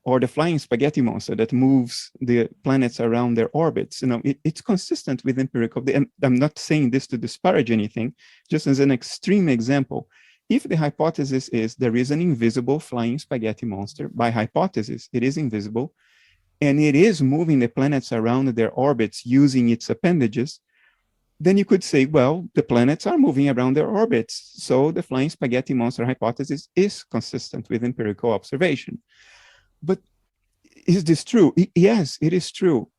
or the flying spaghetti monster that moves the planets around their orbits. You know, it's consistent with empirical. I'm not saying this to disparage anything, just as an extreme example. If the hypothesis is there is an invisible flying spaghetti monster, by hypothesis, it is invisible, and it is moving the planets around their orbits using its appendages, then you could say, well, the planets are moving around their orbits, so the flying spaghetti monster hypothesis is consistent with empirical observation. But is this true? Yes, it is true.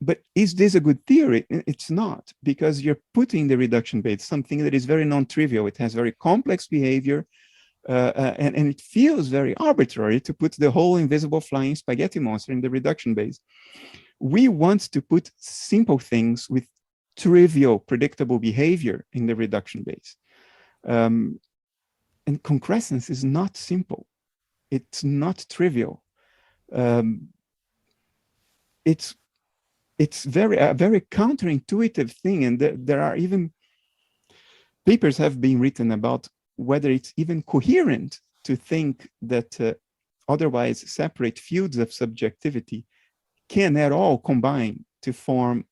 But is this a good theory? It's not, because you're putting the reduction base, something that is very non-trivial. It has very complex behavior, and it feels very arbitrary to put the whole invisible flying spaghetti monster in the reduction base. We want to put simple things with trivial, predictable behavior in the reduction base. And concrescence is not simple. It's not trivial. It's a very counterintuitive thing, and there are even papers have been written about whether it's even coherent to think that otherwise separate fields of subjectivity can at all combine to form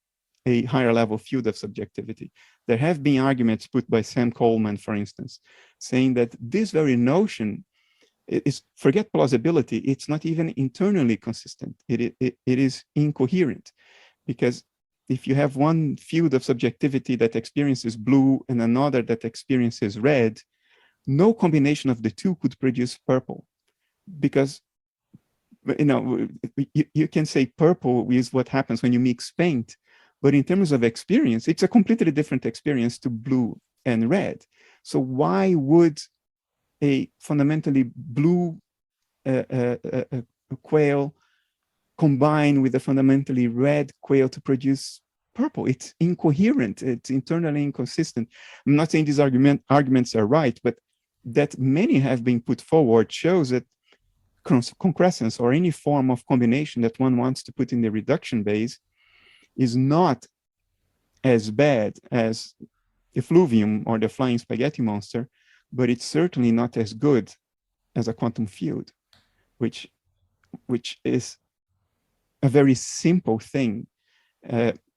a higher level field of subjectivity. There have been arguments put by Sam Coleman, for instance, saying that this very notion is, forget plausibility, it's not even internally consistent. It is incoherent, because if you have one field of subjectivity that experiences blue and another that experiences red, no combination of the two could produce purple, because you can say purple is what happens when you mix paint, but in terms of experience, it's a completely different experience to blue and red. So why would a fundamentally blue quail combine with a fundamentally red quail to produce purple? It's incoherent. It's internally inconsistent. I'm not saying these arguments are right, but that many have been put forward shows that concrescence or any form of combination that one wants to put in the reduction base is not as bad as effluvium or the flying spaghetti monster, but it's certainly not as good as a quantum field, which is a very simple thing,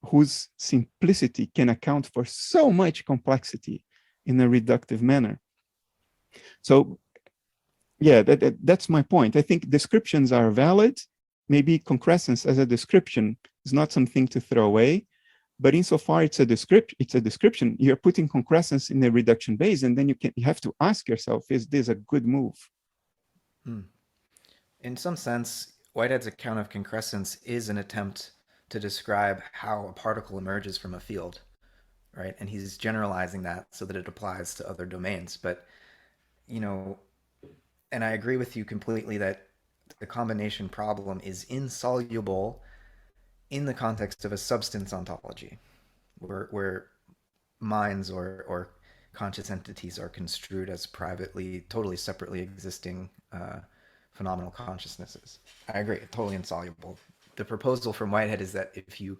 whose simplicity can account for so much complexity in a reductive manner. So yeah, that's my point. I think descriptions are valid. Maybe concrescence as a description is not something to throw away, but insofar it's a description, you're putting concrescence in a reduction base, and then you have to ask yourself, is this a good move? In some sense, Whitehead's account of concrescence is an attempt to describe how a particle emerges from a field, right? And he's generalizing that so that it applies to other domains. But, and I agree with you completely that the combination problem is insoluble in the context of a substance ontology, where minds or conscious entities are construed as privately, totally separately existing phenomenal consciousnesses. I agree, totally insoluble. The proposal from Whitehead is that if you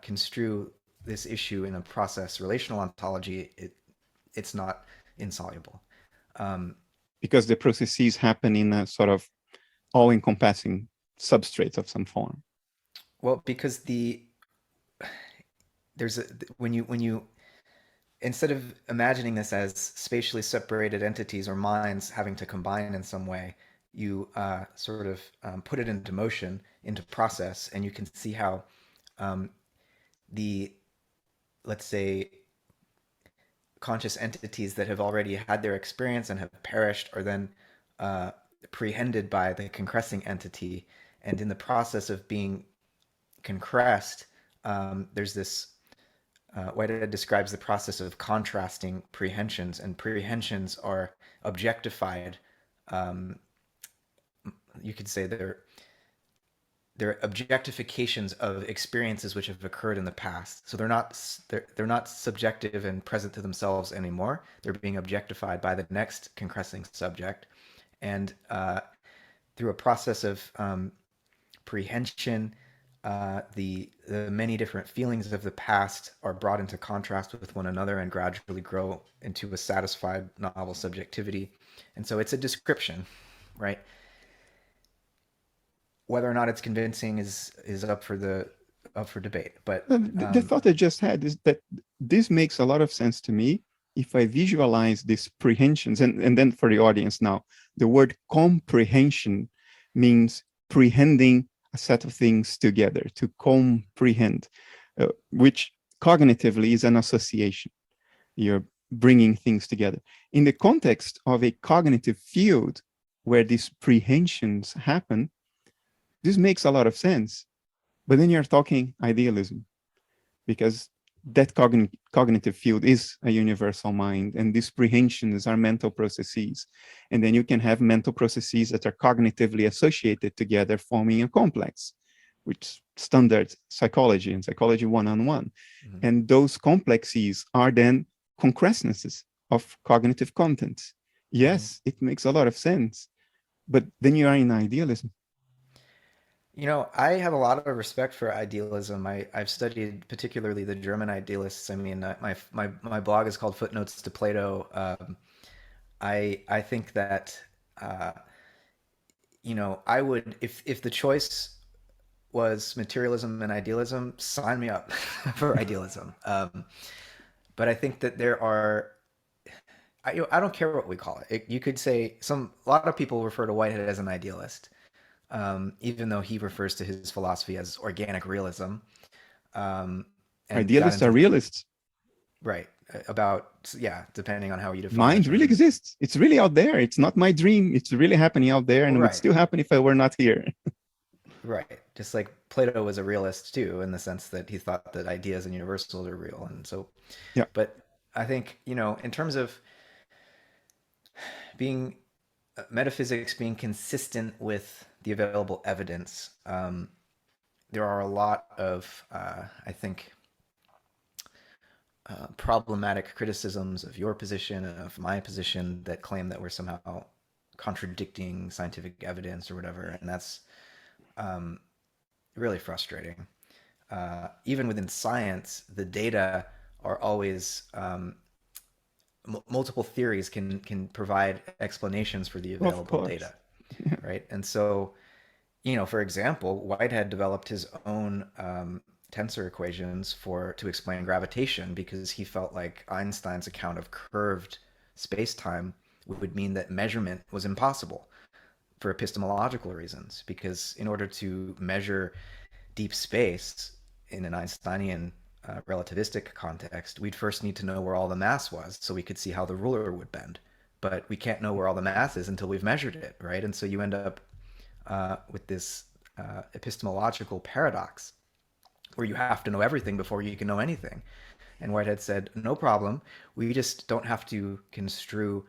construe this issue in a process relational ontology, it's not insoluble. Because the processes happen in a sort of all-encompassing substrate of some form. Well, because when you instead of imagining this as spatially separated entities or minds having to combine in some way, you sort of put it into motion, into process, and you can see how the, let's say, conscious entities that have already had their experience and have perished are then prehended by the concressing entity. And in the process of being concressed, there's this, Whitehead describes the process of contrasting prehensions, and prehensions are objectified. You could say they're objectifications of experiences which have occurred in the past. So they're not subjective and present to themselves anymore. They're being objectified by the next concressing subject, and through a process of prehension, the many different feelings of the past are brought into contrast with one another and gradually grow into a satisfied novel subjectivity. And so it's a description, right? Whether or not it's convincing is up for debate. But the thought I just had is that this makes a lot of sense to me if I visualize these prehensions, and then for the audience now, the word comprehension means prehending a set of things together, to comprehend, which cognitively is an association. You're bringing things together. In the context of a cognitive field where these prehensions happen, this makes a lot of sense. But then you're talking idealism, because that cognitive field is a universal mind, and these prehensions are mental processes. And then you can have mental processes that are cognitively associated together, forming a complex, which standard psychology and psychology one-on-one. Mm-hmm. And those complexes are then concrescences of cognitive contents. Yes, it makes a lot of sense. But then you are in idealism. You know, I have a lot of respect for idealism. I've studied particularly the German idealists. I mean, my blog is called Footnotes to Plato. I think that you know, I would, if the choice was materialism and idealism, sign me up for idealism. But I think that there are, I don't care what we call it. You could say a lot of people refer to Whitehead as an idealist. Even though he refers to his philosophy as organic realism. Idealists are realists. Right. Depending on how you define Mind really exists. It's really out there. It's not my dream. It's really happening out there, and it would still happen if I were not here. Right. Just like Plato was a realist too, in the sense that he thought that ideas and universals are real. And so, yeah. But I think, you know, in terms of being metaphysics being consistent with the available evidence, there are a lot of, I think, problematic criticisms of your position and of my position that claim that we're somehow contradicting scientific evidence or whatever, and that's really frustrating. Even within science, the data are always multiple theories can provide explanations for the available data. Yeah. Right. And so, you know, for example, Whitehead developed his own tensor equations to explain gravitation, because he felt like Einstein's account of curved space-time would mean that measurement was impossible for epistemological reasons, because in order to measure deep space in an Einsteinian relativistic context, we'd first need to know where all the mass was so we could see how the ruler would bend. But we can't know where all the mass is until we've measured it, right? And so you end up with this epistemological paradox where you have to know everything before you can know anything. And Whitehead said, no problem. We just don't have to construe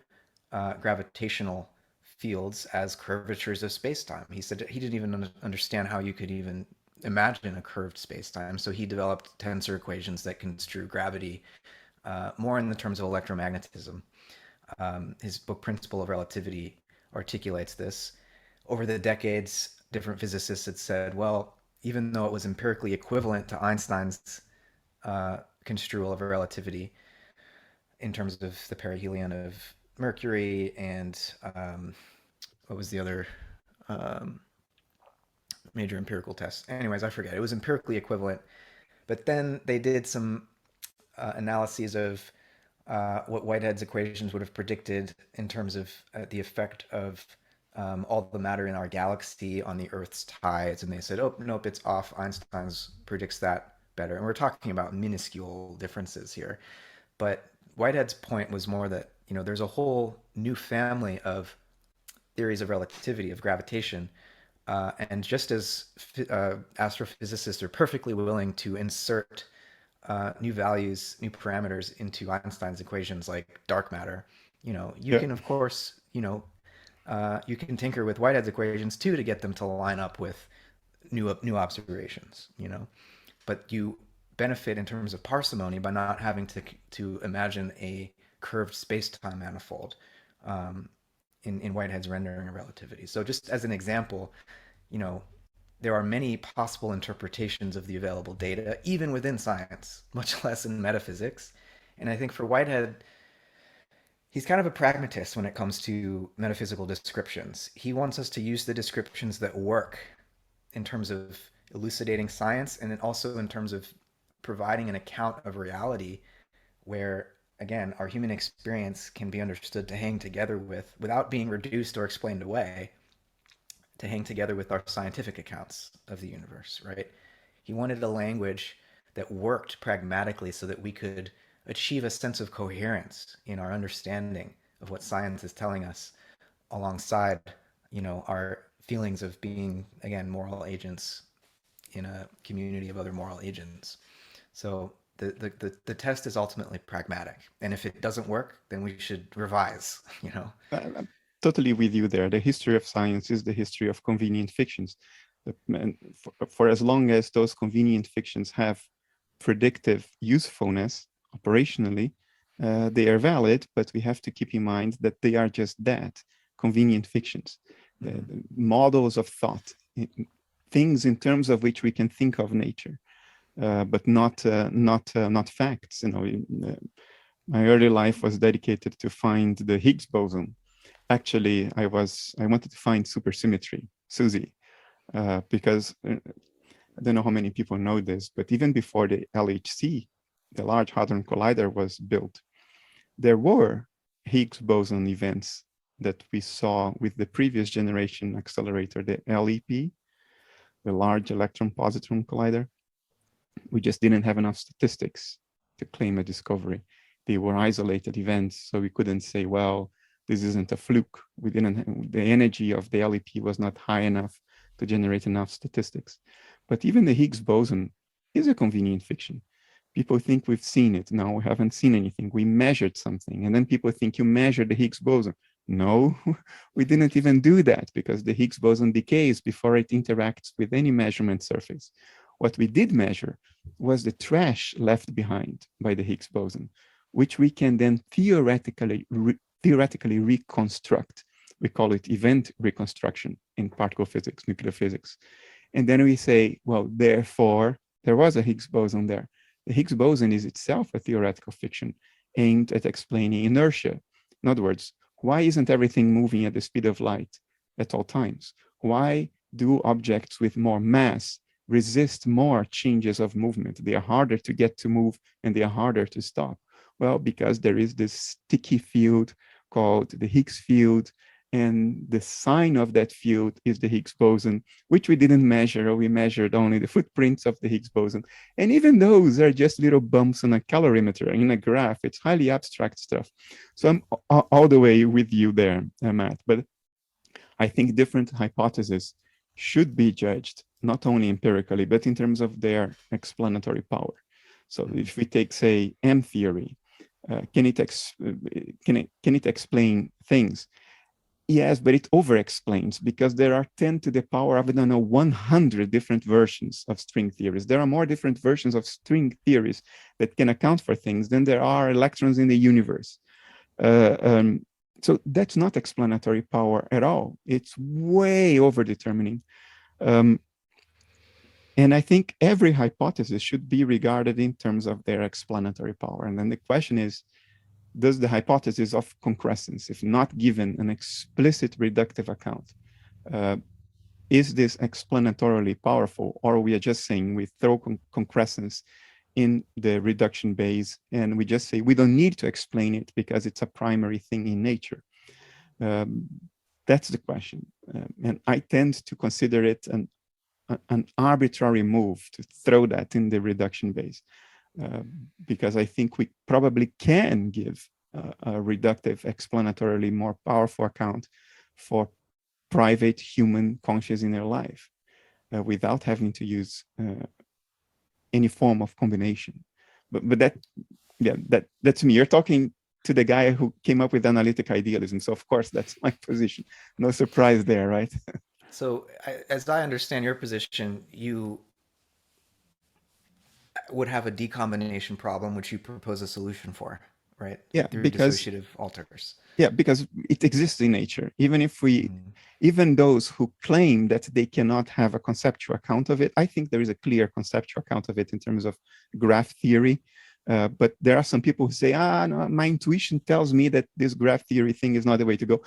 gravitational fields as curvatures of space-time. He said he didn't even understand how you could even imagine a curved space-time. So he developed tensor equations that construe gravity more in the terms of electromagnetism. His book Principle of Relativity articulates this. Over the decades, different physicists had said, well, even though it was empirically equivalent to Einstein's construal of relativity in terms of the perihelion of Mercury and what was the other major empirical test? Anyways, I forget. It was empirically equivalent. But then they did some analyses of what Whitehead's equations would have predicted in terms of the effect of all the matter in our galaxy on the Earth's tides. And they said, oh, nope, it's off. Einstein's predicts that better. And we're talking about minuscule differences here. But Whitehead's point was more that, there's a whole new family of theories of relativity, of gravitation. And just as astrophysicists are perfectly willing to insert new values, new parameters into Einstein's equations like dark matter, you can, of course, you can tinker with Whitehead's equations too to get them to line up with new observations, but you benefit in terms of parsimony by not having to imagine a curved space-time manifold in Whitehead's rendering of relativity. So just as an example, there are many possible interpretations of the available data, even within science, much less in metaphysics. And I think for Whitehead, he's kind of a pragmatist when it comes to metaphysical descriptions. He wants us to use the descriptions that work in terms of elucidating science, and then also in terms of providing an account of reality where, again, our human experience can be understood to hang together with, without being reduced or explained away, to hang together with our scientific accounts of the universe, right? He wanted a language that worked pragmatically so that we could achieve a sense of coherence in our understanding of what science is telling us alongside, our feelings of being, again, moral agents in a community of other moral agents. So the test is ultimately pragmatic. And if it doesn't work, then we should revise, I'm totally with you there. The history of science is the history of convenient fictions. And for as long as those convenient fictions have predictive usefulness operationally, they are valid, but we have to keep in mind that they are just that, convenient fictions, models of thought, things in terms of which we can think of nature, but not facts. My early life was dedicated to find the Higgs boson. Actually, I wanted to find supersymmetry, SUSY, because I don't know how many people know this, but even before the LHC, the Large Hadron Collider, was built, there were Higgs boson events that we saw with the previous generation accelerator, the LEP, the Large Electron Positron Collider. We just didn't have enough statistics to claim a discovery. They were isolated events, so we couldn't say, well, this isn't a fluke. The energy of the LEP was not high enough to generate enough statistics. But even the Higgs boson is a convenient fiction. People think we've seen it. No, we haven't seen anything. We measured something. And then people think you measured the Higgs boson. No, we didn't even do that because the Higgs boson decays before it interacts with any measurement surface. What we did measure was the trash left behind by the Higgs boson, which we can then theoretically reconstruct. We call it event reconstruction in particle physics, nuclear physics. And then we say, well, therefore, there was a Higgs boson there. The Higgs boson is itself a theoretical fiction aimed at explaining inertia. In other words, why isn't everything moving at the speed of light at all times? Why do objects with more mass resist more changes of movement? They are harder to get to move and they are harder to stop. Well, because there is this sticky field called the Higgs field, and the sign of that field is the Higgs boson, which we didn't measure. We measured only the footprints of the Higgs boson. And even those are just little bumps on a calorimeter in a graph. It's highly abstract stuff. So I'm all the way with you there, Matt. But I think different hypotheses should be judged, not only empirically, but in terms of their explanatory power. So if we take, say, M theory, can it explain things? Yes, but it over-explains because there are 10 to the power of, 100 different versions of string theories. There are more different versions of string theories that can account for things than there are electrons in the universe. So that's not explanatory power at all. It's way over-determining. And And I think every hypothesis should be regarded in terms of their explanatory power. And then the question is, does the hypothesis of concrescence, if not given an explicit reductive account, is this explanatorily powerful, or we are just saying we throw concrescence in the reduction base and we just say we don't need to explain it because it's a primary thing in nature? That's the question. And I tend to consider it an arbitrary move to throw that in the reduction base, because I think we probably can give a reductive, explanatorily more powerful account for private human conscious inner life without having to use any form of combination. But that's me. You're talking to the guy who came up with analytic idealism. So of course, that's my position. No surprise there, right? So as I understand your position, you would have a decombination problem, which you propose a solution for, right? Yeah, Through because dissociative alters. yeah, because it exists in nature. Even if we, even those who claim that they cannot have a conceptual account of it, I think there is a clear conceptual account of it in terms of graph theory. But there are some people who say, no, my intuition tells me that this graph theory thing is not the way to go.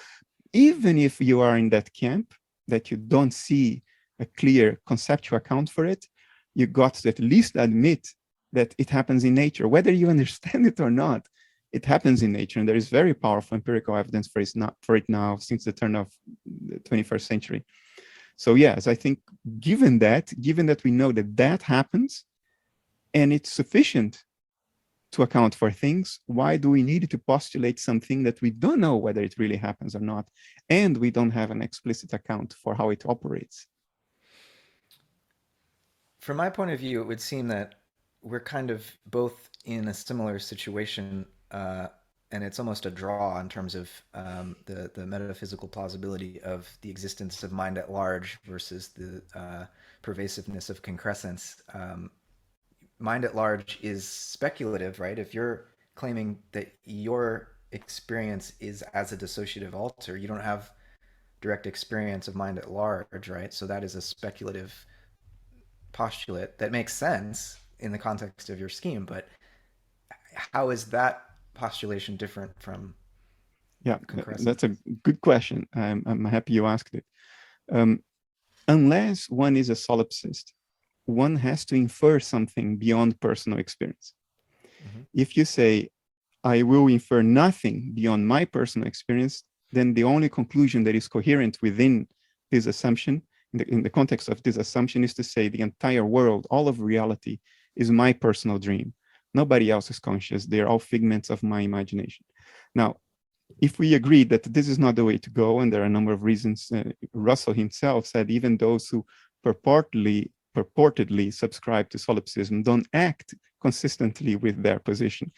Even if you are in that camp, that you don't see a clear conceptual account for it, you got to at least admit that it happens in nature. Whether you understand it or not, it happens in nature. And there is very powerful empirical evidence for it now since the turn of the 21st century. So yes, I think given that we know that that happens and it's sufficient to account for things, why do we need to postulate something that we don't know whether it really happens or not, and we don't have an explicit account for how it operates? From my point of view, it would seem that we're kind of both in a similar situation, and it's almost a draw in terms of the metaphysical plausibility of the existence of mind at large versus the pervasiveness of concrescence. Mind at large is speculative, right? If you're claiming that your experience is as a dissociative alter, you don't have direct experience of mind at large, right? So that is a speculative postulate that makes sense in the context of your scheme, but how is that postulation different from concrescence? That's a good question. I'm happy you asked it. Unless one is a solipsist, one has to infer something beyond personal experience. If you say, I will infer nothing beyond my personal experience, then the only conclusion that is coherent within this assumption, in the context of this assumption, is to say the entire world, all of reality, is my personal dream. Nobody else is conscious. They're all figments of my imagination. Now, if we agree that this is not the way to go, and there are a number of reasons, Russell himself said even those who purportedly subscribe to solipsism don't act consistently with their position.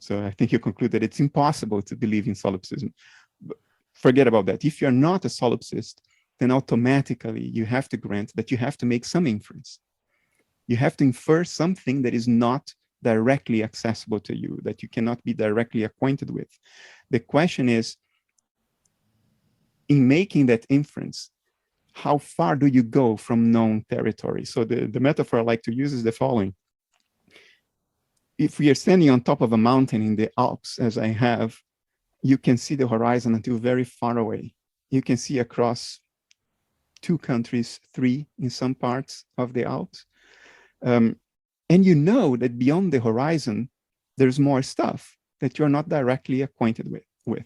So I think you conclude that it's impossible to believe in solipsism. But forget about that. If you're not a solipsist, then automatically you have to grant that you have to make some inference. You have to infer something that is not directly accessible to you, that you cannot be directly acquainted with. The question is, in making that inference, how far do you go from known territory? So the metaphor I like to use is the following. If we are standing on top of a mountain in the Alps, as I have, you can see the horizon until very far away. You can see across 2 countries, 3 in some parts of the Alps. And you know that beyond the horizon, there's more stuff that you're not directly acquainted with.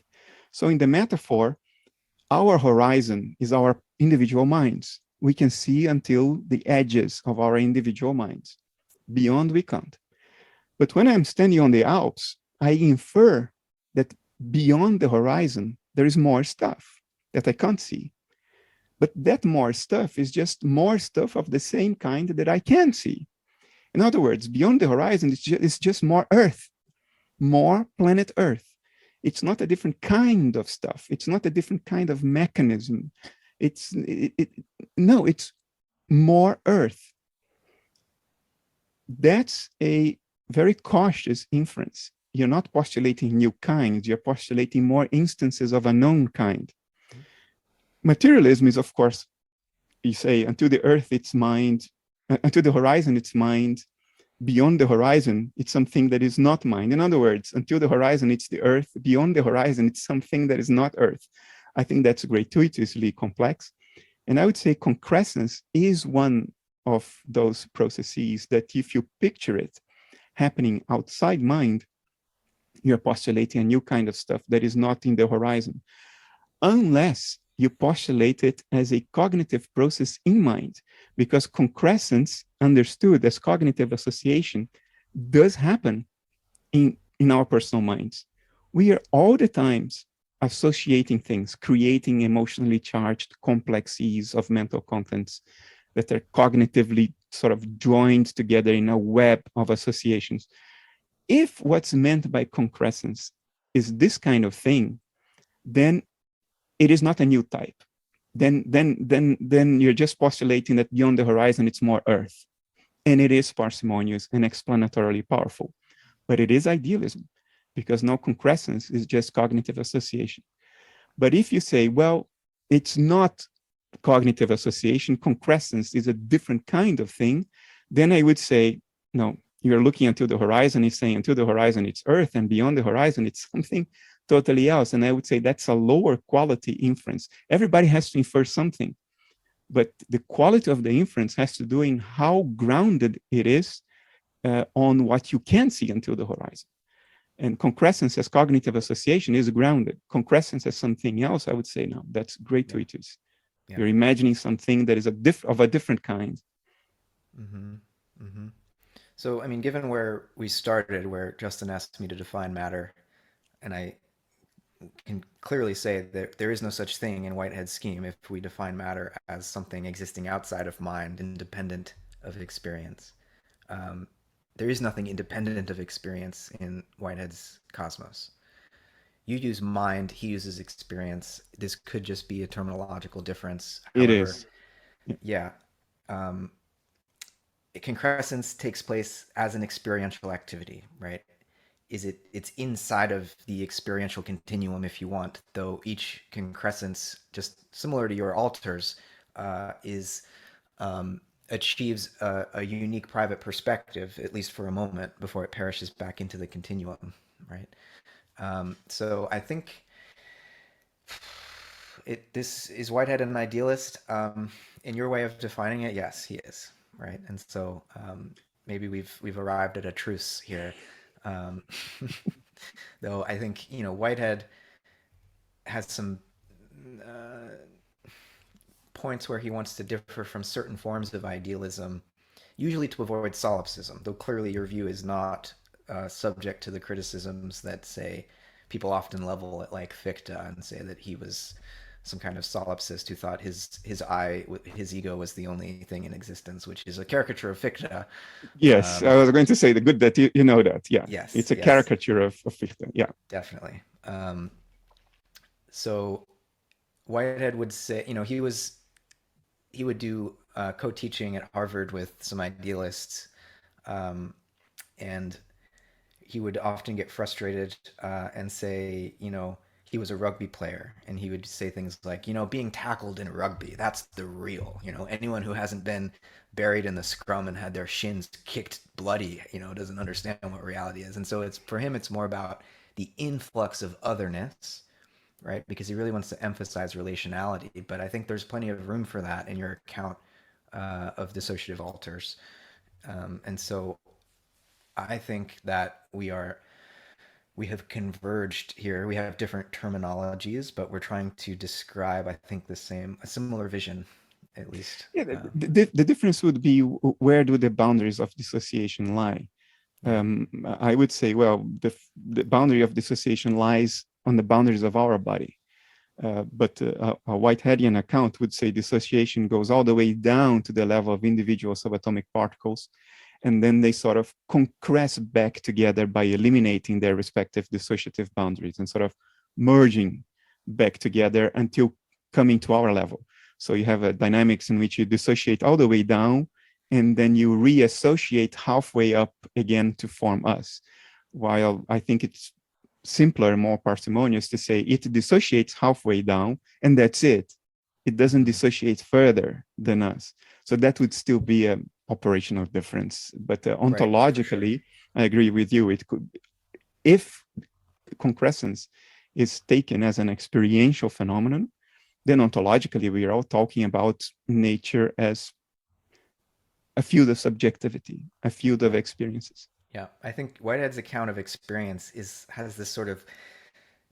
So in the metaphor, our horizon is our individual minds. We can see until the edges of our individual minds. Beyond, we can't. But when I'm standing on the Alps, I infer that beyond the horizon, there is more stuff that I can't see. But that more stuff is just more stuff of the same kind that I can see. In other words, beyond the horizon, it's just more Earth, more planet Earth. It's not a different kind of stuff. It's not a different kind of mechanism. No, it's more Earth. That's a very cautious inference. You're not postulating new kinds. You're postulating more instances of a known kind. Materialism is, of course, you say, until the Earth, it's mind, until the horizon, it's mind. Beyond the horizon, it's something that is not mind. In other words, until the horizon, it's the earth. Beyond the horizon, it's something that is not earth. I think that's gratuitously complex. And I would say concrescence is one of those processes that if you picture it happening outside mind, you're postulating a new kind of stuff that is not in the horizon, unless you postulate it as a cognitive process in mind, because concrescence, understood as cognitive association, does happen in our personal minds. We are all the times associating things, creating emotionally charged complexes of mental contents that are cognitively sort of joined together in a web of associations. If what's meant by concrescence is this kind of thing, then it is not a new type. Then you're just postulating that beyond the horizon, it's more earth. And it is parsimonious and explanatorily powerful. But it is idealism, because now concrescence is just cognitive association. But if you say, well, it's not cognitive association, concrescence is a different kind of thing, then I would say, no, you're looking until the horizon, is saying until the horizon it's earth, and beyond the horizon it's something totally else. And I would say that's a lower quality inference. Everybody has to infer something, but the quality of the inference has to do in how grounded it is on what you can see until the horizon. And concrescence as cognitive association is grounded. Concrescence as something else, I would say, no, that's gratuitous. Yeah. You're imagining something that is of a different kind. Mm-hmm. Mm-hmm. So, I mean, given where we started, where Justin asked me to define matter, and I can clearly say that there is no such thing in Whitehead's scheme if we define matter as something existing outside of mind, independent of experience. There is nothing independent of experience in Whitehead's cosmos. You use mind, he uses experience. This could just be a terminological difference. However, it is. Yeah. Concrescence takes place as an experiential activity, right? It's inside of the experiential continuum, if you want, though each concrescence, just similar to your alters, achieves a unique private perspective, at least for a moment, before it perishes back into the continuum, right? So I think this is Whitehead an idealist? In your way of defining it, yes, he is, right? And so maybe we've arrived at a truce here. Though I think, Whitehead has some points where he wants to differ from certain forms of idealism, usually to avoid solipsism, though clearly your view is not subject to the criticisms that, say, people often level at like Fichte and say that he was some kind of solipsist who thought his ego was the only thing in existence, which is a caricature of Fichte. Yes, I was going to say the good that you know that. Yeah, yes, it's a caricature of Fichte. Yeah, definitely. So Whitehead would say, he would do co-teaching at Harvard with some idealists, and he would often get frustrated and say, he was a rugby player, and he would say things like, being tackled in rugby, that's the real, anyone who hasn't been buried in the scrum and had their shins kicked bloody, doesn't understand what reality is. And so for him, it's more about the influx of otherness, right? Because he really wants to emphasize relationality. But I think there's plenty of room for that in your account of dissociative alters. And so I think that we have converged here. We have different terminologies, but we're trying to describe, I think, a similar vision, at least. Yeah, the difference would be, where do the boundaries of dissociation lie? I would say, well, the boundary of dissociation lies on the boundaries of our body. But a Whiteheadian account would say dissociation goes all the way down to the level of individual subatomic particles, and then they sort of concress back together by eliminating their respective dissociative boundaries and sort of merging back together until coming to our level. So you have a dynamics in which you dissociate all the way down, and then you reassociate halfway up again to form us. While I think it's simpler, more parsimonious to say it dissociates halfway down, and that's it. It doesn't dissociate further than us. So that would still be a operational difference. But Right, for sure. ontologically, I agree with you. It could, if concrescence is taken as an experiential phenomenon, then ontologically we are all talking about nature as a field of subjectivity, a field of experiences. Yeah, I think Whitehead's account of experience has this sort of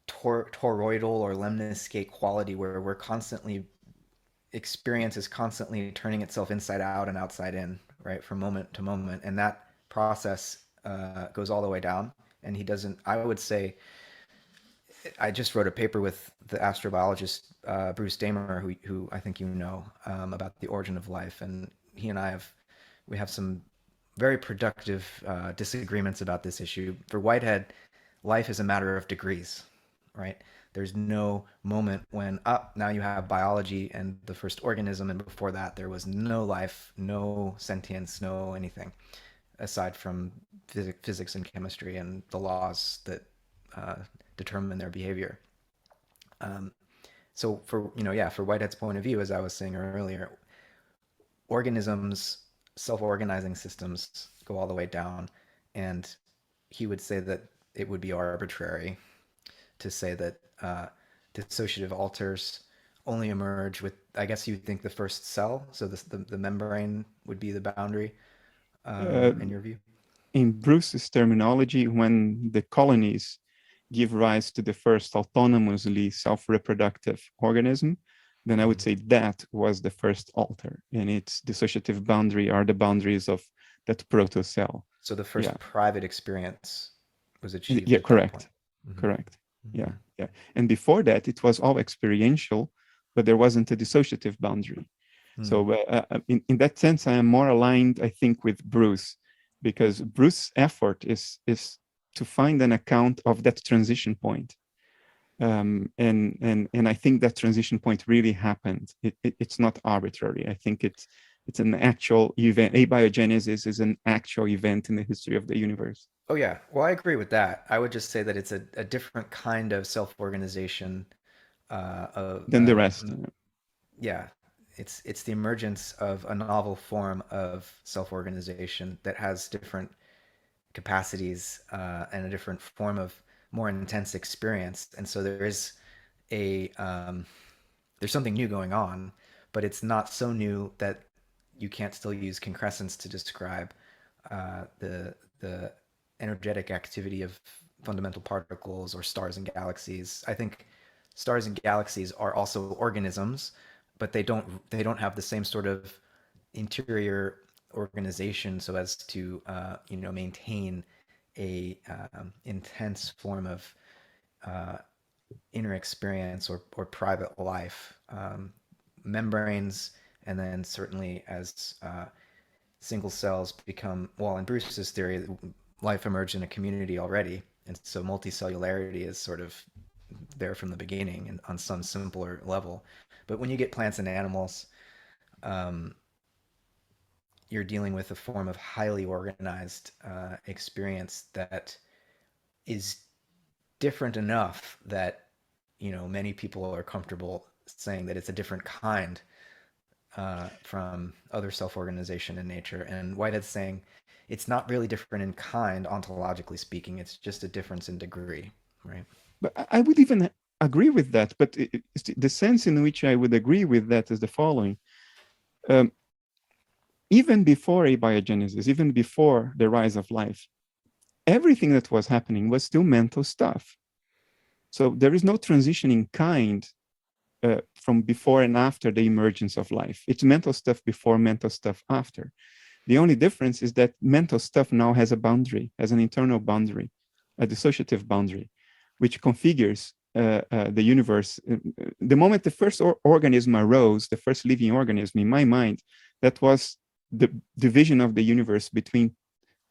toroidal or lemniscate quality where we're constantly experience is constantly turning itself inside out and outside in, right, from moment to moment, and that process goes all the way down. And he doesn't. I would say I just wrote a paper with the astrobiologist Bruce Damer, who I think you know, about the origin of life, and he and I have some very productive disagreements about this issue. For Whitehead, life is a matter of degrees, right? There's no moment when now you have biology and the first organism, and before that there was no life, no sentience, no anything aside from physics and chemistry and the laws that uh, determine their behavior. Um, so for Whitehead's point of view, as I was saying earlier, organisms, self-organizing systems go all the way down, and he would say that it would be arbitrary to say that dissociative alters only emerge with, I guess you would think, the first cell. So the membrane would be the boundary, in your view? In Bruce's terminology, when the colonies give rise to the first autonomously self-reproductive organism, then I would say that was the first alter, and its dissociative boundary are the boundaries of that proto-cell. So the first private experience was achieved Yeah, at correct. that point. Correct. Yeah. And before that, it was all experiential, but there wasn't a dissociative boundary. So in that sense, I am more aligned, I think, with Bruce, because Bruce's effort is to find an account of that transition point. And I think that transition point really happened. It's not arbitrary. I think it's an actual event. Abiogenesis is an actual event in the history of the universe. Oh yeah, well I agree with that. I would just say that it's a different kind of self-organization. Than the rest. Yeah, it's the emergence of a novel form of self-organization that has different capacities and a different form of more intense experience. And so a there's something new going on, but it's not so new that you can't still use concrescence to describe the energetic activity of fundamental particles or stars and galaxies. I think stars and galaxies are also organisms, but they don't have the same sort of interior organization so as to maintain a intense form of inner experience or private life. Membranes, and then certainly as single cells become, well, in Bruce's theory, life emerged in a community already, and so multicellularity is sort of there from the beginning and on some simpler level. But when you get plants and animals, um, you're dealing with a form of highly organized experience that is different enough that many people are comfortable saying that it's a different kind from other self-organization in nature. And Whitehead's saying it's not really different in kind, ontologically speaking. It's just a difference in degree, right? But I would even agree with that. But the sense in which I would agree with that is the following. Even before abiogenesis, even before the rise of life, everything that was happening was still mental stuff. So there is no transition in kind from before and after the emergence of life. It's mental stuff before, mental stuff after. The only difference is that mental stuff now has a boundary, has an internal boundary, a dissociative boundary, which configures the universe. The moment the first organism arose, the first living organism, in my mind, that was the division of the universe between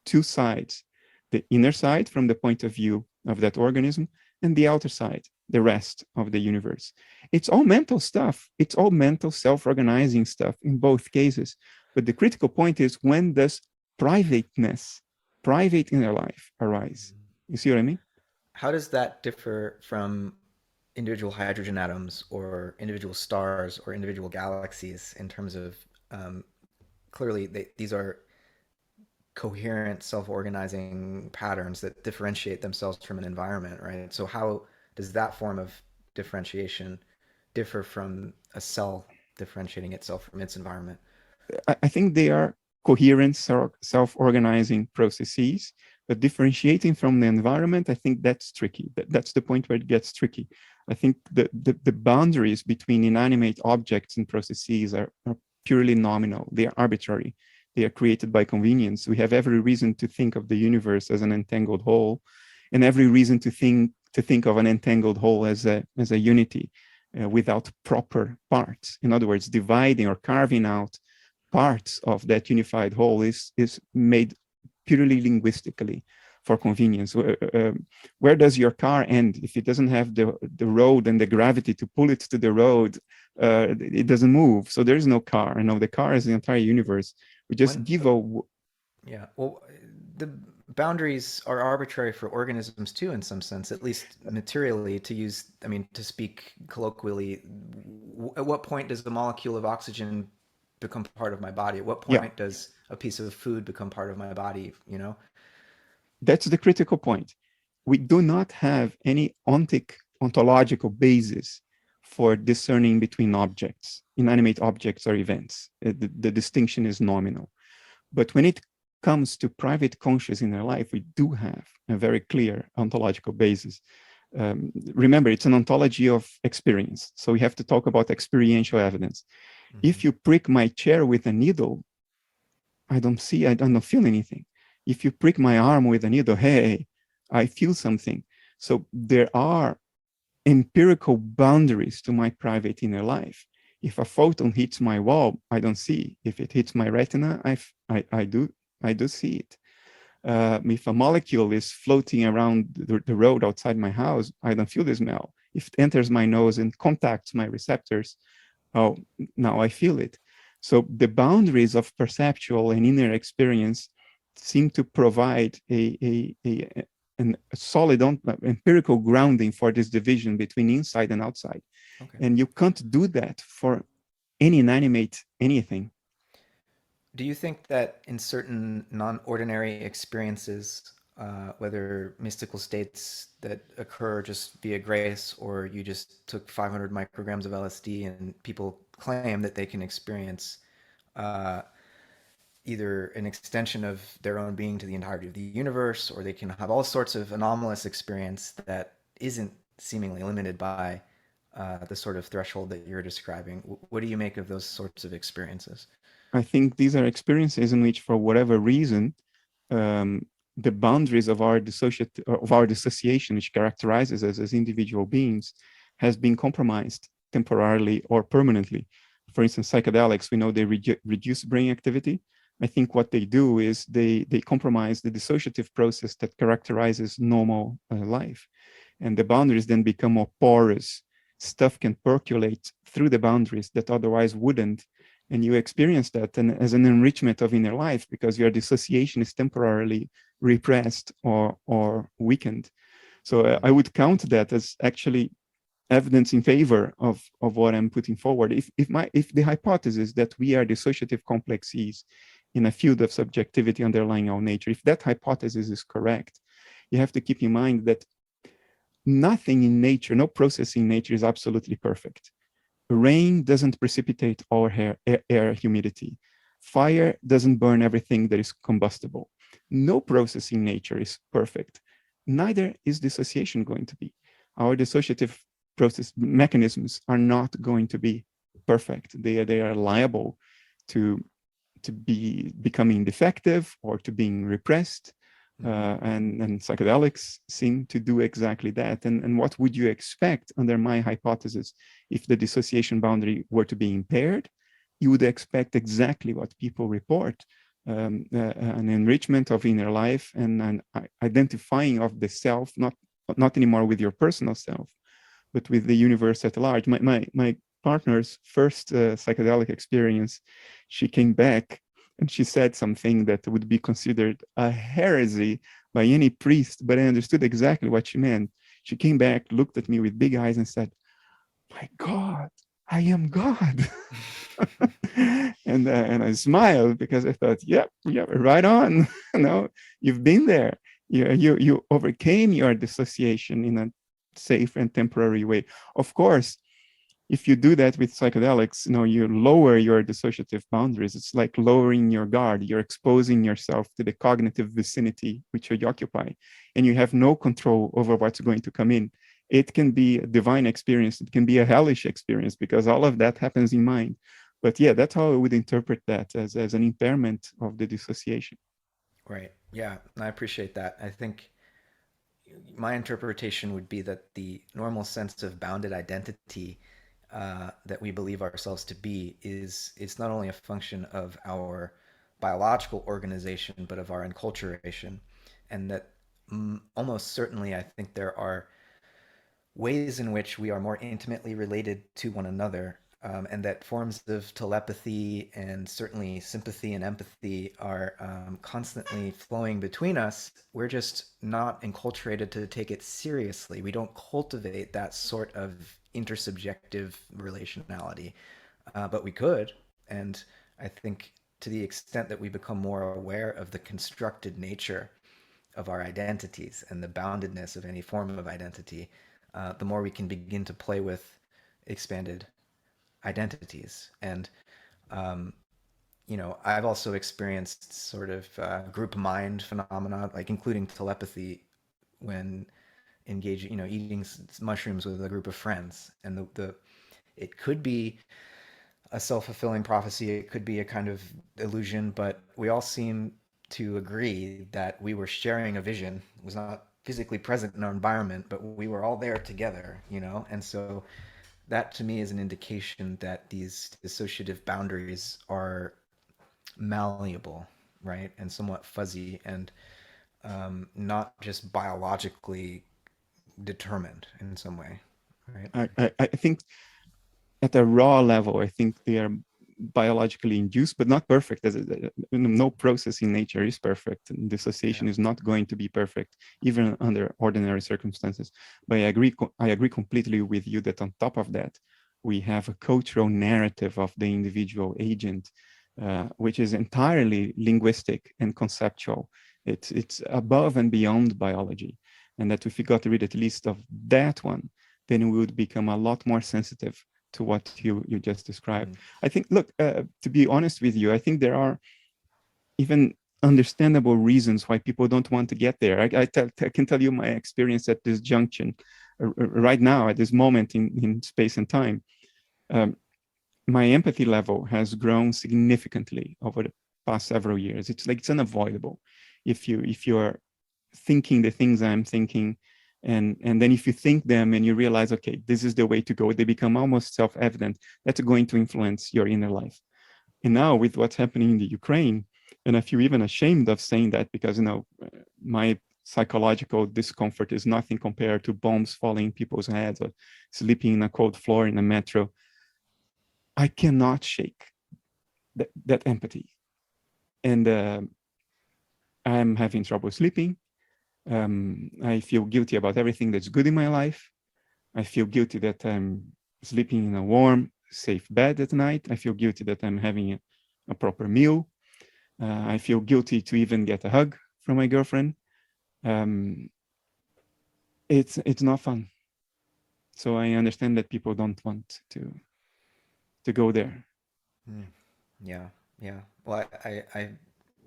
two sides, the inner side from the point of view of that organism, and the outer side, the rest of the universe. It's all mental stuff. It's all mental self-organizing stuff in both cases. But the critical point is, when does privateness, private inner life arise? You see what I mean? How does that differ from individual hydrogen atoms or individual stars or individual galaxies in terms of clearly these are coherent, self-organizing patterns that differentiate themselves from an environment, right? So how does that form of differentiation differ from a cell differentiating itself from its environment? I think they are coherent, self-organizing processes, but differentiating from the environment, I think that's tricky. That's the point where it gets tricky. I think the boundaries between inanimate objects and processes are purely nominal. They are arbitrary. They are created by convenience. We have every reason to think of the universe as an entangled whole, and every reason to think of an entangled whole as a unity without proper parts. In other words, dividing or carving out parts of that unified whole is made purely linguistically for convenience. Where does your car end? If it doesn't have the road and the gravity to pull it to the road, it doesn't move. So there's no car. No, the car is the entire universe. We just give a... Yeah, well, the boundaries are arbitrary for organisms too, in some sense, at least materially, to use, I mean, to speak colloquially. At what point does the molecule of oxygen become part of my body? At what point does a piece of food become part of my body, you know? That's the critical point. We do not have any ontological basis for discerning between objects, inanimate objects or events. The distinction is nominal. But when it comes to private conscious inner life, we do have a very clear ontological basis. Remember, it's an ontology of experience. So we have to talk about experiential evidence. Mm-hmm. If you prick my chair with a needle, I don't feel anything. If you prick my arm with a needle, hey, I feel something. So there are empirical boundaries to my private inner life. If a photon hits my wall, I don't see. If it hits my retina, I do see it. If a molecule is floating around the road outside my house, I don't feel the smell. If it enters my nose and contacts my receptors, oh, now I feel it. So the boundaries of perceptual and inner experience seem to provide a solid empirical grounding for this division between inside and outside. Okay. And you can't do that for any inanimate anything. Do you think that in certain non-ordinary experiences, whether mystical states that occur just via grace, or you just took 500 micrograms of LSD, and people claim that they can experience either an extension of their own being to the entirety of the universe, or they can have all sorts of anomalous experience that isn't seemingly limited by the sort of threshold that you're describing? What do you make of those sorts of experiences? I think these are experiences in which, for whatever reason, the boundaries of our dissociation, which characterizes us as individual beings, has been compromised temporarily or permanently. For instance, psychedelics, we know they reduce brain activity. I think what they do is they compromise the dissociative process that characterizes normal life. And the boundaries then become more porous. Stuff can percolate through the boundaries that otherwise wouldn't. And you experience that as an enrichment of inner life, because your dissociation is temporarily repressed or weakened. So I would count that as actually evidence in favor of what I'm putting forward. If the hypothesis that we are dissociative complexes in a field of subjectivity underlying our nature, if that hypothesis is correct, you have to keep in mind that nothing in nature, no process in nature is absolutely perfect. Rain doesn't precipitate all air humidity. Fire doesn't burn everything that is combustible. No process in nature is perfect. Neither is dissociation going to be. Our dissociative process mechanisms are not going to be perfect. They are liable to be becoming defective or to being repressed. And psychedelics seem to do exactly that. And what would you expect under my hypothesis if the dissociation boundary were to be impaired? You would expect exactly what people report, an enrichment of inner life and an identifying of the self, not anymore with your personal self, but with the universe at large. My partner's first psychedelic experience, she came back and she said something that would be considered a heresy by any priest, but I understood exactly what she meant. She came back, looked at me with big eyes and said, "My God, I am God. And I smiled because I thought, yeah, right on. No, you've been there. You overcame your dissociation in a safe and temporary way. Of course, if you do that with psychedelics, you lower your dissociative boundaries. It's like lowering your guard. You're exposing yourself to the cognitive vicinity which you occupy, and you have no control over what's going to come in. It can be a divine experience. It can be a hellish experience because all of that happens in mind. But yeah, that's how I would interpret that as an impairment of the dissociation. Right. Yeah, I appreciate that. I think my interpretation would be that the normal sense of bounded identity that we believe ourselves to be is it's not only a function of our biological organization but of our enculturation, and that almost certainly I think there are ways in which we are more intimately related to one another, and that forms of telepathy and certainly sympathy and empathy are constantly flowing between us. We're just not enculturated to take it seriously. We don't cultivate that sort of intersubjective relationality, but we could. And I think to the extent that we become more aware of the constructed nature of our identities and the boundedness of any form of identity, the more we can begin to play with expanded identities. And, um, I've also experienced sort of group mind phenomena, like including telepathy when engaging, eating mushrooms with a group of friends. And it could be a self-fulfilling prophecy. It could be a kind of illusion, but we all seem to agree that we were sharing a vision. It was not physically present in our environment, but we were all there together, And so that to me is an indication that these dissociative boundaries are malleable, right? And somewhat fuzzy and not just biologically determined in some way, right? I think at a raw level, I think they are biologically induced, but not perfect. No process in nature is perfect. Dissociation is not going to be perfect, even under ordinary circumstances. But I agree completely with you that on top of that, we have a cultural narrative of the individual agent, which is entirely linguistic and conceptual. It's above and beyond biology. And that if we got rid at least of that one, then we would become a lot more sensitive to what you just described. I think, look, to be honest with you, I think there are even understandable reasons why people don't want to get there. I can tell you my experience at this junction right now, at this moment in space and time. My empathy level has grown significantly over the past several years. It's unavoidable. If you're thinking the things I'm thinking, and then if you think them and you realize, okay, this is the way to go, they become almost self-evident. That's going to influence your inner life. And now with what's happening in the Ukraine, and I feel even ashamed of saying that because, my psychological discomfort is nothing compared to bombs falling in people's heads or sleeping in a cold floor in a metro. I cannot shake that empathy. And I'm having trouble sleeping. I feel guilty about everything that's good in my life. I feel guilty that I'm sleeping in a warm, safe bed at night. I feel guilty that I'm having a proper meal. I feel guilty to even get a hug from my girlfriend. It's not fun. So I understand that people don't want to go there. Yeah, yeah. Well, I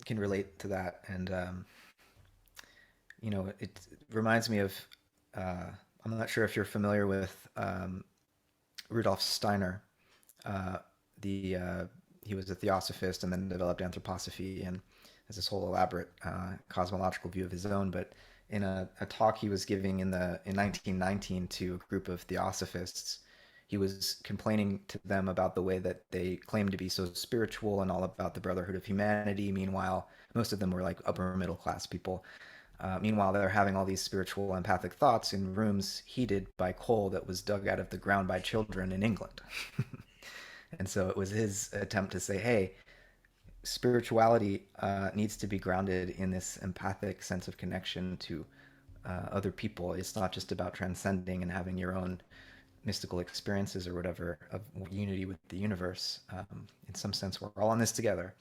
can relate to that, and it reminds me of. I'm not sure if you're familiar with Rudolf Steiner. Uh, the He was a theosophist and then developed anthroposophy and has this whole elaborate cosmological view of his own. But in a talk he was giving in 1919 to a group of theosophists, he was complaining to them about the way that they claimed to be so spiritual and all about the brotherhood of humanity. Meanwhile, most of them were like upper middle class people. Meanwhile, they're having all these spiritual empathic thoughts in rooms heated by coal that was dug out of the ground by children in England. And so it was his attempt to say, hey, spirituality needs to be grounded in this empathic sense of connection to other people. It's not just about transcending and having your own mystical experiences or whatever of unity with the universe. In some sense, we're all in this together.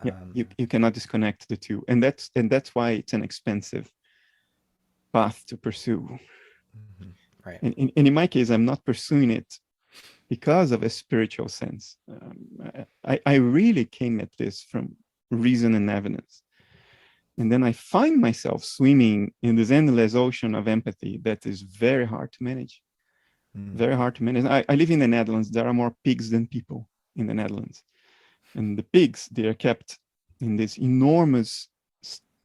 Yeah, you cannot disconnect the two, and that's why it's an expensive path to pursue. Mm-hmm. Right. And in my case, I'm not pursuing it because of a spiritual sense. I really came at this from reason and evidence. And then I find myself swimming in this endless ocean of empathy that is very hard to manage. Very hard to manage. I live in the Netherlands. There are more pigs than people in the Netherlands. And the pigs, they are kept in these enormous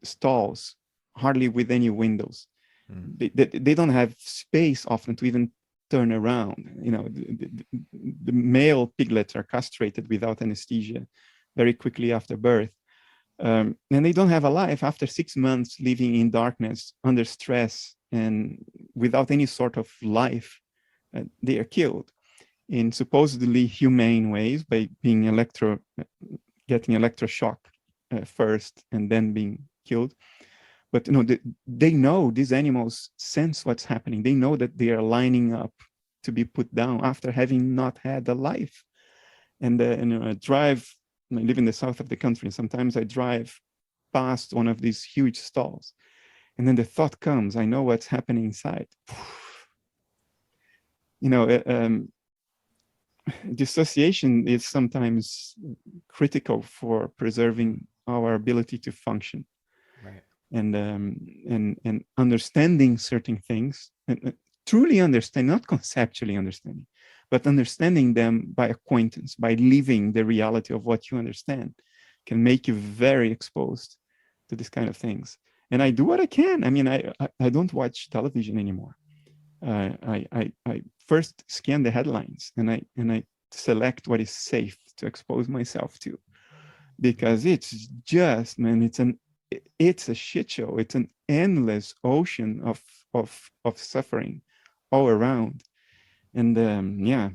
stalls, hardly with any windows. They don't have space often to even turn around. You know, the male piglets are castrated without anesthesia very quickly after birth. And they don't have a life after 6 months living in darkness, under stress, and without any sort of life. They are killed in supposedly humane ways by being getting electroshock first and then being killed. But you know, they know, these animals sense what's happening. They know that they are lining up to be put down after having not had a life. And I live in the south of the country, and sometimes I drive past one of these huge stalls, and then the thought comes, I know what's happening inside. You know, dissociation is sometimes critical for preserving our ability to function. Right. And understanding certain things, and truly understand, not conceptually understanding, but understanding them by acquaintance, by living the reality of what you understand, can make you very exposed to this kind of things. And I do what I can. I mean, I don't watch television anymore. I first scan the headlines, and I select what is safe to expose myself to, because it's just, man, it's a shit show. It's an endless ocean of suffering all around. And yeah,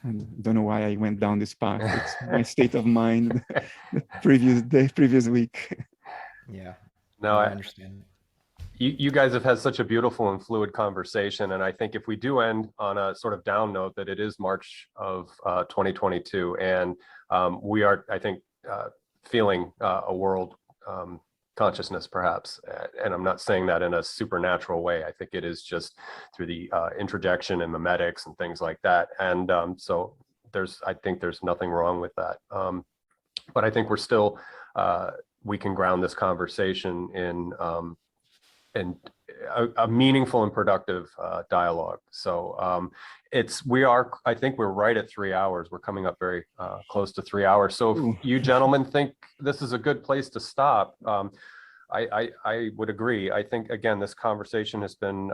I don't know why I went down this path. It's my state of mind the previous week. Yeah. No, I understand. You guys have had such a beautiful and fluid conversation. And I think if we do end on a sort of down note, that it is March of 2022. And we are, I think, feeling a world consciousness, perhaps. And I'm not saying that in a supernatural way. I think it is just through the introjection and memetics and things like that. And so I think there's nothing wrong with that. But I think we're still, we can ground this conversation in a meaningful and productive dialogue. So I think we're right at 3 hours. We're coming up very close to 3 hours. So if you gentlemen think this is a good place to stop, I would agree. I think, again, this conversation has been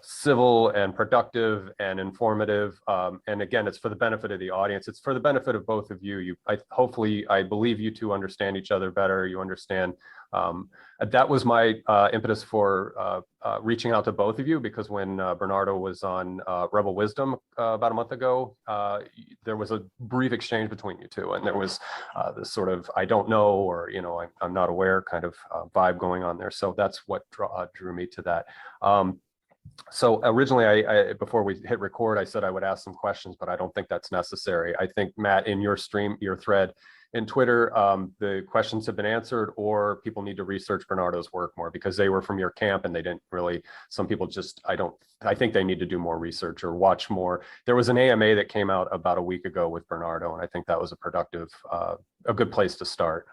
civil and productive and informative. And again, it's for the benefit of the audience. It's for the benefit of both of you. Hopefully, I believe you two understand each other better. You understand. That was my impetus for reaching out to both of you, because when Bernardo was on Rebel Wisdom about a month ago, there was a brief exchange between you two, and there was this sort of I don't know, or I'm not aware kind of vibe going on there. So that's what drew me to that. So originally, I before we hit record, I said I would ask some questions, but I don't think that's necessary. I think, Matt, in your thread in Twitter, the questions have been answered, or people need to research Bernardo's work more, because they were from your camp and they didn't really, some people just, I think they need to do more research or watch more. There was an AMA that came out about a week ago with Bernardo, and I think that was a productive, a good place to start.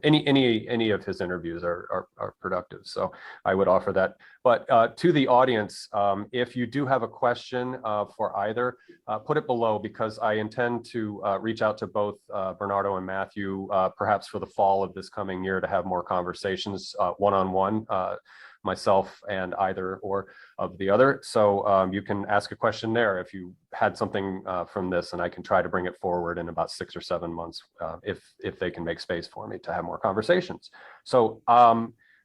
Any of his interviews are productive, so I would offer that. But to the audience, if you do have a question for either, put it below, because I intend to reach out to both Bernardo and Matthew, perhaps for the fall of this coming year, to have more conversations one-on-one, myself and either or of the other. So you can ask a question there if you had something from this, and I can try to bring it forward in about 6 or 7 months if they can make space for me to have more conversations. So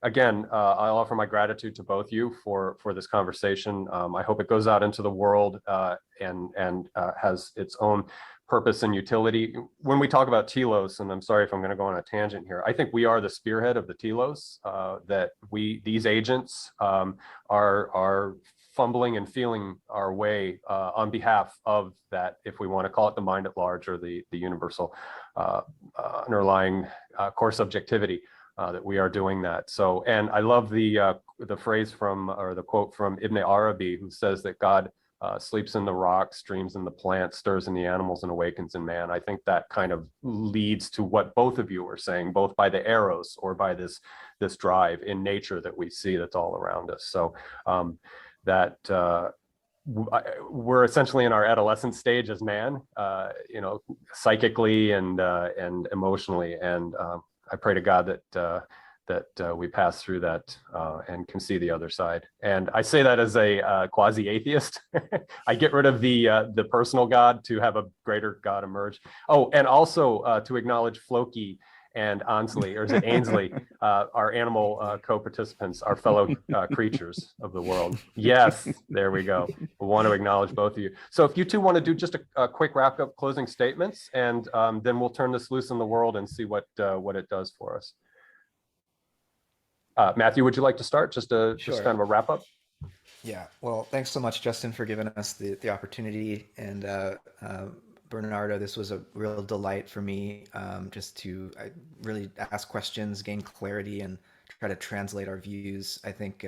again, I'll offer my gratitude to both you for this conversation. I hope it goes out into the world and has its own purpose and utility. When we talk about telos, and I'm sorry if I'm going to go on a tangent here, I think we are the spearhead of the telos, that these agents are fumbling and feeling our way on behalf of that, if we want to call it the mind at large, or the universal underlying core subjectivity, that we are doing that. So, and I love the phrase from, or the quote from Ibn Arabi, who says that God sleeps in the rocks, dreams in the plants, stirs in the animals, and awakens in man. I think that kind of leads to what both of you were saying, both by the arrows or by this drive in nature that we see that's all around us. So we're essentially in our adolescent stage as man, psychically and emotionally, and I pray to God that we pass through that and can see the other side. And I say that as a quasi-atheist. I get rid of the personal God to have a greater God emerge. Oh, and also to acknowledge Floki and Ansley, or is it Ainsley, our animal co-participants, our fellow creatures of the world. Yes, there we go. We want to acknowledge both of you. So if you two want to do just a quick wrap-up closing statements, and then we'll turn this loose in the world and see what it does for us. Matthew, would you like to start? Just kind of a wrap up? Yeah, well, thanks so much, Justin, for giving us the opportunity. And Bernardo, this was a real delight for me, just to really ask questions, gain clarity, and try to translate our views. I think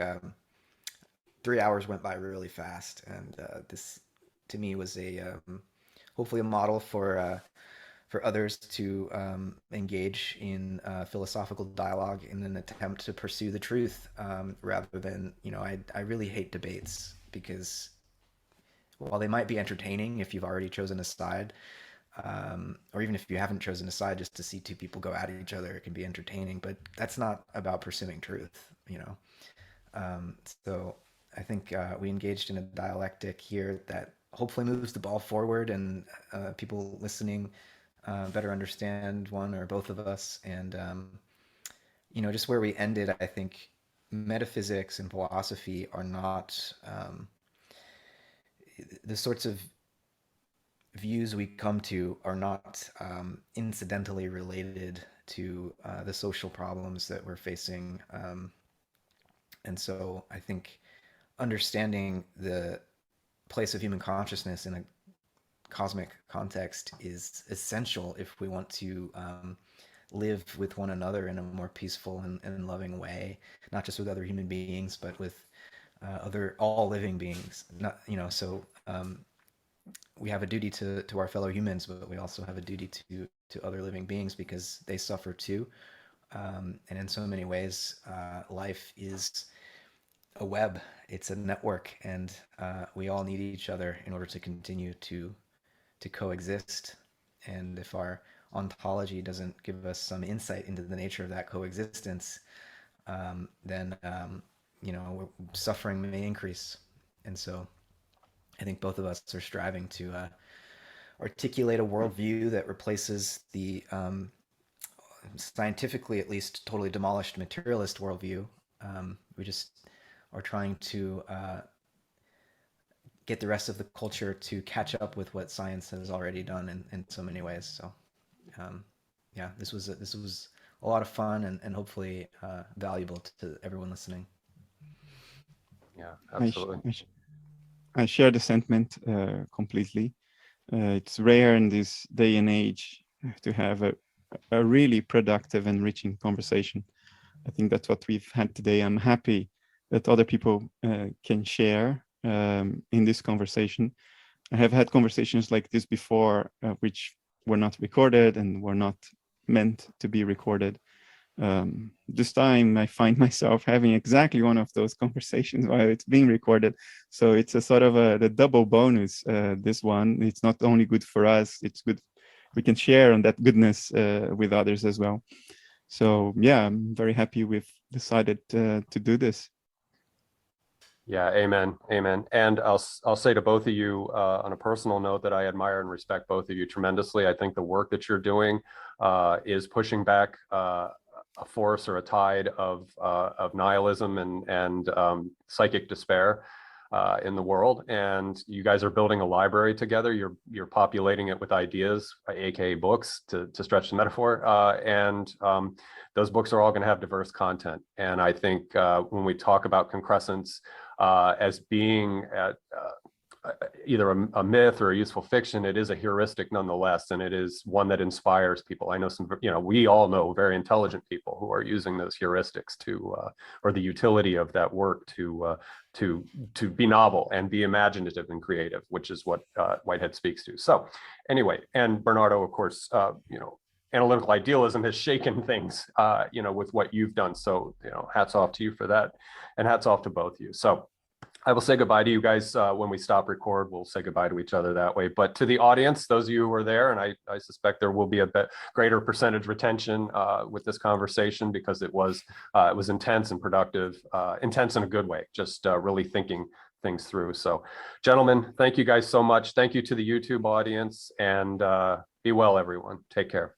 3 hours went by really fast, and this, to me, was hopefully a model for others to engage in philosophical dialogue in an attempt to pursue the truth, rather than, I really hate debates, because while they might be entertaining if you've already chosen a side, or even if you haven't chosen a side, just to see two people go at each other, it can be entertaining, but that's not about pursuing truth, So I think we engaged in a dialectic here that hopefully moves the ball forward, and people listening better understand one or both of us. And just where we ended, I think metaphysics and philosophy are not the sorts of views we come to are not incidentally related to the social problems that we're facing. And so I think understanding the place of human consciousness in a cosmic context is essential if we want to live with one another in a more peaceful and loving way, not just with other human beings, but with all living beings. So we have a duty to our fellow humans, but we also have a duty to other living beings, because they suffer too. And in so many ways, life is a web, it's a network, and we all need each other in order to continue to coexist. And if our ontology doesn't give us some insight into the nature of that coexistence, then suffering may increase. And so I think both of us are striving to articulate a worldview that replaces the scientifically, at least, totally demolished materialist worldview. We just are trying to get the rest of the culture to catch up with what science has already done in so many ways. So this was a lot of fun, and hopefully valuable to everyone listening. Yeah, absolutely. I share the sentiment completely. It's rare in this day and age to have a really productive, enriching conversation. I think that's what we've had today. I'm happy that other people can share in this conversation. I have had conversations like this before, which were not recorded and were not meant to be recorded. This time I find myself having exactly one of those conversations while it's being recorded. So it's a sort of the double bonus, this one. It's not only good for us, it's good. We can share on that goodness with others as well. So yeah, I'm very happy we've decided to do this. Yeah, amen, amen. And I'll say to both of you on a personal note that I admire and respect both of you tremendously. I think the work that you're doing is pushing back a force or a tide of nihilism and psychic despair in the world. And you guys are building a library together. You're populating it with ideas, aka books, to stretch the metaphor. And those books are all going to have diverse content. And I think when we talk about concrescence, as being either a myth or a useful fiction. It is a heuristic nonetheless, and it is one that inspires people. I know some, we all know very intelligent people who are using those heuristics to, or the utility of that work to be novel and be imaginative and creative, which is what Whitehead speaks to. So anyway, and Bernardo, of course, analytical idealism has shaken things, with what you've done. So, hats off to you for that, and hats off to both of you. So I will say goodbye to you guys when we stop record. We'll say goodbye to each other that way. But to the audience, those of you who are there, and I suspect there will be a bit greater percentage retention with this conversation, because it was intense and productive, intense in a good way, just really thinking things through. So gentlemen, thank you guys so much. Thank you to the YouTube audience, and be well, everyone. Take care.